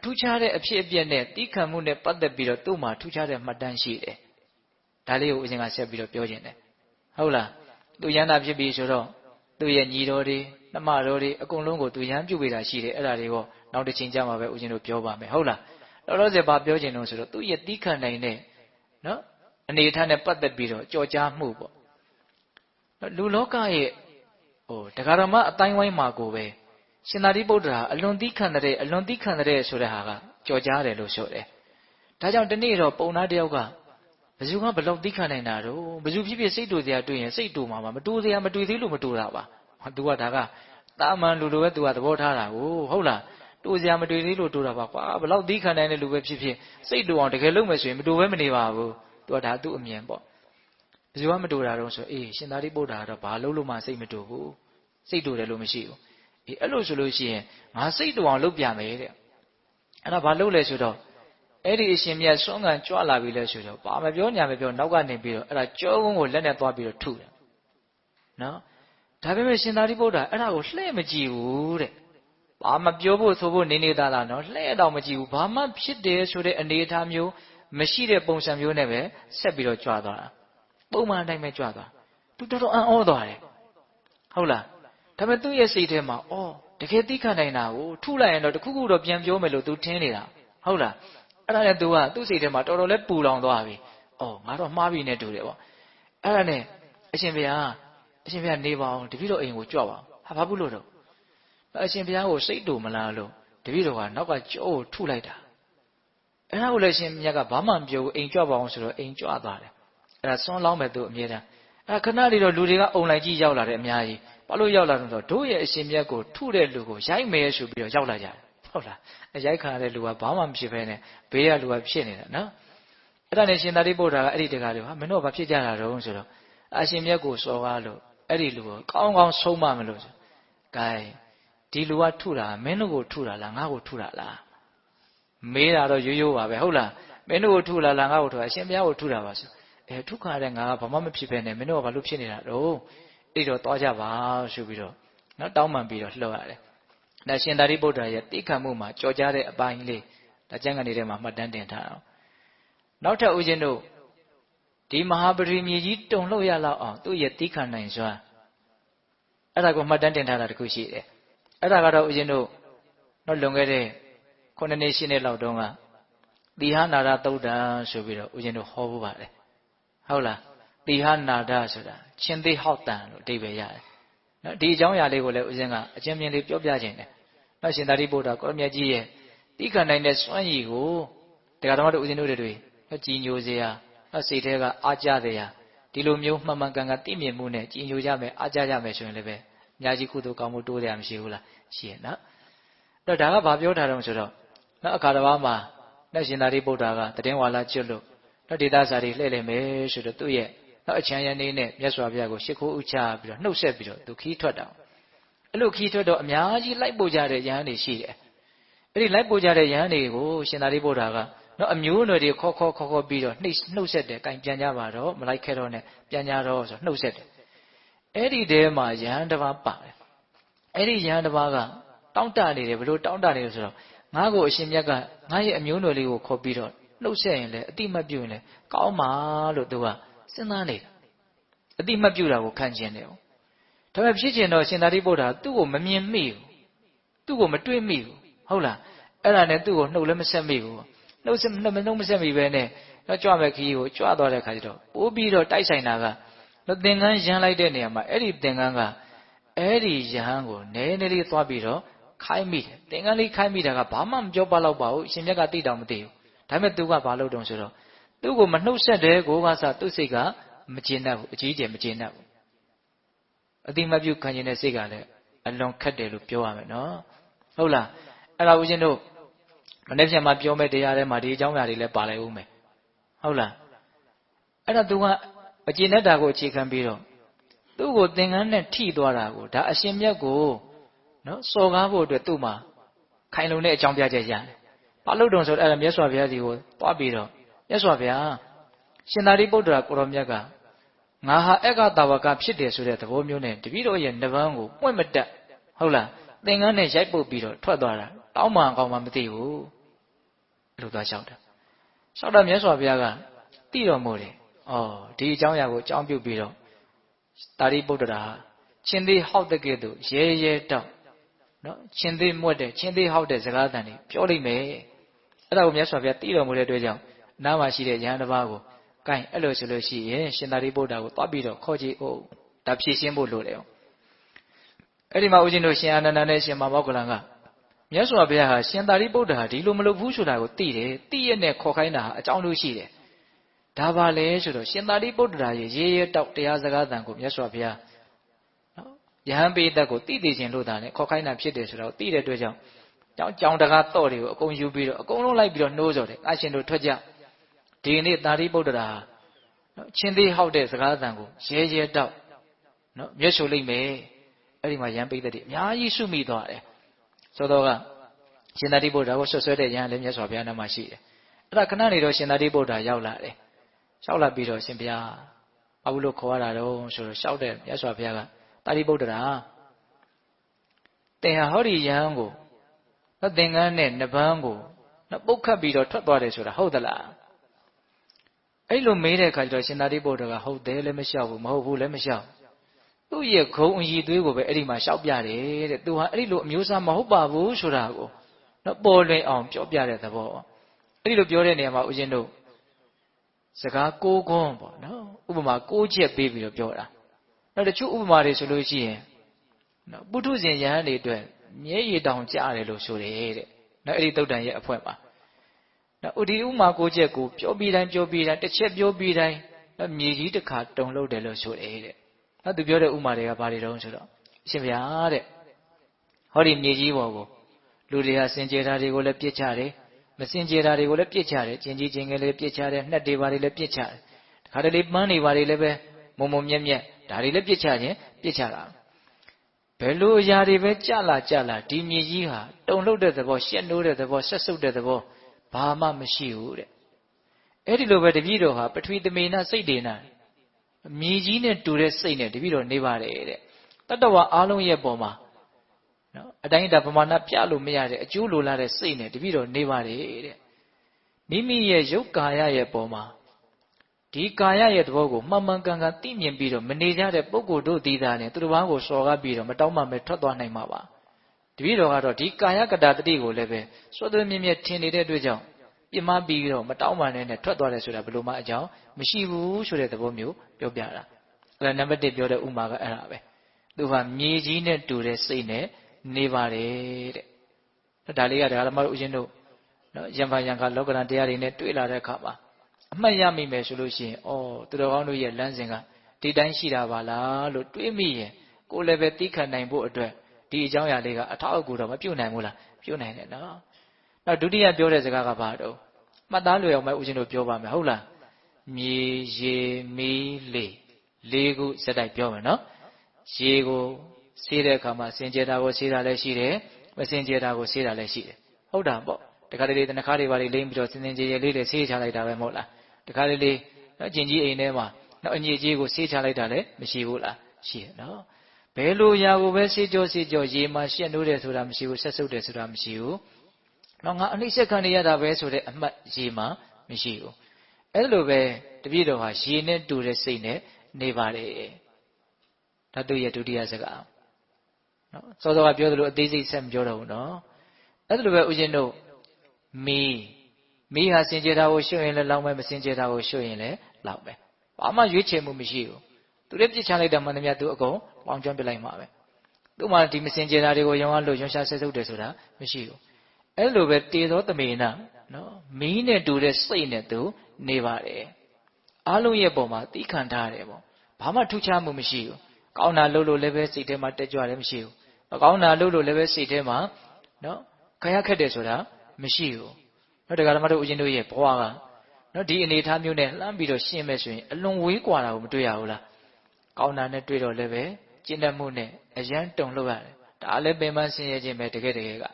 ထူးခြားတဲ့အဖြစ်အပျက်နဲ့သီးခံမှုနဲ့ပတ်သက်ပြီးတော့သူ့မှာထူးခြားတဲ့မှတ်တမ်းရှိတယ်ဒါလေးကိုဦးဇင်းကဆက်ပြီးတော့ပြောခြင်းတယ်ဟုတ်လားသူယန္တာဖြစ်ပြီးဆိုတော့သူ့ရဲ့ညီတော်တွေနှမတော်တွေအကုန်လုံးကိုသူယမ်းပြုတ်ပေးတာရှိတယ်အဲ့ဒါတွေကိုနောက်တစ်ချိန်ကြာမှာပဲဦးဇင်းတို့ပြောပါမယ်ဟုတ်လားလောလောဆယ်ဘာပြောခြင်းတော့ဆိုတော့သူ့ရဲ့သီးခံနိုင်တဲ့နော်အနေအထားနဲ့ပတ်သက်ပြီးတော့ကြော်ကြားမှုပေါ့လူလောကရဲ့တရားဓမ္မအတိုင်းဝိုင်းမှာကိုပဲရှင်သာရိပုတ္တရာအလွန်သီးခံတဲ့အလွန်သီးခံတဲ့ဆိုတဲ့ဟာကကြော်ကြားတယ်လို့ဆိုတယ်ဒါကြောင့်ဒီနေ့တော့ပုံသားတယောက်ကဘယ်သူကဘယ်လောက်သီးခံနိုင်တာတော့ဘယ်သူဖြစ်ဖြစ်စိတ်တူစရာတွေ့ရင်စိတ်တူမှာမတူစရာမတွေ့သေးလို့မတူတာပါသူကဒါကတာမန်လူလိုပဲသူကသဘောထားတာကိုဟုတ်လားတူစရာမတွေ့သေးလို့တူတာပါကွာဘယ်လောက်သီးခံနိုင်တဲ့လူပဲဖြစ်ဖြစ်စိတ်တူအောင်တကယ်လုပ်မယ်ဆိုရင်မတူပဲမနေပါဘူးသူကဒါသူ့အမြင်ပေါ့ ဇေဝမတူတာတော့ဆိုရှင်သာရိပုတ္တရာတော့ဘာလို့လို့မှစိတ်မတူဘူးစိတ်တူတယ်လို့မရှိဘူးအဲ့လိုဆိုလို့ရှိရင်ငါစိတ်တူအောင်လုပ်ပြမယ်တဲ့အဲ့ဒါဘာလို့လဲဆိုတော့အဲ့ဒီအရှင်မြတ်စွန့်ကန်ကြွလာပြီလဲဆိုတော့ဘာမပြောညာမပြောနောက်ကနေပြီးတော့အဲ့ဒါကြောကုန်းကိုလက်နဲ့သွားပြီးတော့ထုတယ်နော်ဒါပေမဲ့ရှင်သာရိပုတ္တရာအဲ့ဒါကိုလှည့်မကြည့်ဘူးတဲ့ဘာမပြောဖို့ဆိုဖို့နေနေသားသားနော်လှည့်တော့မကြည့်ဘူးဘာမှဖြစ်တယ်ဆိုတဲ့အနေအထားမျိုးမရှိတဲ့ပုံစံမျိုးနဲ့ပဲဆက်ပြီးတော့ကြွသွားတာပုံမှန်အတိုင်းပဲကြွသွားသူတော်တော်အံ့ဩသွားတယ်ဟုတ်လားဒါပေမဲ့သူ့ရဲ့စိတ်ထဲမှာတကယ်သိခံနိုင်တာကိုထုလိုက်ရင်တော့တခုခုတော့ပြန်ပြောမယ်လို့သူထင်နေတာဟုတ်လားအဲ့ဒါနဲ့သူကသူ့စိတ်ထဲမှာတော်တော်လေးပူလောင်သွားပြီငါတော့မှားပြီနဲ့တူတယ်ပေါ့အဲ့ဒါနဲ့အရှင်ဘုရားနေပါအောင်တပည့်တော်အိမ်ကိုကြွပါဟာဘာဘူးလို့တော့အရှင်ဘုရားကိုစိတ်တူမလားလို့တပည့်တော်ကနောက်ကကြောကိုထုလိုက်တာအဲ့ဒါကိုလည်းရှင်မြတ်ကဘာမှမပြောဘူးအိမ်ကြွပါအောင်ဆိုတော့အိမ်ကြွသွားတယ်အဲ့ဒါဆွမ်းလောင်းမဲ့သူအမြဲတမ်းအဲ့ခဏလေးတော့လူတွေကအုံလိုက်ကြီးရောက်လာတယ်အများကြီးဘာလို့ရောက်လာတော့တို့ရဲ့အရှင်မြတ်ကိုထုတဲ့လူကိုရိုက်မယ်ဆိုပြီးတော့ရောက်လာကြတယ်ဟုတ်လားရိုက်ခါတဲ့လူကဘာမှမဖြစ်ဘဲနဲ့ဘေးကလူကဖြစ်နေတာနော်အဲ့ဒါနဲ့ရှင်သာရိပုတ္တရာကအဲ့ဒီတကားလေးမင်းတို့ဘာဖြစ်ကြတာတုံးဆိုတော့အရှင်မြတ်ကိုစော်ကားလို့အဲ့ဒီလူကိုကောင်းကောင်းဆုံးမမလို့ဆိုဂိုင်းဒီလူကထုတာမင်းတို့ကိုထုတာလားငါ့ကိုထုတာလားမေးတာတော့ရိုးရိုးပါပဲဟုတ်လားမင်းတို့ကိုထုလားငါ့ကိုထုတာအရှင်ဘုရားကိုထုတာပါဆိုထုခါတဲ့ငါကဘာမှမဖြစ်ဘဲနဲ့မင်းတို့ကဘာလို့ဖြစ်နေတာတော့အဲ့တော့သွားကြပါဆိုပြီးတော့နော်တောင်းပန်ပြီးတော့လှော်ရတယ်ဒါရှင်သာရိပုတ္တရာရဲ့တိခံမှုမှာကြော်ကြားတဲ့အပိုင်းလေးဒါကျမ်းဂန်ထဲမှာမှတ်တမ်းတင်ထားအောင်နောက်ထပ်ဦးဇင်းတို့ဒီမဟာပရိမြေကြီးတုံလှုပ်ရလောက်အောင်သူ့ရဲ့တိခံနိုင်စွာအဲ့ဒါကိုမှတ်တမ်းတင်ထားတာတခုရှိတယ်အဲ့ဒါကတော့ဦးဇင်းတို့နော်လွန်ခဲ့တဲ့9 နှစ်10နှစ်လောက်တုန်းကတိဟနာရသုတ်တံဆိုပြီးတော့ဦးဇင်းတို့ဟောဖို့ပါတယ်ဟုတ်လားတိဟနာဒဆိုတာချင်းသေးဟောက်တန်လို့အဓိပ္ပာယ်ရတယ်နော်ဒီအကြောင်းအရာလေးကိုလည်းဦးဇင်းကအကျဉ်းပြင်းလေးပြောပြခြင်းတယ်နော်ရှင်သာရိပုတ္တရာကိုရမြတ်ကြီးရဲ့တိခံနိုင်တဲ့စွမ်းရည်ကိုတရားတော်တို့ဦးဇင်းတို့တွေကြည်ညိုစေရနော်စိတ်ထဲကအားကြစေရဒီလိုမျိုးမှန်မှန်ကန်ကန်သိမြင်မှုနဲ့ကြည်ညိုကြမယ်အားကြကြမယ်ဆိုရင်လည်းပဲအများကြီးကုသိုလ်ကောင်းမှုတိုးတယ်မရှိဘူးလားရှိရဲ့နော်အဲ့တော့ဒါကဘာပြောထားတော့ဆိုတော့နော်အခါတစ်ပါးမှာနော်ရှင်သာရိပုတ္တရာကတည်င်းဝါလာကျွတ်လို့နော်ဒေသစာတွေလှည့်လည်မယ်ဆိုတော့သူ့ရဲ့နော်အချမ်းရနေနဲ့မြတ်စွာဘုရားကိုရှ िख ိုးဥချပြီးတော့နှုတ်ဆက်ပြီးတော့သူခီးထွက်တာအဲ့လိုခီးထွက်တော့အများကြီးလိုက်ပို့ကြတဲ့ယဟန်တွေရှိတယ်အဲ့ဒီလိုက်ပို့ကြတဲ့ယဟန်တွေကိုရှင်သာရိပုတ္တရာကနော်အမျိုးအနွယ်တွေခေါ်ပြီးတော့နှုတ်ဆက်တယ်ကင်ပြန်ကြပါတော့မလိုက်ခဲ့တော့နဲ့ပြန်ကြတော့ဆိုနှုတ်ဆက်တယ်အဲ့ဒီထဲမှာယဟန်တစ်ပါးပါတယ်အဲ့ဒီယဟန်တစ်ပါးကတောင့်တနေတယ်ဘယ်လိုတောင့်တနေလဲဆိုတော့ငါ့ကိုအရှင်မြတ်ကငါ့ရဲ့အမျိုးအနွယ်လေးကိုခေါ်ပြီးတော့နှုတ်ဆက်ရင်လည်းအတိမတ်ပြုရင်လည်းကောင်းပါလို့သူကစဉ်းစားနေတာအတိမတ်ပြုတာကိုခံကျင်တယ်ဒါပေမဲ့ဖြစ်ကျင်တော့ရှင်သာရိပုတ္တရာသူ့ကိုမမြင်မိဘူးသူ့ကိုမတွေ့မိဘူးဟုတ်လားအဲ့ဒါနဲ့သူ့ကိုနှုတ်လည်းမဆက်မိဘူးနှုတ်မဆက်မိပဲနဲ့တော့ကြွမဲ့ခီးကိုကြွသွားတဲ့ခါကျတော့ပိုးပြီးတော့တိုက်ဆိုင်တာကသင်္ကန်းရမ်းလိုက်တဲ့နေရာမှာအဲ့ဒီသင်္ကန်းကအဲ့ဒီယဟန်ကိုနည်းနည်းလေးသွားပြီးတော့ခိုင်းမိတယ်သင်္ကန်းလေးခိုင်းမိတာကဘာမှမပြောပါတော့ပါဘူးရှင်မြတ်ကသိတောင်မသိဘူးဒါပေမဲ့သူကဘာလုပ်တုံးဆိုတော့သူ့ကိုမနှုတ်ဆက်တဲ့ကိုကစားသူ့စိတ်ကမကျေနပ်ဘူးအကြီးကျယ်မကျေနပ်ဘူးအတိမပြုခံခြင်းတဲ့စိတ်ကလည်းအလွန်ခက်တယ်လို့ပြောရမယ်နော်ဟုတ်လားအဲ့ဒါဦးဇင်းတို့မနေ့ပြန်မှပြောမဲ့တရားထဲမှာဒီအကြောင်းအရာတွေလည်းပါလိုက်ဦးမယ်ဟုတ်လားအဲ့ဒါသူကအကျေနပ်တာကိုအခြေခံပြီးတော့သူ့ကိုသင်္ကန်းနဲ့ထိသွားတာကိုဒါအရှင်မြတ်ကိုနော်စော်ကားဖို့အတွက်သူ့မှာခိုင်လုံတဲ့အကြောင်းပြချက်ရတယ်ဘာလို့တုံဆိုတော့အဲ့ဒါမြတ်စွာဘုရားကြီးကိုသွားပြီးတော့မြတ်စွာဘုရားရှင်သာရိပုတ္တရာကိုရောမြတ်ကငါဟာအက္ခတာဝကဖြစ်တယ်ဆိုတဲ့သဘောမျိုးနဲ့တပည့်တော်ရဲ့နှပန်းကိုပွင့်မတက်ဟုတ်လားသင်္ကန်းနဲ့ရိုက်ပုတ်ပြီးတော့ထွက်သွားတာတောင်းမှန်ကောင်းမှမသိဘူးအဲ့လိုသွားလျှောက်တာမြတ်စွာဘုရားကသိတော်မူတယ်ဒီအကြောင်းအရာကိုအကြောင်းပြုပြီးတော့သာရိပုတ္တရာချင်းသေးဟောက်တဲ့ကဲ့သို့ရဲတောက်နော်ချင်းသေးမွတ်တဲ့ချင်းသေးဟောက်တဲ့စကားသံတွေပြောလိမ့်မယ်အဲ့ဒါကိုမြတ်စွာဘုရားသိတော်မူတဲ့အတွက်ကြောင့်နားမှာရှိတဲ့ယဟန်တစ်ပါးကိုကိုင်အဲ့လိုဆိုလို့ရှိရင်ရှင်သာရိပုတ္တရာကိုသွားပြီးတော့ခေါ်ကြည့်အောင်ဒါဖြည့်ရှင်းဖို့လိုတယ်အဲ့ဒီမှာဦးဇင်းတို့ရှင်အာနန္ဒာနဲ့ရှင်မမောက္ကလန်ကမြတ်စွာဘုရားဟာရှင်သာရိပုတ္တရာဒီလိုမလုပ်ဘူးဆိုတာကိုသိတယ်သိရနဲ့ခေါ်ခိုင်းတာဟာအကြောင်းလို့ရှိတယ်ဒါပါလေဆိုတော့ရှင်သာရိပုတ္တရာရဲ့ရဲတောက်တရားစကားသံကိုမြတ်စွာဘုရားနော်ယဟန်ပိဋကကိုသိသိခြင်းလို့သာနဲ့ခေါ်ခိုင်းတာဖြစ်တယ်ဆိုတော့သိတဲ့အတွက်ကြောင့်ကြောင်တကားတော့တွေကိုအကုန်ယူပြီးတော့အကုန်လုံးလိုက်ပြီးတော့နှိုးစော်တယ်အရှင်တို့ထွက်ကြဒီနေ့သာရိပုတ္တရာ ချင်းသေးဟောက်တဲ့စကားသံကိုရဲတောက်မျက်ချိုလိုက်မယ်အဲ့ဒီမှာယံပိဿတိအများကြီးစုမိသွားတယ်ဆိုတော့ကရှင်သာရိပုတ္တရာကိုဆွဆွဲတဲ့ယံလည်းမြတ်စွာဘုရားနာမှာရှိတယ်အဲ့ဒါခဏနေတော့ရှင်သာရိပုတ္တရာရောက်လာတယ်ရောက်လာပြီးတော့ရှင်ဘုရားဘာလို့ခေါ်ရတာတော့ဆိုတော့လျှောက်တဲ့မြတ်စွာဘုရားကသာရိပုတ္တရာသင်ဟာဟောဒီယံကိုသင်္ကန်းနဲ့နဗန်းကိုပုတ်ခတ်ပြီးတော့ထွက်သွားတယ်ဆိုတာဟုတ်သလားအဲ့လိုမေးတဲ့အခါကျတော့ရှင်သာရိပုတ္တရာကဟုတ်တယ်လည်းမလျှောက်ဘူးမဟုတ်ဘူးလည်းမလျှောက်သူ့ရဲ့ဂုံအည်သွေးကိုပဲအဲ့ဒီမှာလျှောက်ပြတယ်တဲ့သူဟာအဲ့ဒီလိုအမျိုးအစားမဟုတ်ပါဘူးဆိုတာကိုပေါ်လွင်အောင်ပြောပြတဲ့သဘောအဲ့ဒီလိုပြောတဲ့နေရာမှာဦးဇင်းတို့စကားကိုးခွန်းပေါ့နော်ဥပမာကိုးချက်ပေးပြီးတော့ပြောတာနောက်တချို့ဥပမာတွေဆိုလို့ရှိရင်ပုထုဇဉ်ယဟန်တွေအတွက်မျက်ရည်တောင်ကျတယ်လို့ဆိုတယ်တဲ့နော်အဲ့ဒီသုတ်တန်ရဲ့အဖွဲမှာနော်ဥဒီဥမာကိုးချက်ကိုပြောပြီးတိုင်းတစ်ချက်ပြောပြီးတိုင်းမြေကြီးတစ်ခါတုံလို့တယ်လို့ဆိုတယ်တဲ့နော်သူပြောတဲ့ဥမာတွေကဘာတွေတုံးဆိုတော့အရှင်ဗျာတဲ့ဟောဒီမြေကြီးပေါ်ကိုလူတွေဟာစင်ကြယ်တာတွေကိုလည်းပြစ်ချတယ်မစင်ကြယ်တာတွေကိုလည်းပြစ်ချတယ်ကျင်ကြီးကျင်ငယ်လေးပြစ်ချတယ်နှက်တွေဘာတွေလည်းပြစ်ချတယ်တခါတလေပန်းတွေဘာတွေလည်းပဲမုံမုံမြက်မြက်ဒါတွေလည်းပြစ်ချခြင်းပြစ်ချတာဘယ်လိုအရာတွေပဲကြလာဒီမြေကြီးဟာတုံလှုပ်တဲ့သဘောရှက်နိုးတဲ့သဘောဆက်ဆုပ်တဲ့သဘောဘာမှမရှိဘူးတဲ့အဲ့ဒီလိုပဲတပည့်တော်ဟာပထဝီသမေနစိတ်ဒေနမြေကြီးနဲ့တူတဲ့စိတ်နဲ့တပည့်တော်နေပါတယ်တဲ့တတ္တဝါအားလုံးရဲ့ပေါ်မှာနော်အတိုင်းအတာပမာဏပြလို့မရတဲ့အကျိုးလိုလာတဲ့စိတ်နဲ့တပည့်တော်နေပါတယ်တဲ့မိမိရဲ့ရုပ်ကာယရဲ့ပေါ်မှာဒီကာယရဲ့သဘောကိုမှန်မှန်ကန်ကန်သိမြင်ပြီးတော့မနေကြတဲ့ပုဂ္ဂိုလ်တို့သည်သာနဲ့သူတစ်ပါးကိုစော်ကားပြီးတော့မတောင်းမှမဲထွက်သွားနိုင်မှာပါတပည့်တော်ကတော့ဒီကာယကတာတတိကိုလည်းပဲစွတ်သွဲမြင့်မြတ်ထင်နေတဲ့အတွက်ကြောင့်ပြမပြီးတော့မတောင်းမှနဲ့ထွက်သွားတယ်ဆိုတာဘယ်လိုမှအကြောင်းမရှိဘူးဆိုတဲ့သဘောမျိုးပြောပြတာအဲ့ဒါနံပါတ်1ပြောတဲ့ဥမာကအဲ့ဒါပဲသူဟာမြေကြီးနဲ့တူတဲ့စိတ်နဲ့နေပါတယ်တဲ့ဒါလေးကဒါကမှဦးဇင်းတို့နော်ယံဖန်ယံခါလောကရန်တရားတွေနဲ့တွေ့လာတဲ့အခါမှာအမှတ်ရမိမယ်ဆိုလို့ရှိရင်သူတော်ကောင်းတို့ရဲ့လမ်းစဉ်ကဒီတိုင်းရှိတာပါလားလို့တွေးမိရင်ကိုယ်လည်းပဲသိခံနိုင်ဖို့အတွက်ဒီအကြောင်းအရာလေးကအထောက်အကူတော့မပြုတ်နိုင်ဘူးလားပြုတ်နိုင်တယ်နော်နောက်ဒုတိယပြောတဲ့စကားကဘာတော့မှတ်သားလွယ်အောင်ပဲဦးဇင်းတို့ပြောပါမယ်ဟုတ်လားမြေရေမီးလေခုစက်တိုက်ပြောမယ်နော်ရေကိုဆေးတဲ့အခါမှာစင်ကြယ်တာကိုဆေးတာလည်းရှိတယ်မစင်ကြယ်တာကိုဆေးတာလည်းရှိတယ်ဟုတ်တာပေါ့တခါတလေတနခါတွေပါလိမ့်ပြီးတော့စင်စင်ကြယ်ကြယ်လေးတွေဆေးချလိုက်တာပဲမဟုတ်လားတခါတလေနော်ကျင်ကြီးအိမ်ထဲမှာနော်အညစ်အကြေးကိုဆေးချလိုက်တာလည်းမရှိဘူးလားရှိတယ်နော်ဘယ်လိုຢာကိုပဲဆေးကြောရေမှာရှက်နိုးတယ်ဆိုတာမရှိဘူးဆက်ဆုပ်တယ်ဆိုတာမရှိဘူးနော်ငါအနှိမ့်ဆက်ခံရတာပဲဆိုတဲ့အမှတ်ရေမှာမရှိဘူးအဲ့လိုပဲတပည့်တော်ဟာရေနဲ့တူတဲ့စိတ်နဲ့နေပါတယ်ဓာတုရဲ့ဒုတိယစကားနော်စောစောကပြောသလိုအသေးစိတ်ဆက်မပြောတော့ဘူးနော်အဲ့လိုပဲဦးဇင်းတို့မီးဟာစင်ကြယ်တာကိုရှုရင်လည်းလောင်းမယ်မစင်ကြယ်တာကိုရှုရင်လည်းလောင်းမယ်ဘာမှရွေးချယ်မှုမရှိဘူးသူလည်းပြစ်ချလိုက်တာမှန်သမျှသူအကုန်လောင်းကျွမ်းပြလိုက်မှာပဲသူမှဒီမစင်ကြယ်တာတွေကိုရောင်းအားလို့ရွှန်ရှားဆက်ဆုပ်တယ်ဆိုတာမရှိဘူးအဲ့လိုပဲတေသောသမေနနော်မီးနဲ့တူတဲ့စိတ်နဲ့သူနေပါတယ်အားလုံးရဲ့ပုံမှာသီးခံထားရတယ်ပေါ့ဘာမှထူးခြားမှုမရှိဘူးကောင်းတာလုပ်လို့လည်းပဲစိတ်ထဲမှာတက်ကြွတယ်မရှိဘူးမကောင်းတာလုပ်လို့လည်းပဲစိတ်ထဲမှာနော်ခရခက်တယ်ဆိုတာမရှိဘူးနော်တရားဓမ္မတို့ဦးဇင်းတို့ရဲ့ဘဝကနော်ဒီအနေအထားမျိုးနဲ့လှမ်းပြီးတော့ရှင်းမဲ့ဆိုရင်အလွန်ဝေးကွာတာကိုမတွေ့ရဘူးလားကောင်းတာနဲ့တွေ့တော့လည်းပဲကျင့်တတ်မှုနဲ့အယံတုံလို့ရတယ်ဒါလည်းပင်ပန်းဆင်းရဲခြင်းပဲတကယ်က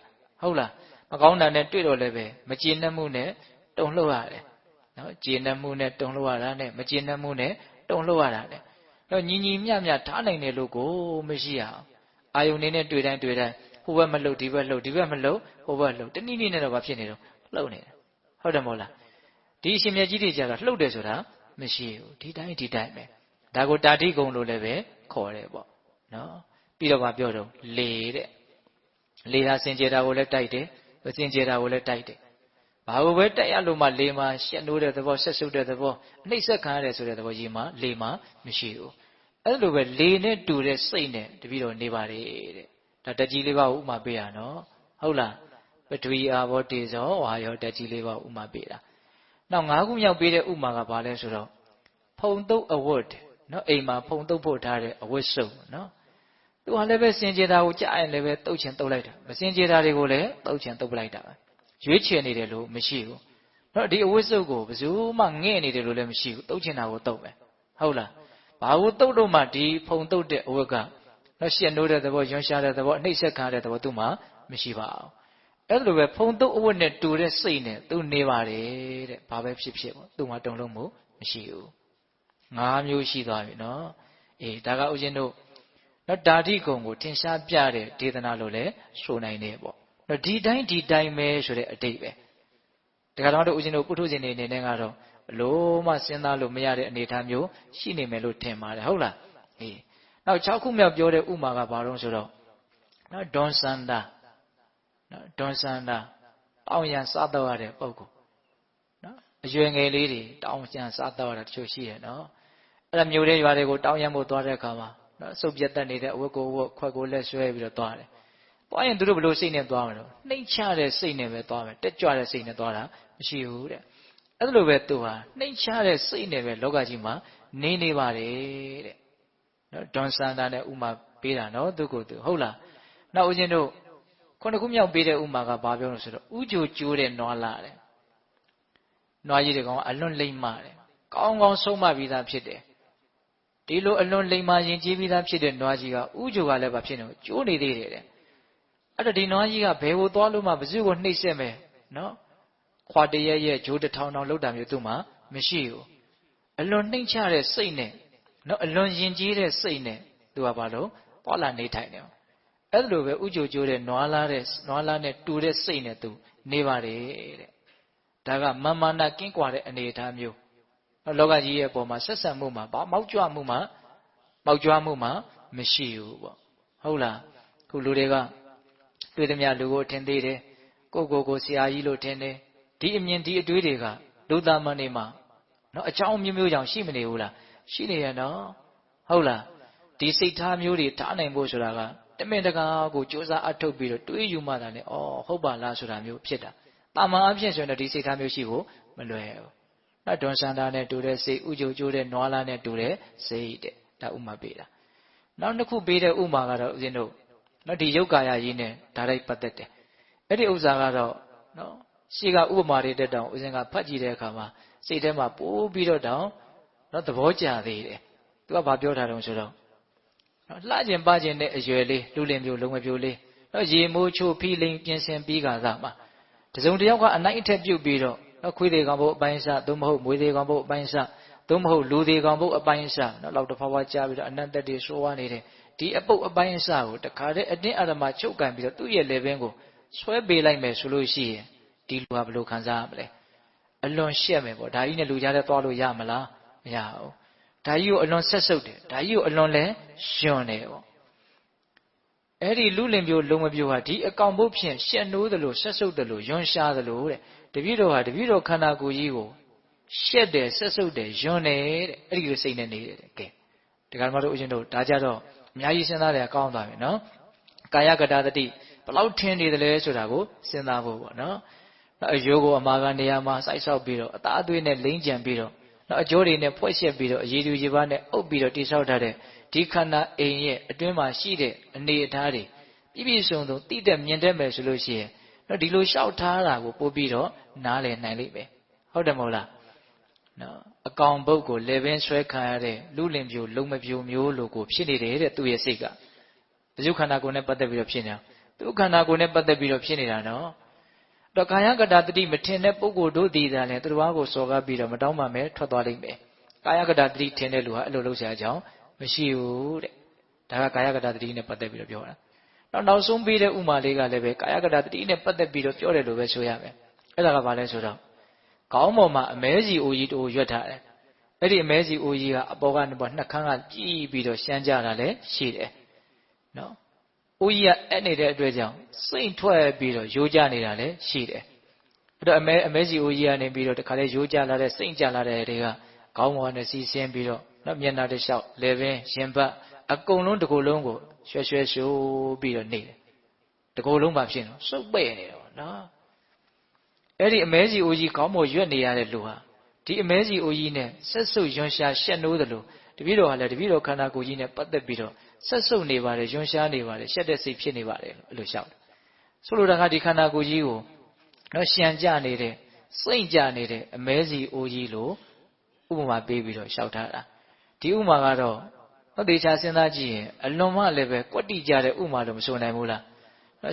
ဟုတ်လားမကောင်းတာနဲ့တွေ့တော့လည်းပဲမကျင့်တတ်မှုနဲ့တုံလို့ရတယ်နော်ကျင့်တတ်မှုနဲ့တုံလို့ရတာနဲ့မကျင့်တတ်မှုနဲ့တုံလို့ရတာနဲ့တော့ညီမျှမျှထားနိုင်တယ်လို့ကိုမရှိရအောင်အာယုန်နေနဲ့တွေ့တိုင်းဟိုဘက်မလှုပ်ဒီဘက်လှုပ်ဒီဘက်မလှုပ်ဟိုဘက်လှုပ်တနည်းနည်းနဲ့တော့ဘာဖြစ်နေတော့လှုပ်နေတယ်ဟုတ်တယ်မဟုတ်လားဒီအရှင်မြတ်ကြီးတွေကြတော့လှုပ်တယ်ဆိုတာမရှိဘူးဒီတိုင်းပဲဒါကိုတာတိကုံလို့လည်းပဲခေါ်တယ်ပေါ့နော်ပြီးတော့ဗာပြောတော့လေဟာစင်ကြယ်တာကိုလည်းတိုက်တယ်မစင်ကြယ်တာကိုလည်းတိုက်တယ်ဘာလို့ပဲတိုက်ရလို့မှလေမှာရှက်နိုးတဲ့သဘောဆက်ဆုပ်တဲ့သဘောအနှိမ့်ဆက်ခံရတယ်ဆိုတဲ့သဘောရေမှာလေမှာမရှိဘူးအဲ့လိုပဲလေနဲ့တူတဲ့စိတ်နဲ့တပည့်တော်နေပါတယ်တဲ့ဒါတက်ကြီးလေးပါဥမာပေးရနော်ဟုတ်လားပထဝီအာဘောတေဇောဝါယောတက်ကြီးလေးပါဥမာပေးတာနောက်၅ခုမြောက်ပေးတဲ့ဥမာကဘာလဲဆိုတော့ဖုံတုပ်အဝတ်နော်အိမ်မှာဖုံတုပ်ဖို့ထားတဲ့အဝတ်စုံနော်သူကလည်းပဲစင်ကြယ်တာကိုကြားရင်လည်းပဲတုပ်ချင်တုပ်လိုက်တာမစင်ကြယ်တာတွေကိုလည်းတုပ်ချင်တုပ်ပလိုက်တာပဲရွေးချယ်နေတယ်လို့မရှိဘူး နော်ဒီအဝိစုကိုဘယ်သူမှငဲ့နေတယ်လို့လည်းမရှိဘူးတုတ်ချင်တာကိုတုတ်ပဲဟုတ်လားဘာကိုတုတ်တော့မှဒီဖုံတုတ်တဲ့အဝတ်ကနော်ရှက်နိုးတဲ့သဘောရွံရှားတဲ့သဘောအနှိမ့်ဆက်ခါတဲ့သဘောသူ့မှာမရှိပါဘူးအဲ့လိုပဲဖုံတုတ်အဝတ်နဲ့တူတဲ့စိတ်နဲ့သူနေပါတယ်တဲ့ဘာပဲဖြစ်ဖြစ်ပေါ့သူ့မှာတုံလုံးမှုမရှိဘူး၅မျိုးရှိသွားပြီနော်အေးဒါကဥစဉ်တို့နော်ဓာတိကုံကိုထင်ရှားပြတဲ့ဒေသနာလို့လည်းဆိုနိုင်တယ်ပေါ့နော်ဒီတိုင်းပဲဆိုတဲ့အတိတ်ပဲဒါကတော့တို့ဥစဉ်တို့ပုထုဇဉ်တွေအနေနဲ့ကတော့ဘလို့မှစဉ်းစားလို့မရတဲ့အနေအထားမျိုးရှိနေမယ်လို့ထင်ပါတယ်ဟုတ်လားအေးနောက်6ခုမြောက်ပြောတဲ့ဥမာကဘာလို့ဆိုတော့နော်ဒွန်စန္ဒာနော်ဒွန်စန္ဒာတောင်းရန်စားတော့ရတဲ့ပုဂ္ဂိုလ်နော်အရွယ်ငယ်လေးတွေတောင်းရန်စားတော့ရတာတချို့ရှိရဲ့နော်အဲ့ဒါမျိုးတဲ့ရွာတွေကိုတောင်းရန်ဖို့သွားတဲ့အခါမှာနော်စုပ်ပြတ်တတ်နေတဲ့အဝတ်ကိုဝတ်ခွက်ကိုလက်ဆွဲပြီးတော့သွားတယ်သွားရင်သူတို့ဘလို့စိတ်နဲ့သွားမှာတော့နှိမ့်ချတဲ့စိတ်နဲ့ပဲသွားမယ်တက်ကြွတဲ့စိတ်နဲ့သွားတာမရှိဘူးတဲ့အဲ့လိုပဲသူဟာနှိမ့်ချတဲ့စိတ်နဲ့ပဲလောကကြီးမှာနေပါတယ်တဲ့နော်ဒွန်စန္ဒာနဲ့ဥမာပေးတာနော်သူကိုယ်သူဟုတ်လားနောက်ဦးဇင်းတို့ခုနှစ်ခုမြောက်ပေးတဲ့ဥမာကဘာပြောလို့ဆိုတော့ဥကြိုကျိုးတဲ့နွားလာတယ်နွားကြီးတကောင်အလွန်လိမ့်မာတယ်ကောင်းကောင်းဆုံးမပြီးသားဖြစ်တယ်ဒီလိုအလွန်လိမ္မာရင်ကြီးပြီးသားဖြစ်တဲ့နွားကြီးကဥကြိုကလည်းဘာဖြစ်နေလဲကျိုးနေသေးတယ်တဲ့အဲ့တော့ဒီနွားကြီးကဘယ်ကိုသွားလို့မှဘယ်သူ့ကိုနှိပ်စက်မယ်နော်ခွာတရက်ရဲ့ဂျိုးတစ်ထောင်လောက်တာမျိုးသူ့မှာမရှိဘူးအလွန်နှိမ့်ချတဲ့စိတ်နဲ့နော်အလွန်ယဉ်ကျေးတဲ့စိတ်နဲ့သူကဘာလို့သွားလာနေထိုင်တယ်အဲ့လိုပဲဥကြိုကျိုးတဲ့နွားလားနဲ့တူတဲ့စိတ်နဲ့သူနေပါတယ်တဲ့ဒါကမာနကင်းကွာတဲ့အနေအထားမျိုးလောကကြီးရဲ့အပေါ်မှာဆက်ဆံမှုမှာဘာမောက်ကြွမှုမှာမရှိဘူးပေါ့ဟုတ်လားခုလူတွေကတွေ့သမျှလူကိုထင်သေးတယ်ကိုဆရာကြီးလို့ထင်တယ်ဒီအမြင်ဒီအတွေးတွေကလူသားမနေမှာနော်အကြောင်းမျိုးကြောင့်ရှိမနေဘူးလားရှိနေရနော်ဟုတ်လားဒီစိတ်ထားမျိုးတွေထားနိုင်ဖို့ဆိုတာကတမင်တကာကိုစ조사အထုတ်ပြီးတော့တွေးယူမှသာလေဩဟုတ်ပါလားဆိုတာမျိုးဖြစ်တာတာမန်အဖြစ်ဆိုရင်တော့ဒီစိတ်ထားမျိုးရှိဖို့မလွယ်ဘူးနော်ဒွန်စန္ဒာနဲ့တူတဲ့စိတ်ဥကြိုကျိုးတဲ့နွားလားနဲ့တူတဲ့စိတ်တဲ့ဒါဥမာပေးတာနောက်တစ်ခုပေးတဲ့ဥမာကတော့ဦးဇင်းတို့နော်ဒီယုတ်ကာယကြီးနဲ့ဒါလိုက်ပတ်သက်တယ်အဲ့ဒီဥစ္စာကတော့နော်ရှေ့ကဥပမာတွေတက်တောင်ဦးဇင်းကဖတ်ကြည့်တဲ့အခါမှာစိတ်ထဲမှာပိုးပြီးတော့တောင်နော်သဘောကျသေးတယ်သူကဘာပြောထားတုံးဆိုတော့နော်လှကျင်ပကျင်တဲ့အရွယ်လေးလူလင်ပြိုလုံးမပြိုလေးနော်ရေမိုးချိုဖီးလိန်ပြင်ဆင်ပြီးကစားမှာတစုံတစ်ယောက်ကအနိုင်အထက်ပြုတ်ပြီးတော့နော်ခွေးသေးကောင်ဘုတ်အပိုင်းစားသို့မဟုတ်မွေးသေးကောင်ဘုတ်အပိုင်းစားသို့မဟုတ်လူသေးကောင်ဘုတ်အပိုင်းစားနော်လောက်တစ်ဖွားဖွားကြားပြီးတော့အနန္တတ္တိဆိုးဝါးနေတဲ့ဒီအပုတ်အပိုင်းအစကိုတခါတည်းအတင်းအဓမ္မချုပ်ကန်ပြီးတော့သူ့ရဲ့လေပင်ကိုဆွဲပေးလိုက်မယ်ဆိုလို့ရှိရင်ဒီလူဟာဘယ်လိုခံစားရမလဲအလွန်ရှက်မယ်ပေါ့ဒါကြီးနဲ့လူကြားထဲသွားလို့ရမလားမရဘူးဒါကြီးကိုအလွန်ဆက်ဆုပ်တယ်ဒါကြီးကိုအလွန်လဲယွန်းတယ်ပေါ့အဲ့ဒီလူလင်ပြိုလုံမပြိုဟာဒီအကောင်ဘုတ်ဖြင့်ရှက်နိုးသလိုဆက်ဆုပ်သလိုယွန်းရှားသလိုတဲ့တပည့်တော်ဟာတပည့်တော်ခန္ဓာကိုယ်ကြီးကိုရှက်တယ်ဆက်ဆုပ်တယ်ယွန်းတယ်တဲ့အဲ့ဒီလိုစိတ်နဲ့နေတယ်ကဲဒီကမှာတို့အရှင်တို့ဒါကြတော့အများကြီးစဉ်းစားတယ်ကောင်းသွားပြီနော်ကာယကတတတိဘလောက်ထင်နေတယ်လဲဆိုတာကိုစဉ်းစားဖို့ပေါ့နော်အယိုးကိုအမာကနေရာမှာစိုက်ဆောက်ပြီးတော့အသားအသွေးနဲ့လိမ့်ကြံပြီးတော့နောက်အကျိုးတွေနဲ့ဖွဲ့ရှက်ပြီးတော့အရည်သူရေပါးနဲ့အုပ်ပြီးတော့တိဆောက်ထားတဲ့ဒီခန္ဓာအိမ်ရဲ့အတွင်းမှာရှိတဲ့အနေအထားတွေပြည့်ပြည့်စုံစုံသိတဲ့မြင်တတ်မယ်ဆိုလို့ရှိရင်နော်ဒီလိုလျှောက်ထားတာကိုပို့ပြီးတော့နားလည်နိုင်လိမ့်မယ်ဟုတ်တယ်မဟုတ်လားနော်အကောင်ဘုတ်ကိုလေပင်ဆွဲခံရတဲ့လူလင်ပြိုလုံမပြိုမျိုးလိုကိုဖြစ်နေတယ်တဲ့သူ့ရဲ့စိတ်ကဘုဇုခန္ဓာကိုယ်နဲ့ပတ်သက်ပြီးတော့ဖြစ်နေတာသူခန္ဓာကိုယ်နဲ့ပတ်သက်ပြီးတော့ဖြစ်နေတာနော်တော့ကာယကတတတိမထင်တဲ့ပုဂ္ဂိုလ်တို့ဒီသာလဲသူတော်ဘာကိုစော်ကားပြီးတော့မတောင်းပါမယ်ထွက်သွားလိမ့်မယ်ကာယကတတတိထင်တဲ့လူဟာအဲ့လိုလုပ်စရာအကြောင်းမရှိဘူးတဲ့ဒါကကာယကတတတိနဲ့ပတ်သက်ပြီးတော့ပြောတာနောက်ဆုံးပေးတဲ့ဥမာလေးကလည်းပဲကာယကတတတိနဲ့ပတ်သက်ပြီးတော့ပြောတယ်လို့ပဲဆိုရမယ်အဲ့ဒါကဘာလဲဆိုတော့ခေါင်းပေါ်မှာအမဲစီအိုကြီးတို့ရွက်ထားတယ်အဲ့ဒီအမဲစီအိုကြီးကအပေါ်ကနေပေါ်နှက်ခမ်းကကြည်ပြီးတော့ရှမ်းကြတာလည်းရှိတယ်နော်အိုကြီးကအဲ့နေတဲ့အတွက်ကြောင့်စိတ်ထွက်ပြီးတော့ရိုးကြနေတာလည်းရှိတယ်အဲ့တော့အမဲစီအိုကြီးကနေပြီးတော့တခါလေရိုးကြလာတဲ့စိတ်ကြလာတဲ့တွေကခေါင်းပေါ်နဲ့စီးဆင်းပြီးတော့နော်မျက်နှာတစ်လျှောက်လေပင်ရင်ဘတ်အကုန်လုံးတစ်ခုလုံးကိုရွှဲရှိုးပြီးတော့နေတယ်တစ်ခုလုံးပါဖြစ်နေစုပ်ပဲ့နေတော့နော်အဲ့ဒီအမဲစီအိုကြီးခေါင်းပေါ်ရွက်နေရတဲ့လူဟာဒီအမဲစီအိုကြီးနဲ့ဆက်ဆုပ်ယွန်းရှားရှက်နိုးသလိုတပည့်တော်ဟာလည်းတပည့်တော်ခန္ဓာကိုယ်ကြီးနဲ့ပတ်သက်ပြီးတော့ဆက်ဆုပ်နေပါတယ်ယွန်းရှားနေပါတယ်ရှက်တဲ့စိတ်ဖြစ်နေပါတယ်လို့အဲ့လိုလျှောက်တယ်ဆိုလိုတာကဒီခန္ဓာကိုယ်ကြီးကိုနော်ရှံကြနေတဲ့ စိတ်ကြနေတဲ့အမဲစီအိုးကြီးလို့ဥပမာပေးပြီးတော့လျှောက်ထားတာဒီဥမာကတော့သေချာစဉ်းစားကြည့်ရင်အလွန်မှလည်းပဲကွက်တိကြတဲ့ဥမာတော့မဆိုနိုင်ဘူးလား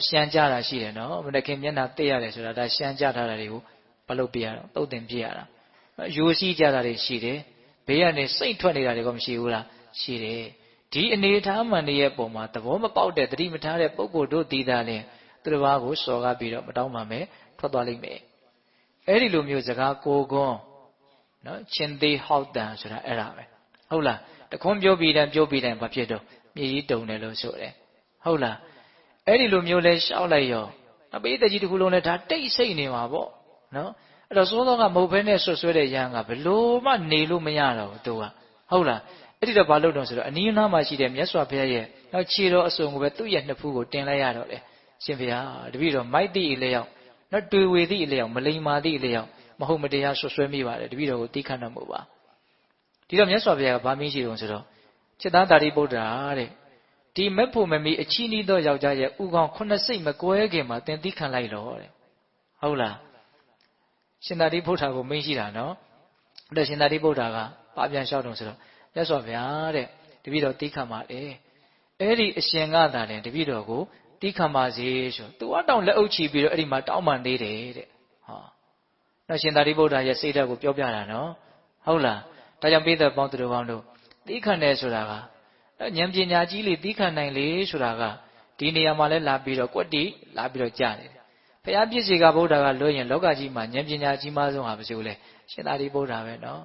ရှမ်းကြတာရှိတယ်နော်မနခင်မျက်နှာသိရတယ်ဆိုတာဒါရှမ်းကြထားတာတွေကိုမလုပ်ပြရတော့တုတ်တင်ပြရတာရိုးစီးကြတာတွေရှိတယ်ဘေးကနေစိတ်ထွက်နေတာတွေကမရှိဘူးလားရှိတယ်ဒီအနေထားမှန်ရဲ့ပုံမှာသဘောမပေါက်တဲ့သတိမထားတဲ့ပုဂ္ဂိုလ်တို့တည်တာလင်သူတစ်ပါးကိုစော်ကားပြီးတော့မတောင်းပါမယ်ထွက်သွားလိမ့်မယ်အဲ့ဒီလိုမျိုးစကားကိုကွန်းနော်ချင်းသေးဟောက်တန်ဆိုတာအဲ့ဒါပဲဟုတ်လားတခွန်းပြောပြီးတိုင်းဘာဖြစ်တော့မြေကြီးတုံတယ်လို့ဆိုတယ်ဟုတ်လားအဲ့ဒီလိုမျိုးလဲရှောက်လိုက်ရောအပိသက်ကြီးတစ်ခုလုံးလဲဒါတိတ်ဆိတ်နေမှာပေါ့နော်အဲ့တော့စိုးသောကမဟုတ်ဘဲနဲ့ဆွဆွဲတဲ့ရဟန်းကဘလို့မှနေလို့မရတော့ဘူးသူကဟုတ်လားအဲ့ဒီတော့ဘာလုပ်တော့ဆိုတော့အနီးအနားမှာရှိတဲ့မြတ်စွာဘုရားရဲ့နောက်ခြေတော်အစုံကိုပဲသူ့ရဲ့နှစ်ဖူးကိုတင်လိုက်ရတော့လေရှင်ဘုရားတပည့်တော်မိုက်တိအလျောက်နော်တွေ့ဝေသည့်အလျောက်မလိမ္မာသည့်အလျောက်မဟုတ်မတရားဆွဆွဲမိပါတယ်တပည့်တော်ကိုတိခတ်တော်မူပါဒီတော့မြတ်စွာဘုရားကဗာမင်းရှိတုံဆိုတော့จิตသားတာရိပုတ္တရာတဲ့ဒီမက်ဖို့မမီအချီးနှီးသောယောက်ျားရဲ့ဥကောင်းခုနှစ်စိတ်မကွဲခင်မှာသင်သိခံလိုက်တော့တဲ့ဟုတ်လားရှင်သာရိပုတ္တရာကိုမင်းရှိတာနော်အဲ့တော့ရှင်သာရိပုတ္တရာကပါပြန်လျှောက်တုံဆိုတော့မြတ်စွာဘုရားတဲ့တပည့်တော်သိခံပါလေအဲ့ဒီအရှင်ကသာတယ်တပည့်တော်ကိုသိခံပါစေဆိုသူကတောင်လက်အုပ်ချီပြီးတော့အဲ့ဒီမှာတောင်းပန်သေးတယ်တဲ့ဟောနော်ရှင်သာရိပုတ္တရာရဲ့စိတ်ဓာတ်ကိုပြောပြတာနော်ဟုတ်လားဒါကြောင့်ပိဿပေါင်းသူတော်ကောင်းတို့သိခံတယ်ဆိုတာကဉာဏ်ပညာကြီးလေသိခံနိုင်လေဆိုတာကဒီနေရာမှာလဲလာပြီးတော့ကွက်တိလာပြီးတော့ကြားနေတယ်ဘုရားပြည့်စေကဗုဒ္ဓကလွှဲရင်လောကကြီးမှာဉာဏ်ပညာကြီးမားဆုံးဟာဘာလို့လဲရှင်သာရိပုတ္တရာပဲနော်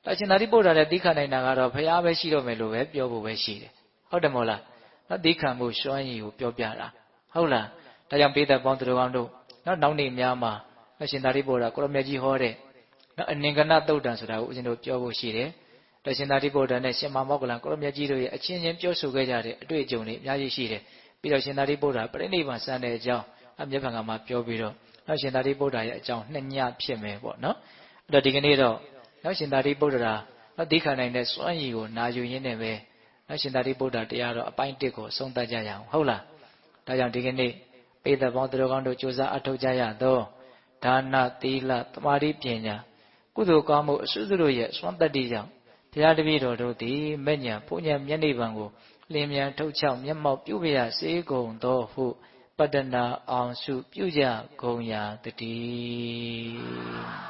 ဒါရှင်သာရိပုတ္တရာလည်းသိခံနိုင်တာကတော့ဘုရားပဲရှိတော့မယ်လို့ပဲပြောဖို့ပဲရှိတယ်ဟုတ်တယ်မဟုတ်လားနော်သိခံမှုစွမ်းရည်ကိုပြောပြတာဟုတ်လားဒါကြောင့်ပိဿပေါင်းသူတော်ကောင်းတို့နောက်နေ့များမှာရှင်သာရိပုတ္တရာကိုရမေကြီးဟောတဲ့နော်အနင်္ဂနသုတ်တံဆိုတာကိုဦးဇင်းတို့ပြောဖို့ရှိတယ်တရှင်သာရိပုတ္တရာနဲ့ရှင်မောဂလန်ကိုရမေကြီးတို့ရဲ့အချင်းချင်းပြောဆိုခဲ့ကြတဲ့အတွေ့အကြုံတွေအများကြီးရှိတယ်ပြီးတော့ရှင်သာရိပုတ္တရာပြိဋိဘံစံတဲ့အကြောင်းအမြတ်ဖန်ကမှာပြောပြီးတော့နောက်ရှင်သာရိပုတ္တရာရဲ့အကြောင်းနှစ်ညဖြစ်မယ်ပေါ့နော်အဲ့တော့ဒီကနေ့တော့နောက်ရှင်သာရိပုတ္တရာသိခံနိုင်တဲ့စွမ်းရည်ကိုနာယူရင်းနဲ့ပဲနောက်ရှင်သာရိပုတ္တရာတရားတော်အပိုင်း1ကိုအဆုံးသတ်ကြရအောင်ဟုတ်လားဒါကြောင့်ဒီကနေ့ပိဿပေါင်းသူတော်ကောင်းတို့ကြိုးစားအထောက်ကြရသောဒါနသီလသမာဓိပညာကုသိုလ်ကောင်းမှုအစွတ်တို့ရဲ့စွမ်းတတ္တိကြောင့်ဘုရားတပည့်တော်တို့သည်မဲ့ညာဘုညာမျက်နှိဗ္ဗာန်ကိုလင်းမြန်ထုတ်ချောက်မျက်မှောက်ပြုပြရစေကုန်သောဟုပတ္တနာအောင်စုပြုကြကုန်ရာတည်း